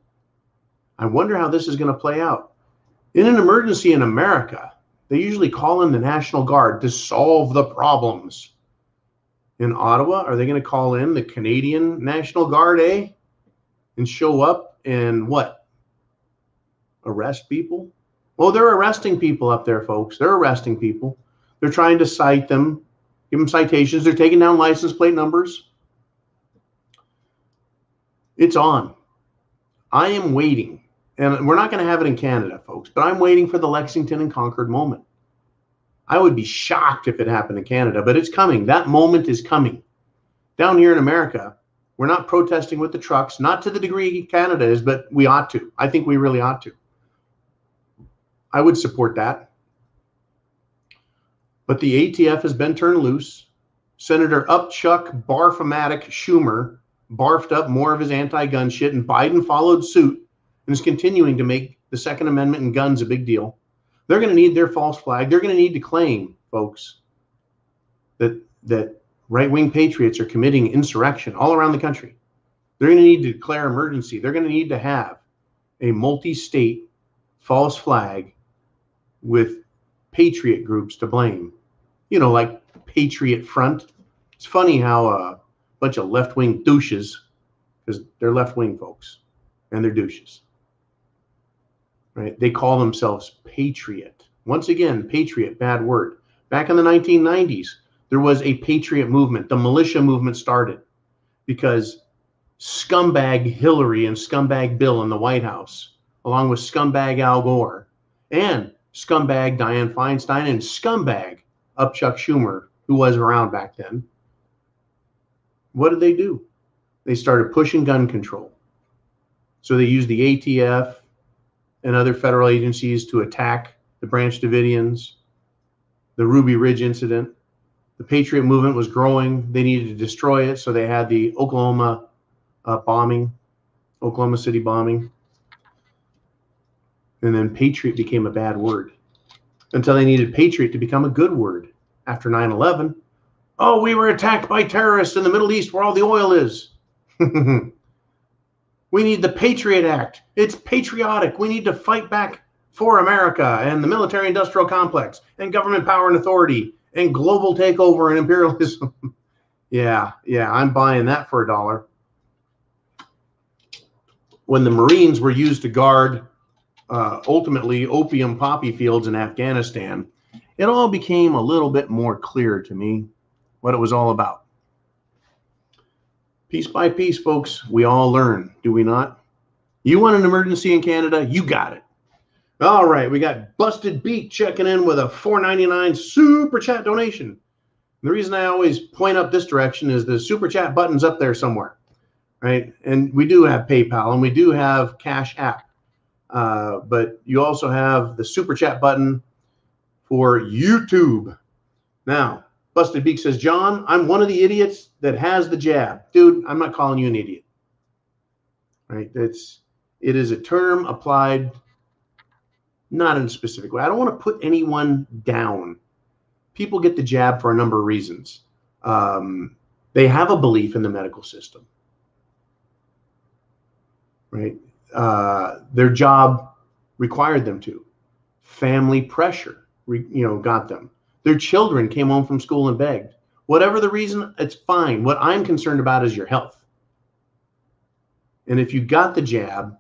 I wonder how this is going to play out. In an emergency in America, they usually call in the National Guard to solve the problems. In Ottawa, are they going to call in the Canadian National Guard, and show up and what? Arrest people? Oh, they're arresting people up there, folks. They're arresting people. They're trying to cite them, give them citations. They're taking down license plate numbers. It's on. I am waiting, and we're not going to have it in Canada, folks, but I'm waiting for the Lexington and Concord moment. I would be shocked if it happened in Canada, but it's coming. That moment is coming. Down here in America, we're not protesting with the trucks, not to the degree Canada is, but we ought to. I think we really ought to. I would support that. But the ATF has been turned loose. Senator Upchuck Barf-O-Matic Schumer barfed up more of his anti-gun shit, and Biden followed suit and is continuing to make the Second Amendment and guns a big deal. They're going to need their false flag. They're going to need to claim, folks, that right-wing patriots are committing insurrection all around the country. They're going to need to declare emergency. They're going to need to have a multi-state false flag with patriot groups to blame. You know, like Patriot Front. It's funny how a bunch of left-wing douches, because they're left-wing folks, and they're douches. Right? They call themselves patriot. Once again, patriot, bad word. Back in the 1990s, there was a patriot movement. The militia movement started because scumbag Hillary and scumbag Bill in the White House, along with scumbag Al Gore and scumbag Dianne Feinstein and scumbag Chuck Schumer, who was around back then. What did they do? They started pushing gun control. So they used the ATF and other federal agencies to attack the Branch Davidians, the Ruby Ridge incident. The Patriot movement was growing. They needed to destroy it, so they had the Oklahoma City bombing. And then Patriot became a bad word until they needed Patriot to become a good word after 9/11. Oh, we were attacked by terrorists in the Middle East where all the oil is. We need the Patriot Act. It's patriotic. We need to fight back for America and the military-industrial complex and government power and authority and global takeover and imperialism. Yeah, I'm buying that for $1. When the Marines were used to guard, ultimately, opium poppy fields in Afghanistan, it all became a little bit more clear to me what it was all about. Piece by piece, folks, we all learn, do we not? You want an emergency in Canada? You got it. All right, we got Busted Beat checking in with a $4.99 super chat donation. The reason I always point up this direction is the super chat button's up there somewhere, right? And we do have PayPal and we do have CashApp, but you also have the super chat button for YouTube. Now, Busted Beak says, John, I'm one of the idiots that has the jab. Dude, I'm not calling you an idiot. Right? It is a term applied not in a specific way. I don't want to put anyone down. People get the jab for a number of reasons. They have a belief in the medical system. Right? Their job required them to. Family pressure, got them. Their children came home from school and begged. Whatever the reason, it's fine. What I'm concerned about is your health. And if you got the jab,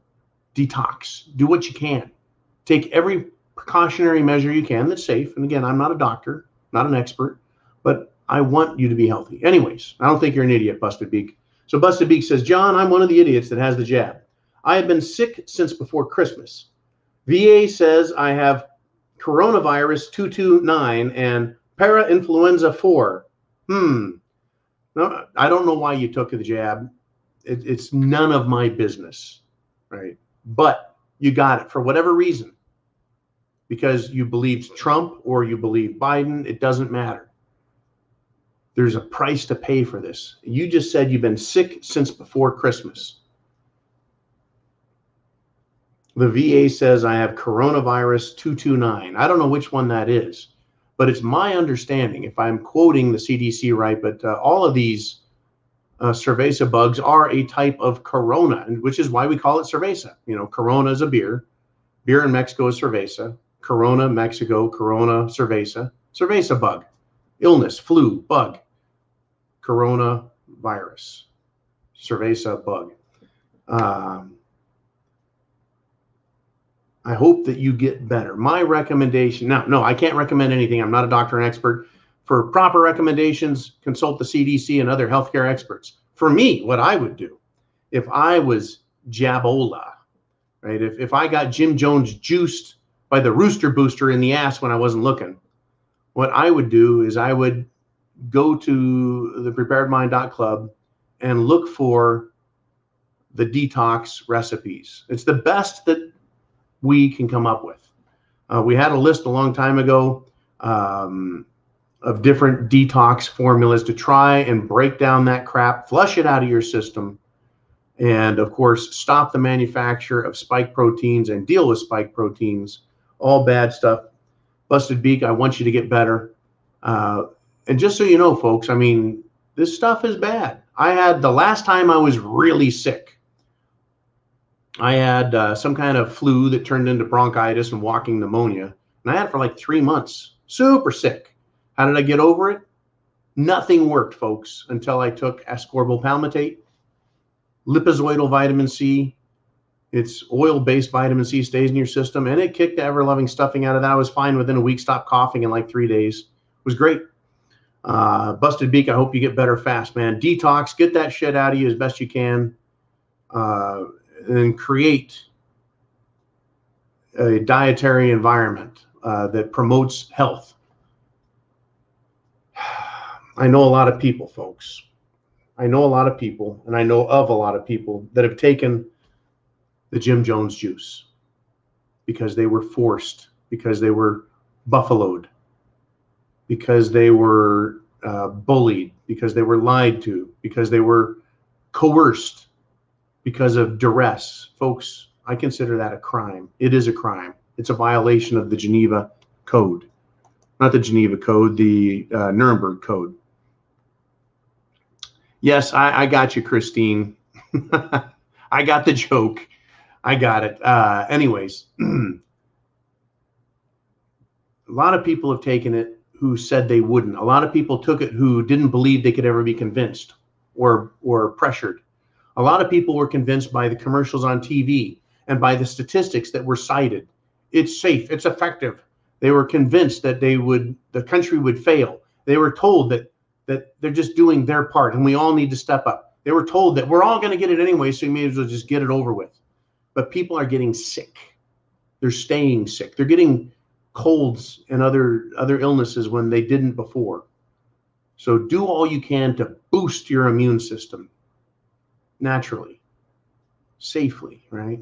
detox. Do what you can. Take every precautionary measure you can that's safe. And again, I'm not a doctor, not an expert, but I want you to be healthy. Anyways, I don't think you're an idiot, Busted Beak. So Busted Beak says, John, I'm one of the idiots that has the jab. I have been sick since before Christmas. VA says I have coronavirus 229 and parainfluenza 4. No, I don't know why you took the jab. It's none of my business, right? But you got it for whatever reason. Because you believe Trump or you believe Biden, it doesn't matter. There's a price to pay for this. You just said you've been sick since before Christmas. The VA says I have coronavirus 229. I don't know which one that is, but it's my understanding, if I'm quoting the CDC right, but all of these cerveza bugs are a type of corona, which is why we call it cerveza. Corona is a beer. Beer in Mexico is cerveza. Corona, Mexico, Corona, cerveza. Cerveza bug. Illness, flu, bug. Coronavirus. Cerveza bug. I hope that you get better. My recommendation, no, I can't recommend anything. I'm not a doctor and expert. For proper recommendations, consult the CDC and other healthcare experts. For me, what I would do, if I was Jabola, right? If I got Jim Jones juiced by the rooster booster in the ass when I wasn't looking, what I would do is I would go to the preparedmind.club and look for the detox recipes. It's the best that we can come up with. We had a list a long time ago of different detox formulas to try and break down that crap, flush it out of your system, and of course, stop the manufacture of spike proteins and deal with spike proteins, all bad stuff. Busted Beak, I want you to get better. And just so you know, folks, I mean, this stuff is bad. I had the last time I was really sick, I had some kind of flu that turned into bronchitis and walking pneumonia. And I had it for like 3 months, super sick. How did I get over it? Nothing worked, folks, until I took ascorbyl palmitate, liposoidal vitamin C. It's oil-based vitamin C, stays in your system, and it kicked the ever-loving stuffing out of that. I was fine within a week, stopped coughing in like 3 days. It was great. Busted Beak, I hope you get better fast, man. Detox, get that shit out of you as best you can. and create a dietary environment that promotes health. I know a lot of people, folks. I know a lot of people, and I know of a lot of people that have taken the Jim Jones juice because they were forced, because they were buffaloed, because they were bullied, because they were lied to, because they were coerced, because of duress. Folks, I consider that a crime. It is a crime. It's a violation of the Geneva Code. Not the Geneva Code, the Nuremberg Code. Yes, I got you, Christine. I got the joke. I got it. Anyways, a lot of people have taken it who said they wouldn't. A lot of people took it who didn't believe they could ever be convinced or pressured. A lot of people were convinced by the commercials on TV and by the statistics that were cited. It's safe. It's effective. They were convinced that the country would fail. They were told that they're just doing their part and we all need to step up. They were told that we're all going to get it anyway, so you may as well just get it over with. But people are getting sick. They're staying sick. They're getting colds and other illnesses when they didn't before. So do all you can to boost your immune system naturally, safely, right?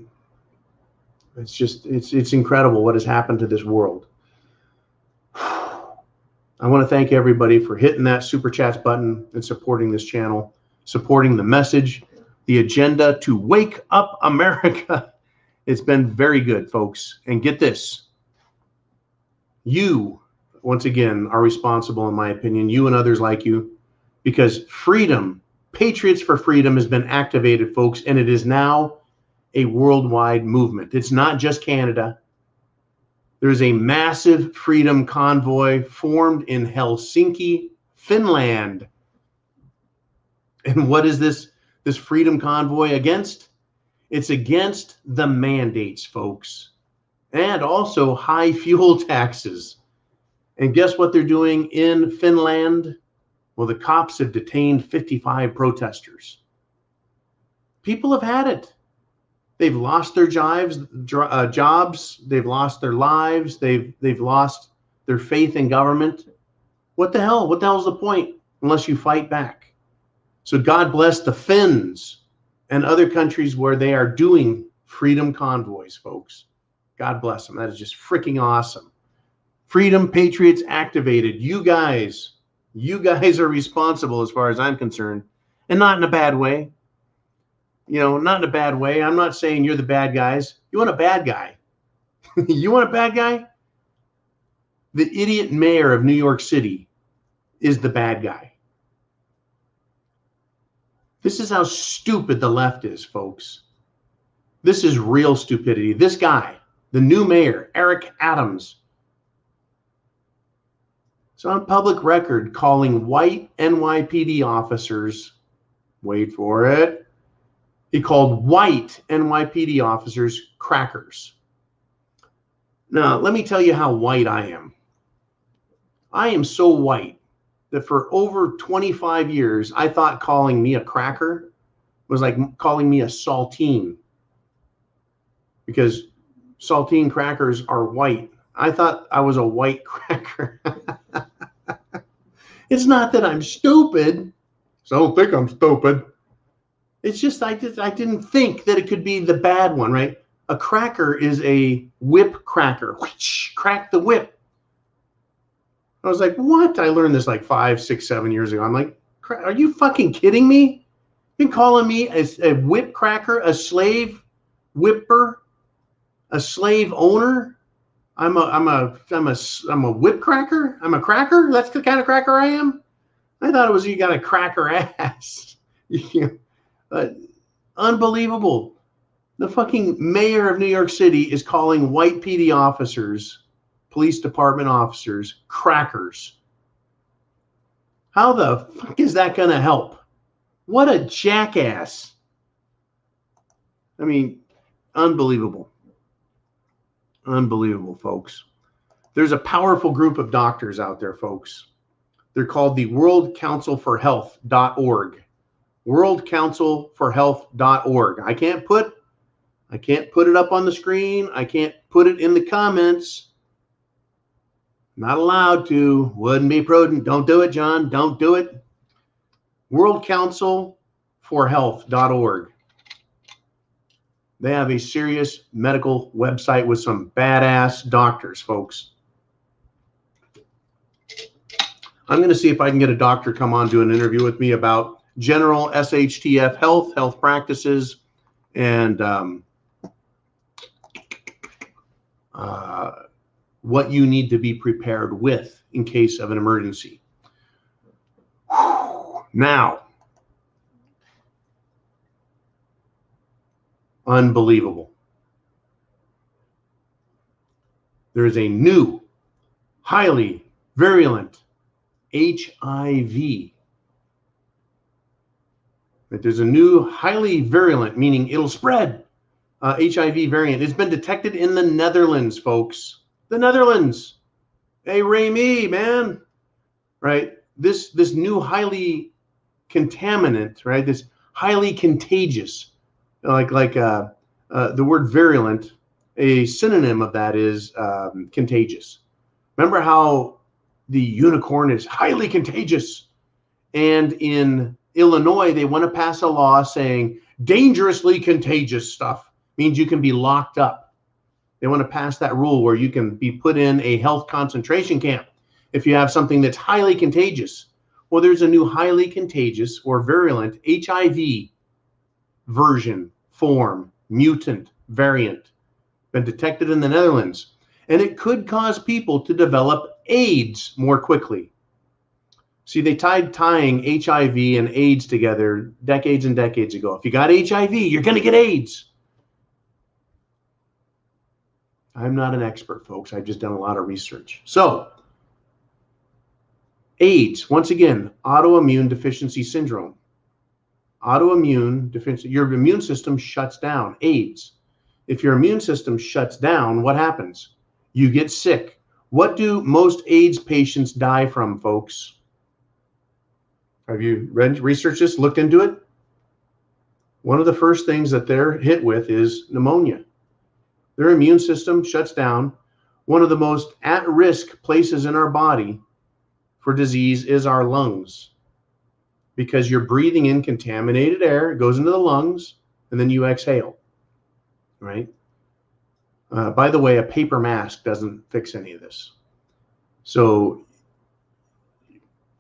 It's just, it's incredible what has happened to this world. I want to thank everybody for hitting that Super Chats button and supporting this channel, supporting the message, the agenda to wake up America. It's been very good, folks. And get this. You, once again, are responsible, in my opinion, you and others like you, because freedom, Patriots for Freedom has been activated, folks, and it is now a worldwide movement. It's not just Canada. There's a massive freedom convoy formed in Helsinki, Finland. And what is this freedom convoy against? It's against the mandates, folks, and also high fuel taxes. And guess what they're doing in Finland? Well, the cops have detained 55 protesters. People have had it. They've lost their jobs. They've lost their lives. They've lost their faith in government. What the hell? What the hell's the point unless you fight back? So God bless the Finns and other countries where they are doing freedom convoys, folks. God bless them. That is just freaking awesome. Freedom Patriots activated. You guys are responsible as far as I'm concerned, and not in a bad way. You know, not in a bad way. I'm not saying you're the bad guys. You want a bad guy? You want a bad guy? The idiot mayor of New York City is the bad guy. This is how stupid the left is, folks. This is real stupidity. This guy, the new mayor, Eric Adams, is on public record calling white NYPD officers, wait for it, he called white NYPD officers crackers. Now, let me tell you how white I am. I am so white that for over 25 years, I thought calling me a cracker was like calling me a saltine, because saltine crackers are white. I thought I was a white cracker. It's not that I'm stupid. So I don't think I'm stupid. It's just I didn't think that it could be the bad one, right? A cracker is a whip cracker. Whoosh, crack the whip. I was like, what? I learned this like 5, 6, 7 years ago. I'm like, are you fucking kidding me? You're calling me a whip cracker, a slave whipper, a slave owner? I'm a whip cracker? I'm a cracker? That's the kind of cracker I am? I thought it was you got a cracker ass. Unbelievable. The fucking mayor of New York City is calling white PD officers, police department officers, crackers. How the fuck is that going to help? What a jackass. I mean, unbelievable. Unbelievable, folks. There's a powerful group of doctors out there, folks. They're called the World Council for Health.org. worldcouncilforhealth.org. I can't put it up on the screen. I can't put it in the comments. Not allowed to. Wouldn't be prudent. Don't do it, John. Don't do it. worldcouncilforhealth.org. They have a serious medical website with some badass doctors, folks. I'm going to see if I can get a doctor come on to an interview with me about general SHTF health practices, and what you need to be prepared with in case of an emergency. Now, unbelievable. There is a new, highly virulent HIV. There's a new, highly virulent, meaning it'll spread, HIV variant. It's been detected in the Netherlands, folks. The Netherlands. Hey, Remy, man. Right? This new highly contaminant, right? This highly contagious, like the word virulent, a synonym of that is contagious. Remember how the unicorn is highly contagious? And in Illinois, they want to pass a law saying dangerously contagious stuff means you can be locked up. They want to pass that rule where you can be put in a health concentration camp if you have something that's highly contagious. Well, there's a new highly contagious or virulent HIV version, form, mutant, variant, been detected in the Netherlands. And it could cause people to develop AIDS more quickly. See, they tying HIV and AIDS together decades and decades ago. If you got HIV, you're going to get AIDS. I'm not an expert, folks. I've just done a lot of research. So, AIDS, once again, autoimmune deficiency syndrome. Autoimmune deficiency, your immune system shuts down. AIDS. If your immune system shuts down, what happens? You get sick. What do most AIDS patients die from, folks? Have you researched this, looked into it? One of the first things that they're hit with is pneumonia. Their immune system shuts down. One of the most at-risk places in our body for disease is our lungs, because you're breathing in contaminated air, it goes into the lungs, and then you exhale, right? By the way, a paper mask doesn't fix any of this. So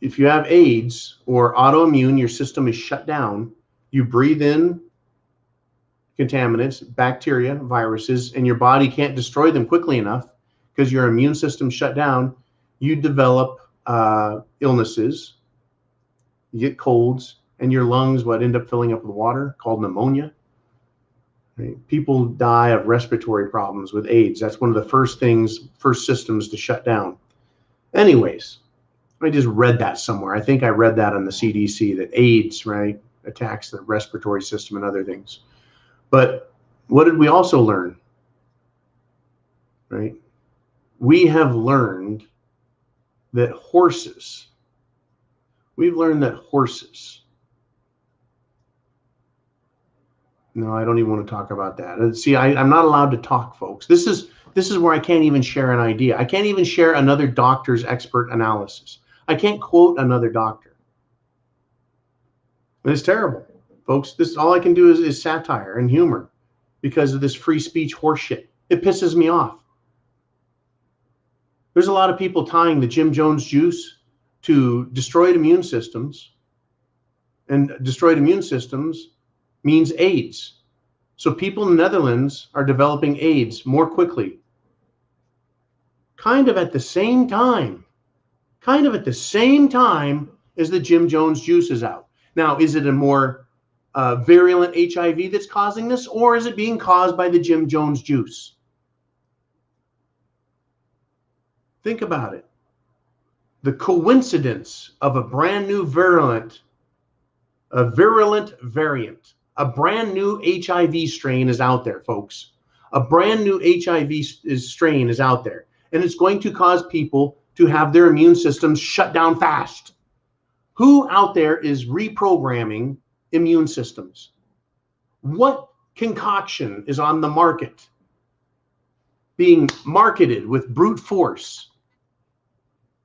if you have AIDS or autoimmune, your system is shut down, you breathe in contaminants, bacteria, viruses, and your body can't destroy them quickly enough because your immune system shut down, you develop illnesses, you get colds, and your lungs end up filling up with water called pneumonia. Right? People die of respiratory problems with AIDS. That's one of the first systems to shut down. Anyways, I just read that somewhere. I think I read that on the CDC, that AIDS, right, attacks the respiratory system and other things. But what did we also learn? Right? We have learned that no, I don't even want to talk about that. See, I'm not allowed to talk, folks. This is where I can't even share an idea. I can't even share another doctor's expert analysis. I can't quote another doctor. And it's terrible, folks. This all I can do is satire and humor because of this free speech horseshit. It pisses me off. There's a lot of people tying the Jim Jones juice to destroyed immune systems, and destroyed immune systems means AIDS. So people in the Netherlands are developing AIDS more quickly. Kind of at the same time as the Jim Jones juice is out. Now, is it a more virulent HIV that's causing this, or is it being caused by the Jim Jones juice? Think about it. The coincidence of a brand new virulent variant, a brand new HIV strain is out there, folks. A brand new HIV strain is out there, and it's going to cause people to have their immune systems shut down fast. Who out there is reprogramming immune systems? What concoction is on the market being marketed with brute force?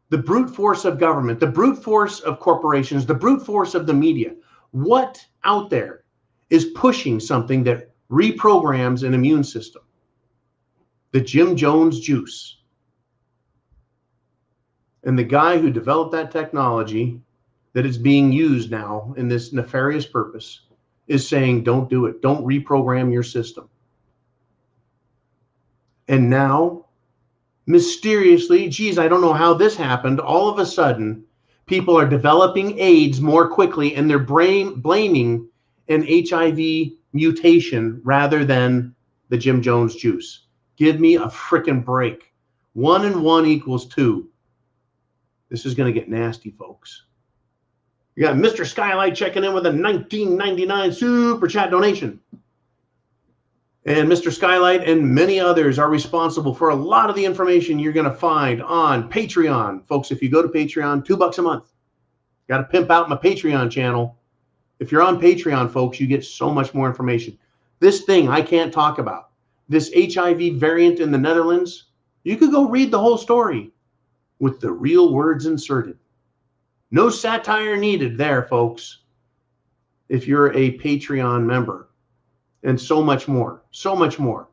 The brute force of government, the brute force of corporations, the brute force of the media. What out there is pushing something that reprograms an immune system? The Jim Jones juice. And the guy who developed that technology that is being used now in this nefarious purpose is saying, don't do it. Don't reprogram your system. And now, mysteriously, geez, I don't know how this happened. All of a sudden, people are developing AIDS more quickly, and they're blaming an HIV mutation rather than the Jim Jones juice. Give me a frickin' break. 1 and 1 equals 2. This is going to get nasty, folks. You got Mr. Skylight checking in with a $19.99 super chat donation. And Mr. Skylight and many others are responsible for a lot of the information you're going to find on Patreon. Folks, if you go to Patreon, $2 a month. Got to pimp out my Patreon channel. If you're on Patreon, folks, you get so much more information. This thing I can't talk about, this HIV variant in the Netherlands, you could go read the whole story with the real words inserted. No satire needed there, folks, if you're a Patreon member. And so much more, so much more.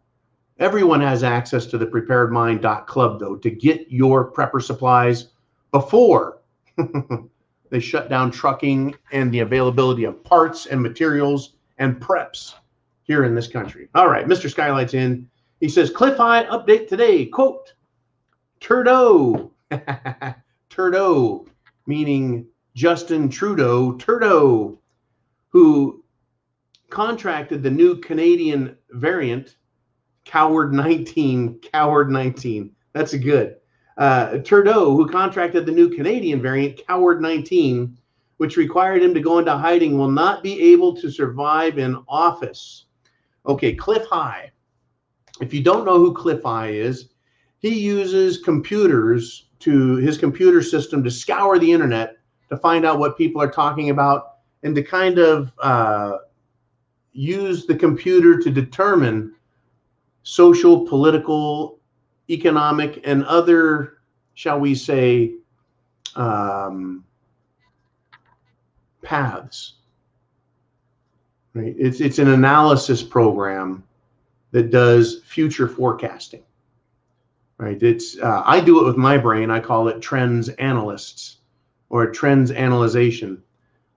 Everyone has access to the preparedmind.club, though, to get your prepper supplies before they shut down trucking and the availability of parts and materials and preps here in this country. All right, Mr. Skylight's in. He says, Cliff High update today, quote, Trudeau, Trudeau, meaning Justin Trudeau, Trudeau, who contracted the new Canadian variant, Coward 19. That's a good. Trudeau, who contracted the new Canadian variant, Coward 19, which required him to go into hiding, will not be able to survive in office. Okay, Cliff High. If you don't know who Cliff High is, he uses computers to his computer system to scour the internet to find out what people are talking about and to kind of use the computer to determine social, political, economic, and other, shall we say, paths. Right? It's an analysis program that does future forecasting. Right? It's I do it with my brain. I call it trends analysts or trends analyzation.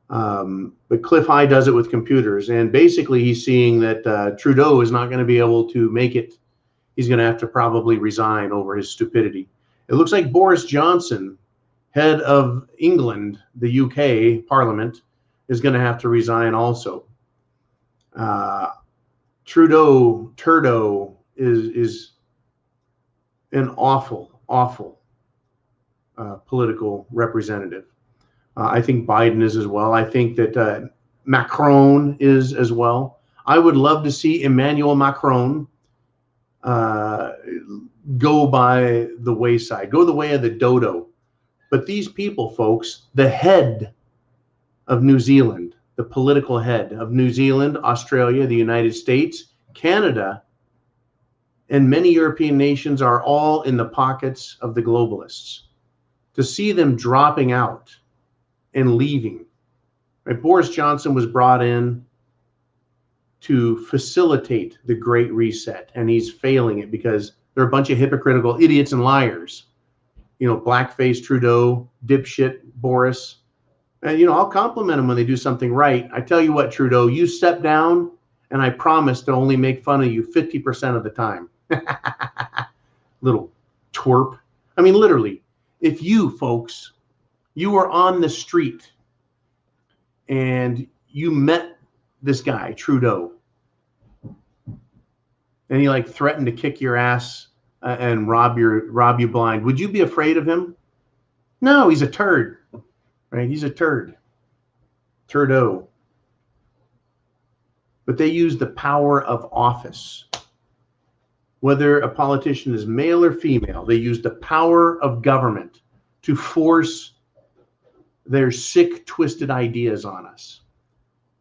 But Cliff High does it with computers, and basically he's seeing that Trudeau is not going to be able to make it. He's going to have to probably resign over his stupidity. It looks like Boris Johnson, head of England, the UK Parliament, is going to have to resign also. Trudeau is an awful political representative. I think Biden is as well. I think that Macron is as well. I would love to see Emmanuel Macron go by the wayside, go the way of the dodo. But these people, folks, the head of New Zealand, the political head of New Zealand, Australia, the United States, Canada, and many European nations are all in the pockets of the globalists. To see them dropping out and leaving. Right? Boris Johnson was brought in to facilitate the Great Reset, and he's failing it because they're a bunch of hypocritical idiots and liars. You know, blackface Trudeau, dipshit Boris. And, you know, I'll compliment them when they do something right. I tell you what, Trudeau, you step down, and I promise to only make fun of you 50% of the time. Little twerp. I mean, literally, if you, folks, you were on the street and you met this guy, Trudeau, and he like threatened to kick your ass and rob you blind, would you be afraid of him? No, he's a turd, right? He's a turd. Trudeau. But they use the power of office. Whether a politician is male or female, they use the power of government to force their sick, twisted ideas on us.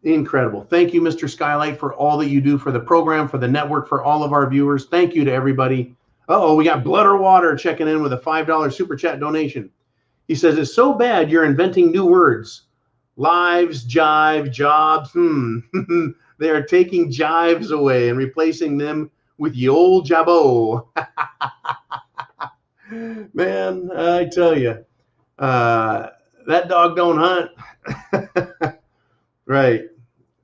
Incredible. Thank you, Mr. Skylight, for all that you do for the program, for the network, for all of our viewers. Thank you to everybody. Uh-oh, we got Blood or Water checking in with a $5 super chat donation. He says, it's so bad you're inventing new words. Lives, jive, jobs. They are taking jives away and replacing them with ye old jabot. Man, I tell you, that dog don't hunt. Right.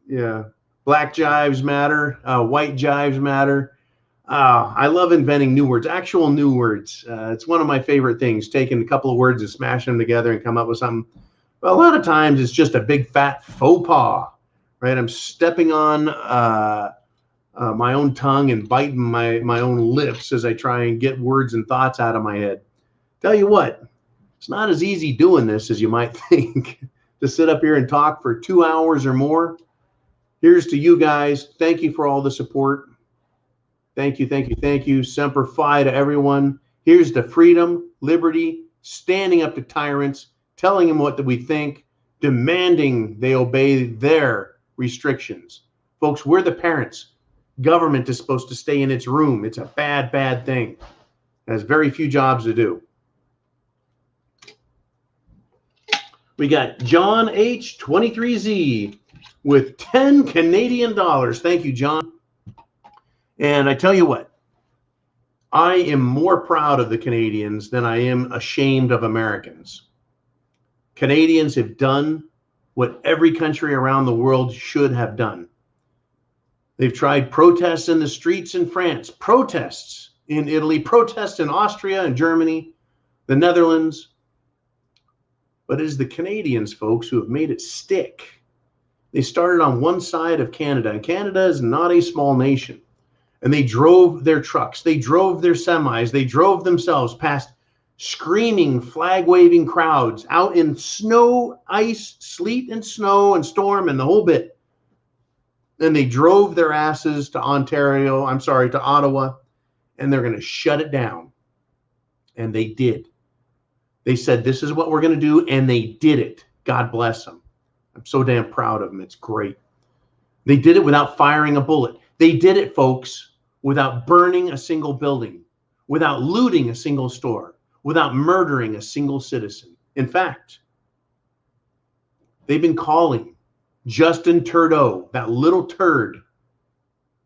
Yeah. Black jives matter. White jives matter. I love inventing new words, actual new words. It's one of my favorite things, taking a couple of words and smashing them together and come up with something. But a lot of times it's just a big fat faux pas, right? I'm stepping on my own tongue and biting my own lips as I try and get words and thoughts out of my head. Tell you what, it's not as easy doing this as you might think. To sit up here and talk for 2 hours or more. Here's to you guys. Thank you for all the support. Thank you, thank you, thank you. Semper Fi to everyone. Here's to freedom, liberty, standing up to tyrants, telling them what we think, demanding they obey their restrictions. Folks, we're the parents. Government is supposed to stay in its room. It's a bad, bad thing. It has very few jobs to do. We got John H. 23Z with 10 Canadian dollars. Thank you, John. And I tell you what, I am more proud of the Canadians than I am ashamed of Americans. Canadians have done what every country around the world should have done. They've tried protests in the streets in France, protests in Italy, protests in Austria and Germany, the Netherlands. But it is the Canadians, folks, who have made it stick. They started on one side of Canada, and Canada is not a small nation. And they drove their trucks, they drove their semis, they drove themselves past screaming, flag-waving crowds out in snow, ice, sleet, and snow, and storm, and the whole bit. And they drove their asses to to Ottawa, and they're going to shut it down. And they did. They said, this is what we're going to do, and they did it. God bless them. I'm so damn proud of them. It's great. They did it without firing a bullet. They did it, folks, without burning a single building, without looting a single store, without murdering a single citizen. In fact, they've been calling Justin Trudeau, that little turd,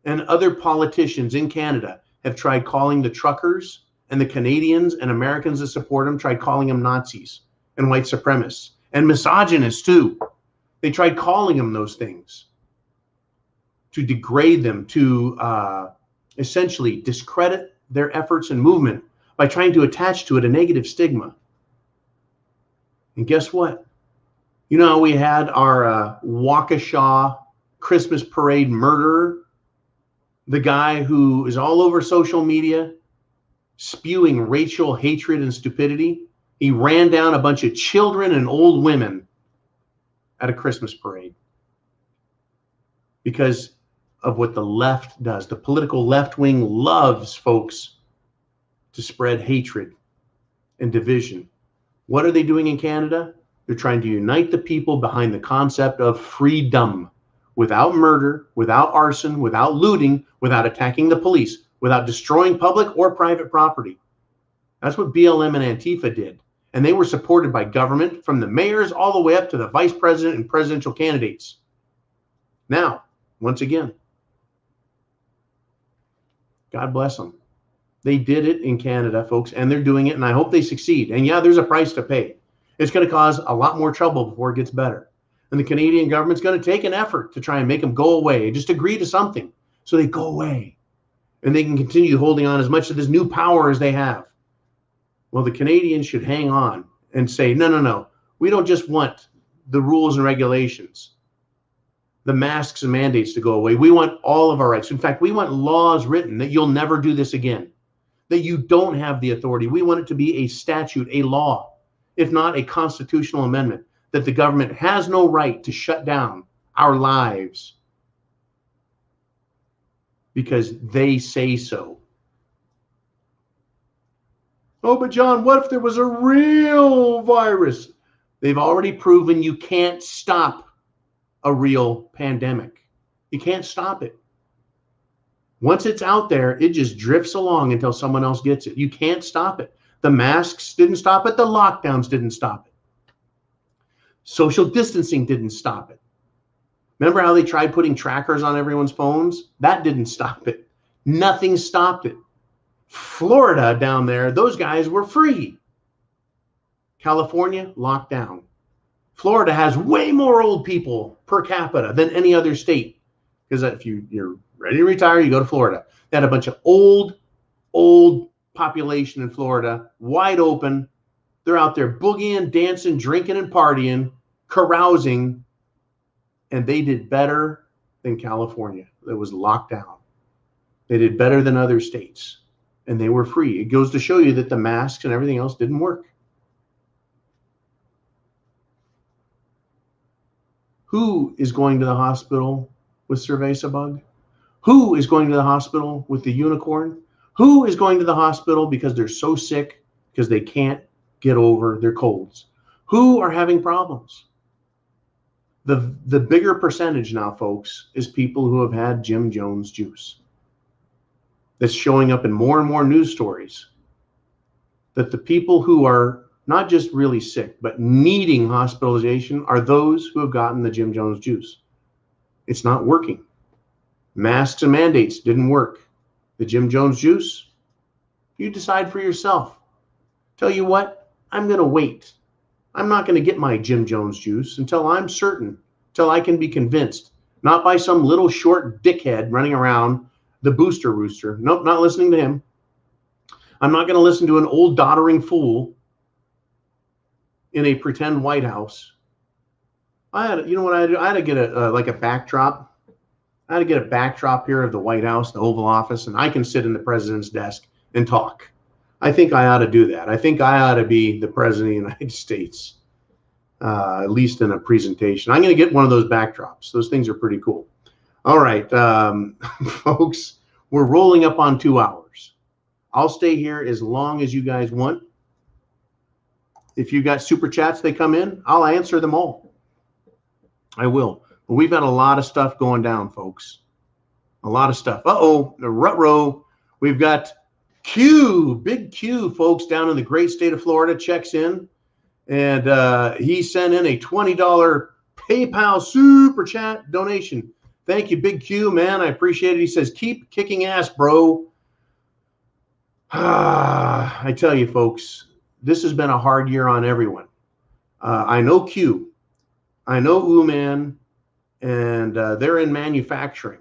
and other politicians in Canada have tried calling the truckers and the Canadians and Americans that support him, tried calling them Nazis and white supremacists and misogynists too. They tried calling them those things to degrade them, to essentially discredit their efforts and movement by trying to attach to it a negative stigma. And guess what? You know how we had our Waukesha Christmas parade murderer, the guy who is all over social media spewing racial hatred and stupidity? He ran down a bunch of children and old women at a Christmas parade because of what the left does. The political left wing loves, folks, to spread hatred and division. What are they doing in Canada? They're trying to unite the people behind the concept of freedom, without murder, without arson, without looting, without attacking the police, without destroying public or private property. That's what BLM and Antifa did. And they were supported by government, from the mayors all the way up to the vice president and presidential candidates. Now, once again, God bless them. They did it in Canada, folks, and they're doing it, and I hope they succeed. And yeah, there's a price to pay. It's going to cause a lot more trouble before it gets better. And the Canadian government's going to take an effort to try and make them go away, just agree to something so they go away. And they can continue holding on as much of this new power as they have. Well, the Canadians should hang on and say, no, no, no. We don't just want the rules and regulations, the masks and mandates to go away. We want all of our rights. In fact, we want laws written that you'll never do this again, that you don't have the authority. We want it to be a statute, a law, if not a constitutional amendment, that the government has no right to shut down our lives because they say so. Oh, but John, what if there was a real virus? They've already proven you can't stop a real pandemic. You can't stop it. Once it's out there, it just drifts along until someone else gets it. You can't stop it. The masks didn't stop it. The lockdowns didn't stop it. Social distancing didn't stop it. Remember how they tried putting trackers on everyone's phones? That didn't stop it. Nothing stopped it. Florida down there, those guys were free. California, locked down. Florida has way more old people per capita than any other state. Because if you're ready to retire, you go to Florida. They had a bunch of old population in Florida, wide open. They're out there boogieing, dancing, drinking, and partying, carousing, and they did better than California. It was locked down. They did better than other states, and they were free. It goes to show you that the masks and everything else didn't work. Who is going to the hospital with cerveza bug? Who is going to the hospital with the unicorn? Who is going to the hospital because they're so sick because they can't get over their colds? Who are having problems? The bigger percentage now, folks, is people who have had Jim Jones juice. That's showing up in more and more news stories. That the people who are not just really sick, but needing hospitalization are those who have gotten the Jim Jones juice. It's not working. Masks and mandates didn't work. The Jim Jones juice, you decide for yourself. Tell you what, I'm going to wait. I'm not going to get my Jim Jones juice until I'm certain, until I can be convinced, not by some little short dickhead running around the booster rooster. Nope, not listening to him. I'm not going to listen to an old doddering fool in a pretend White House. You know what I had to do? I had to get a backdrop. I had to get a backdrop here of the White House, the Oval Office, and I can sit in the president's desk and talk. I think I ought to do that. I think I ought to be the president of the United States, at least in a presentation. I'm going to get one of those backdrops. Those things are pretty cool. All right, folks, we're rolling up on 2 hours. I'll stay here as long as you guys want. If you got super chats, they come in, I'll answer them all. I will. But we've got a lot of stuff going down, folks. A lot of stuff. Uh-oh, the rut-row. We've got Q, big Q, folks, down in the great state of Florida, checks in. And he sent in a $20 PayPal super chat donation. Thank you, big Q, man. I appreciate it. He says, keep kicking ass, bro. I tell you, folks, this has been a hard year on everyone. I know Q. I know Ooman. And they're in manufacturing.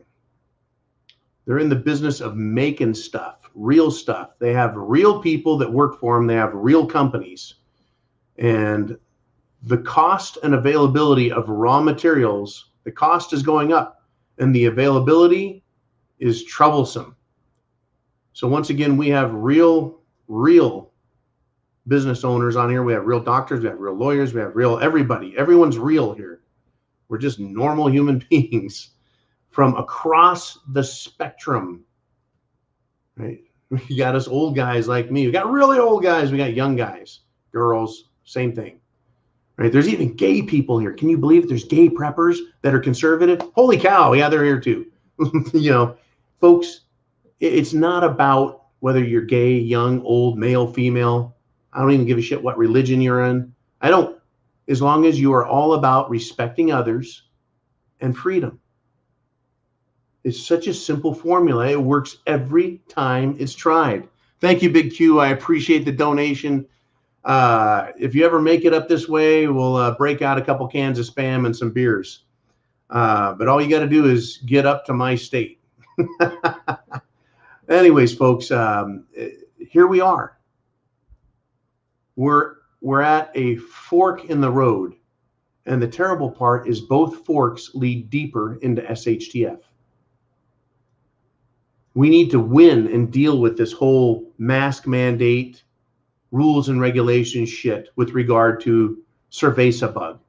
They're in the business of making stuff, real stuff. They have real people that work for them. They have real companies. And the cost and availability of raw materials, the cost is going up and the availability is troublesome. So once again, we have real business owners on here. We have real doctors, we have real lawyers, we have real everybody. Everyone's real here. We're just normal human beings from across the spectrum, right? We got us old guys like me. We got really old guys. We got young guys, girls, same thing, right? There's even gay people here. Can you believe it? There's gay preppers that are conservative? Holy cow. Yeah, they're here too. You know, folks, it's not about whether you're gay, young, old, male, female. I don't even give a shit what religion you're in. I don't. As long as you are all about respecting others and freedom. It's such a simple formula. It works every time it's tried. Thank you, Big Q. I appreciate the donation. If you ever make it up this way, we'll break out a couple cans of Spam and some beers. But all you got to do is get up to my state. Anyways, folks, here we are. We're at a fork in the road, and the terrible part is both forks lead deeper into SHTF. We need to win and deal with this whole mask mandate, rules and regulations shit with regard to cerveza bug.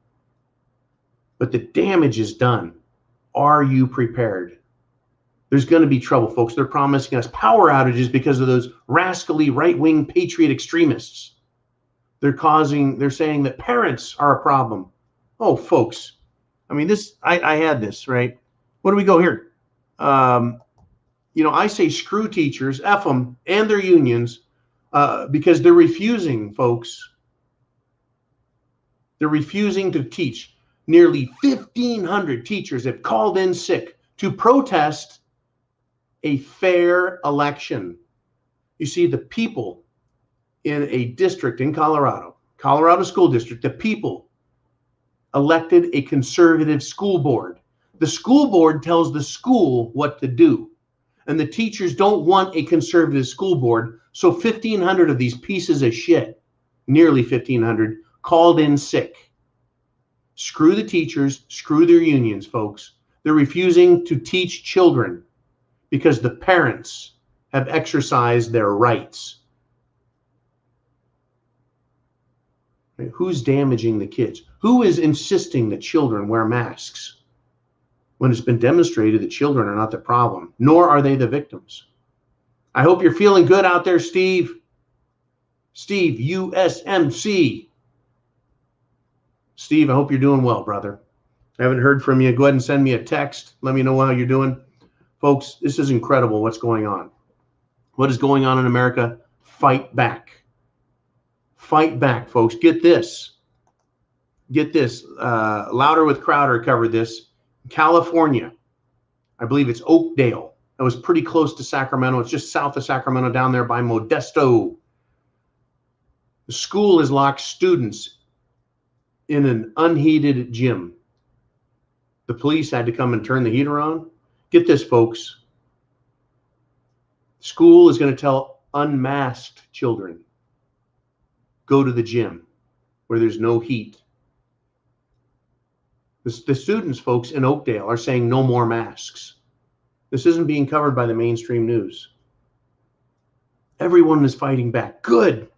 But the damage is done. Are you prepared? There's going to be trouble, folks. They're promising us power outages because of those rascally right-wing patriot extremists. They're saying that parents are a problem. Oh, folks, I mean, I had this, right? What do we go here? I say screw teachers, F them, and their unions, because they're refusing, folks. They're refusing to teach. Nearly 1,500 teachers have called in sick to protest a fair election. You see, the people in a district in Colorado School District, the people elected a conservative school board. The school board tells the school what to do. And the teachers don't want a conservative school board. So 1,500 of these pieces of shit, nearly 1,500, called in sick. Screw the teachers, screw their unions, folks. They're refusing to teach children because the parents have exercised their rights. Who's damaging the kids? Who is insisting that children wear masks when it's been demonstrated that children are not the problem, nor are they the victims? I hope you're feeling good out there, Steve. Steve, USMC. Steve, I hope you're doing well, brother. I haven't heard from you. Go ahead and send me a text. Let me know how you're doing. Folks, this is incredible what's going on. What is going on in America? Fight back. Fight back, folks. Get this. Get this. Louder with Crowder covered this. California, I believe it's Oakdale. That was pretty close to Sacramento. It's just south of Sacramento, down there by Modesto. The school has locked students in an unheated gym. The police had to come and turn the heater on. Get this, folks. School is going to tell unmasked children, go to the gym where there's no heat. The students, folks, in Oakdale are saying no more masks. This isn't being covered by the mainstream news. Everyone is fighting back. Good.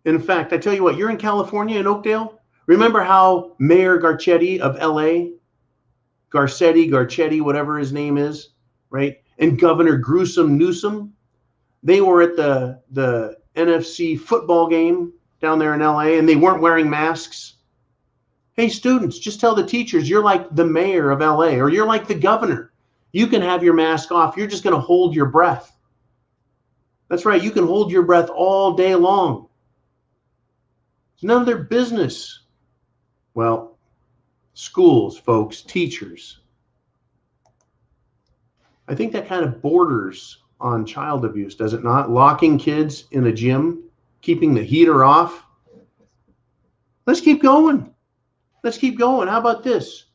In fact, I tell you what, you're in California, in Oakdale. Remember how Mayor Garcetti of LA, Garcetti, whatever his name is, right? And Governor Gruesome Newsom, they were at the NFC football game down there in LA, and they weren't wearing masks. Hey, students, just tell the teachers you're like the mayor of LA, or you're like the governor. You can have your mask off. You're just going to hold your breath. That's right. You can hold your breath all day long. It's none of their business. Well, schools, folks, teachers. I think that kind of borders on child abuse, does it not? Locking kids in a gym, keeping the heater off. Let's keep going. Let's keep going. How about this?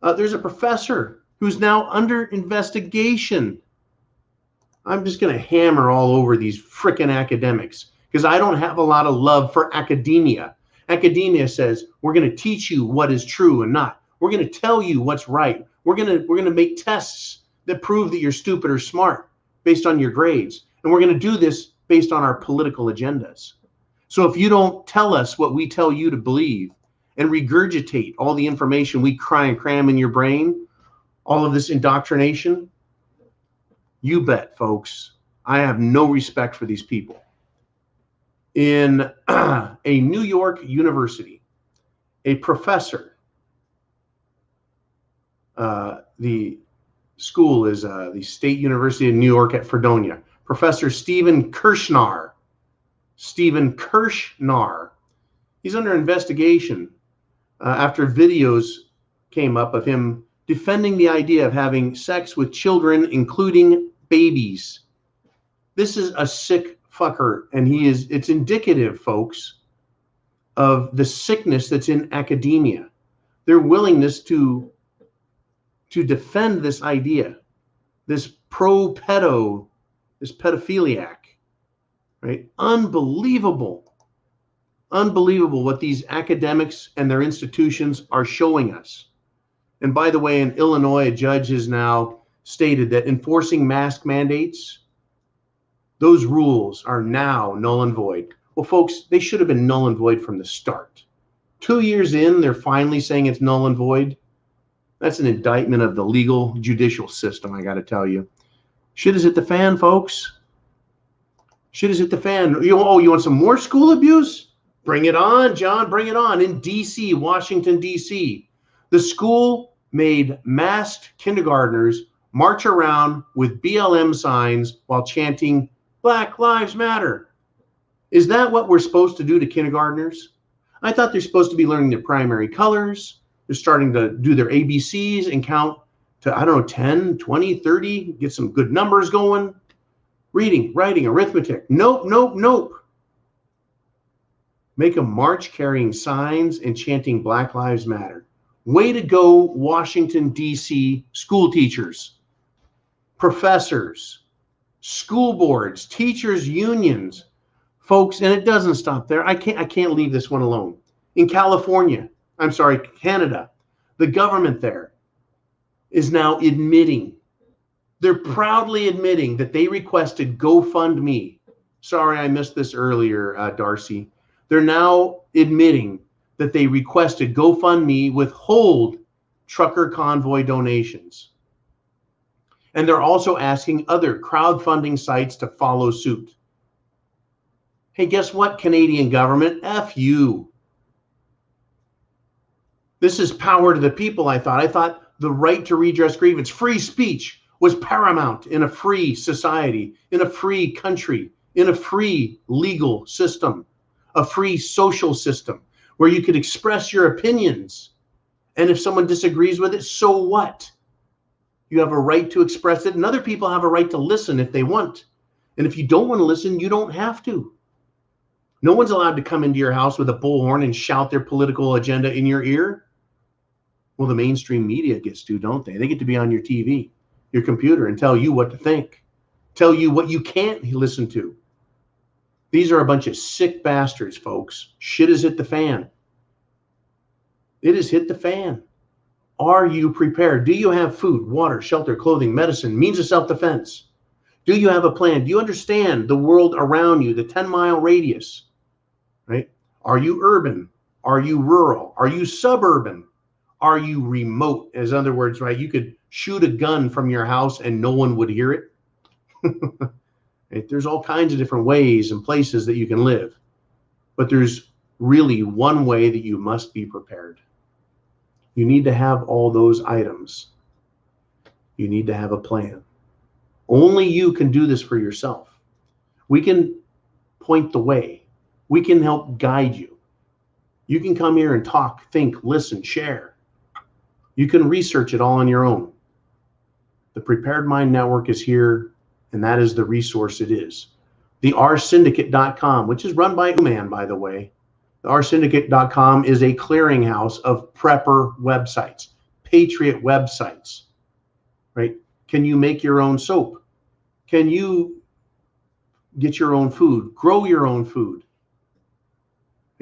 There's a professor who's now under investigation. I'm just going to hammer all over these frickin' academics because I don't have a lot of love for academia. Academia says we're going to teach you what is true and not. We're going to tell you what's right. We're going to make tests that prove that you're stupid or smart based on your grades. And we're going to do this based on our political agendas. So if you don't tell us what we tell you to believe and regurgitate all the information we cram in your brain, all of this indoctrination, you bet, folks, I have no respect for these people. In a New York university, a professor, the school is the State University of New York at Fredonia, Professor Stephen Kirschner. He's under investigation after videos came up of him defending the idea of having sex with children, including babies. This is a sick fucker, and it's indicative, folks, of the sickness that's in academia. Their willingness to defend this idea, this this pedophiliac, right? Unbelievable what these academics and their institutions are showing us. And by the way, in Illinois, a judge has now stated that enforcing mask mandates, those rules are now null and void. Well, folks, they should have been null and void from the start. 2 years in, they're finally saying it's null and void. That's an indictment of the legal judicial system, I got to tell you. Shit is hit the fan, folks. Shit is hit the fan. You want some more school abuse? Bring it on, John. Bring it on. In D.C., Washington, D.C., the school made masked kindergartners march around with BLM signs while chanting Black Lives Matter. Is that what we're supposed to do to kindergartners? I thought they're supposed to be learning their primary colors. They're starting to do their ABCs and count to, I don't know, 10, 20, 30, get some good numbers going. Reading, writing, arithmetic. Nope, nope, nope. Make a march carrying signs and chanting Black Lives Matter. Way to go, Washington, D.C. school teachers, professors, school boards, teachers, unions, folks. And it doesn't stop there. I can't leave this one alone. In Canada, the government there is now admitting, they're proudly admitting that they requested GoFundMe. Sorry, I missed this earlier, Darcy. They're now admitting that they requested GoFundMe withhold trucker convoy donations. And they're also asking other crowdfunding sites to follow suit. Hey, guess what, Canadian government? F you. This is power to the people, I thought. I thought the right to redress grievance, free speech, was paramount in a free society, in a free country, in a free legal system, a free social system where you could express your opinions. And if someone disagrees with it, so what? You have a right to express it, and other people have a right to listen if they want. And if you don't want to listen, you don't have to. No one's allowed to come into your house with a bullhorn and shout their political agenda in your ear. Well, the mainstream media gets to, don't they? They get to be on your TV, your computer, and tell you what to think, tell you what you can't listen to. These are a bunch of sick bastards, folks. Shit has hit the fan. It has hit the fan. Are you prepared? Do you have food, water, shelter, clothing, medicine, means of self-defense? Do you have a plan? Do you understand the world around you, the 10-mile radius, right? Are you urban? Are you rural? Are you suburban? Are you remote? In other words, right, you could shoot a gun from your house and no one would hear it. Right? There's all kinds of different ways and places that you can live. But there's really one way that you must be prepared. You need to have all those items. You need to have a plan. Only you can do this for yourself. We can point the way. We can help guide you. You can come here and talk, think, listen, share. You can research it all on your own. The Prepared Mind Network is here, and that is the resource it is. The rsyndicate.com, which is run by Uman, by the way. The rsyndicate.com is a clearinghouse of prepper websites, patriot websites, right? Can you make your own soap? Can you get your own food, grow your own food?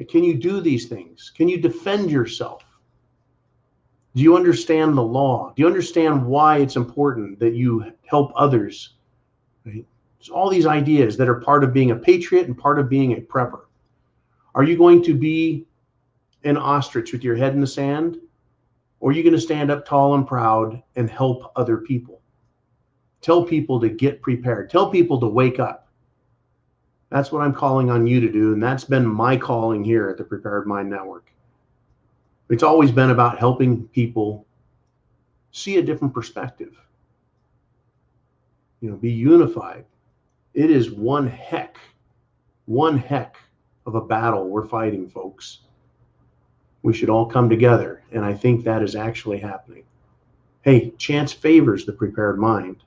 Can you do these things? Can you defend yourself? Do you understand the law? Do you understand why it's important that you help others? Right? There's all these ideas that are part of being a patriot and part of being a prepper. Are you going to be an ostrich with your head in the sand? Or are you going to stand up tall and proud and help other people? Tell people to get prepared. Tell people to wake up. That's what I'm calling on you to do, and that's been my calling here at the Prepared Mind Network. It's always been about helping people see a different perspective. You know, be unified. It is one heck of a battle we're fighting, folks. We should all come together, and I think that is actually happening. Hey, chance favors the Prepared Mind.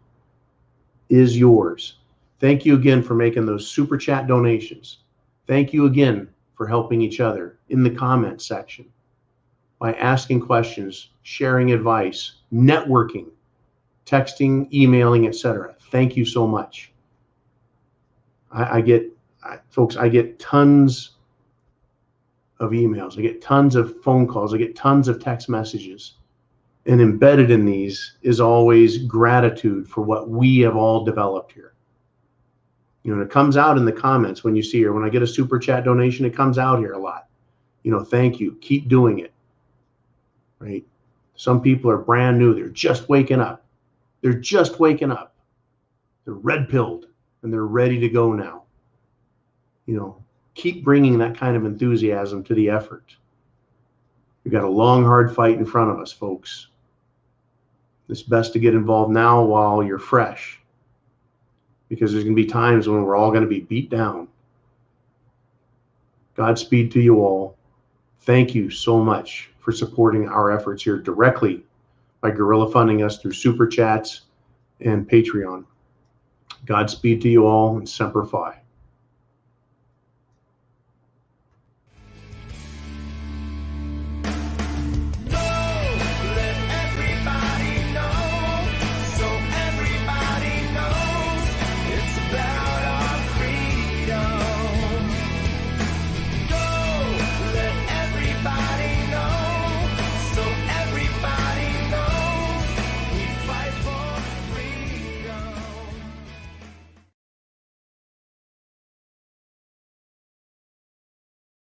Is yours. Thank you again for making those super chat donations. Thank you again for helping each other in the comment section by asking questions, sharing advice, networking, texting, emailing, etc. Thank you so much. I get tons of emails. I get tons of phone calls. I get tons of text messages. And embedded in these is always gratitude for what we have all developed here. You know, it comes out in the comments when you see her. When I get a super chat donation, it comes out here a lot. You know, thank you. Keep doing it. Right? Some people are brand new. They're just waking up. They're just waking up. They're red-pilled and they're ready to go now. You know, keep bringing that kind of enthusiasm to the effort. We've got a long, hard fight in front of us, folks. It's best to get involved now while you're fresh, because there's going to be times when we're all going to be beat down. Godspeed to you all. Thank you so much for supporting our efforts here directly by guerrilla funding us through Super Chats and Patreon. Godspeed to you all, and Semper Fi.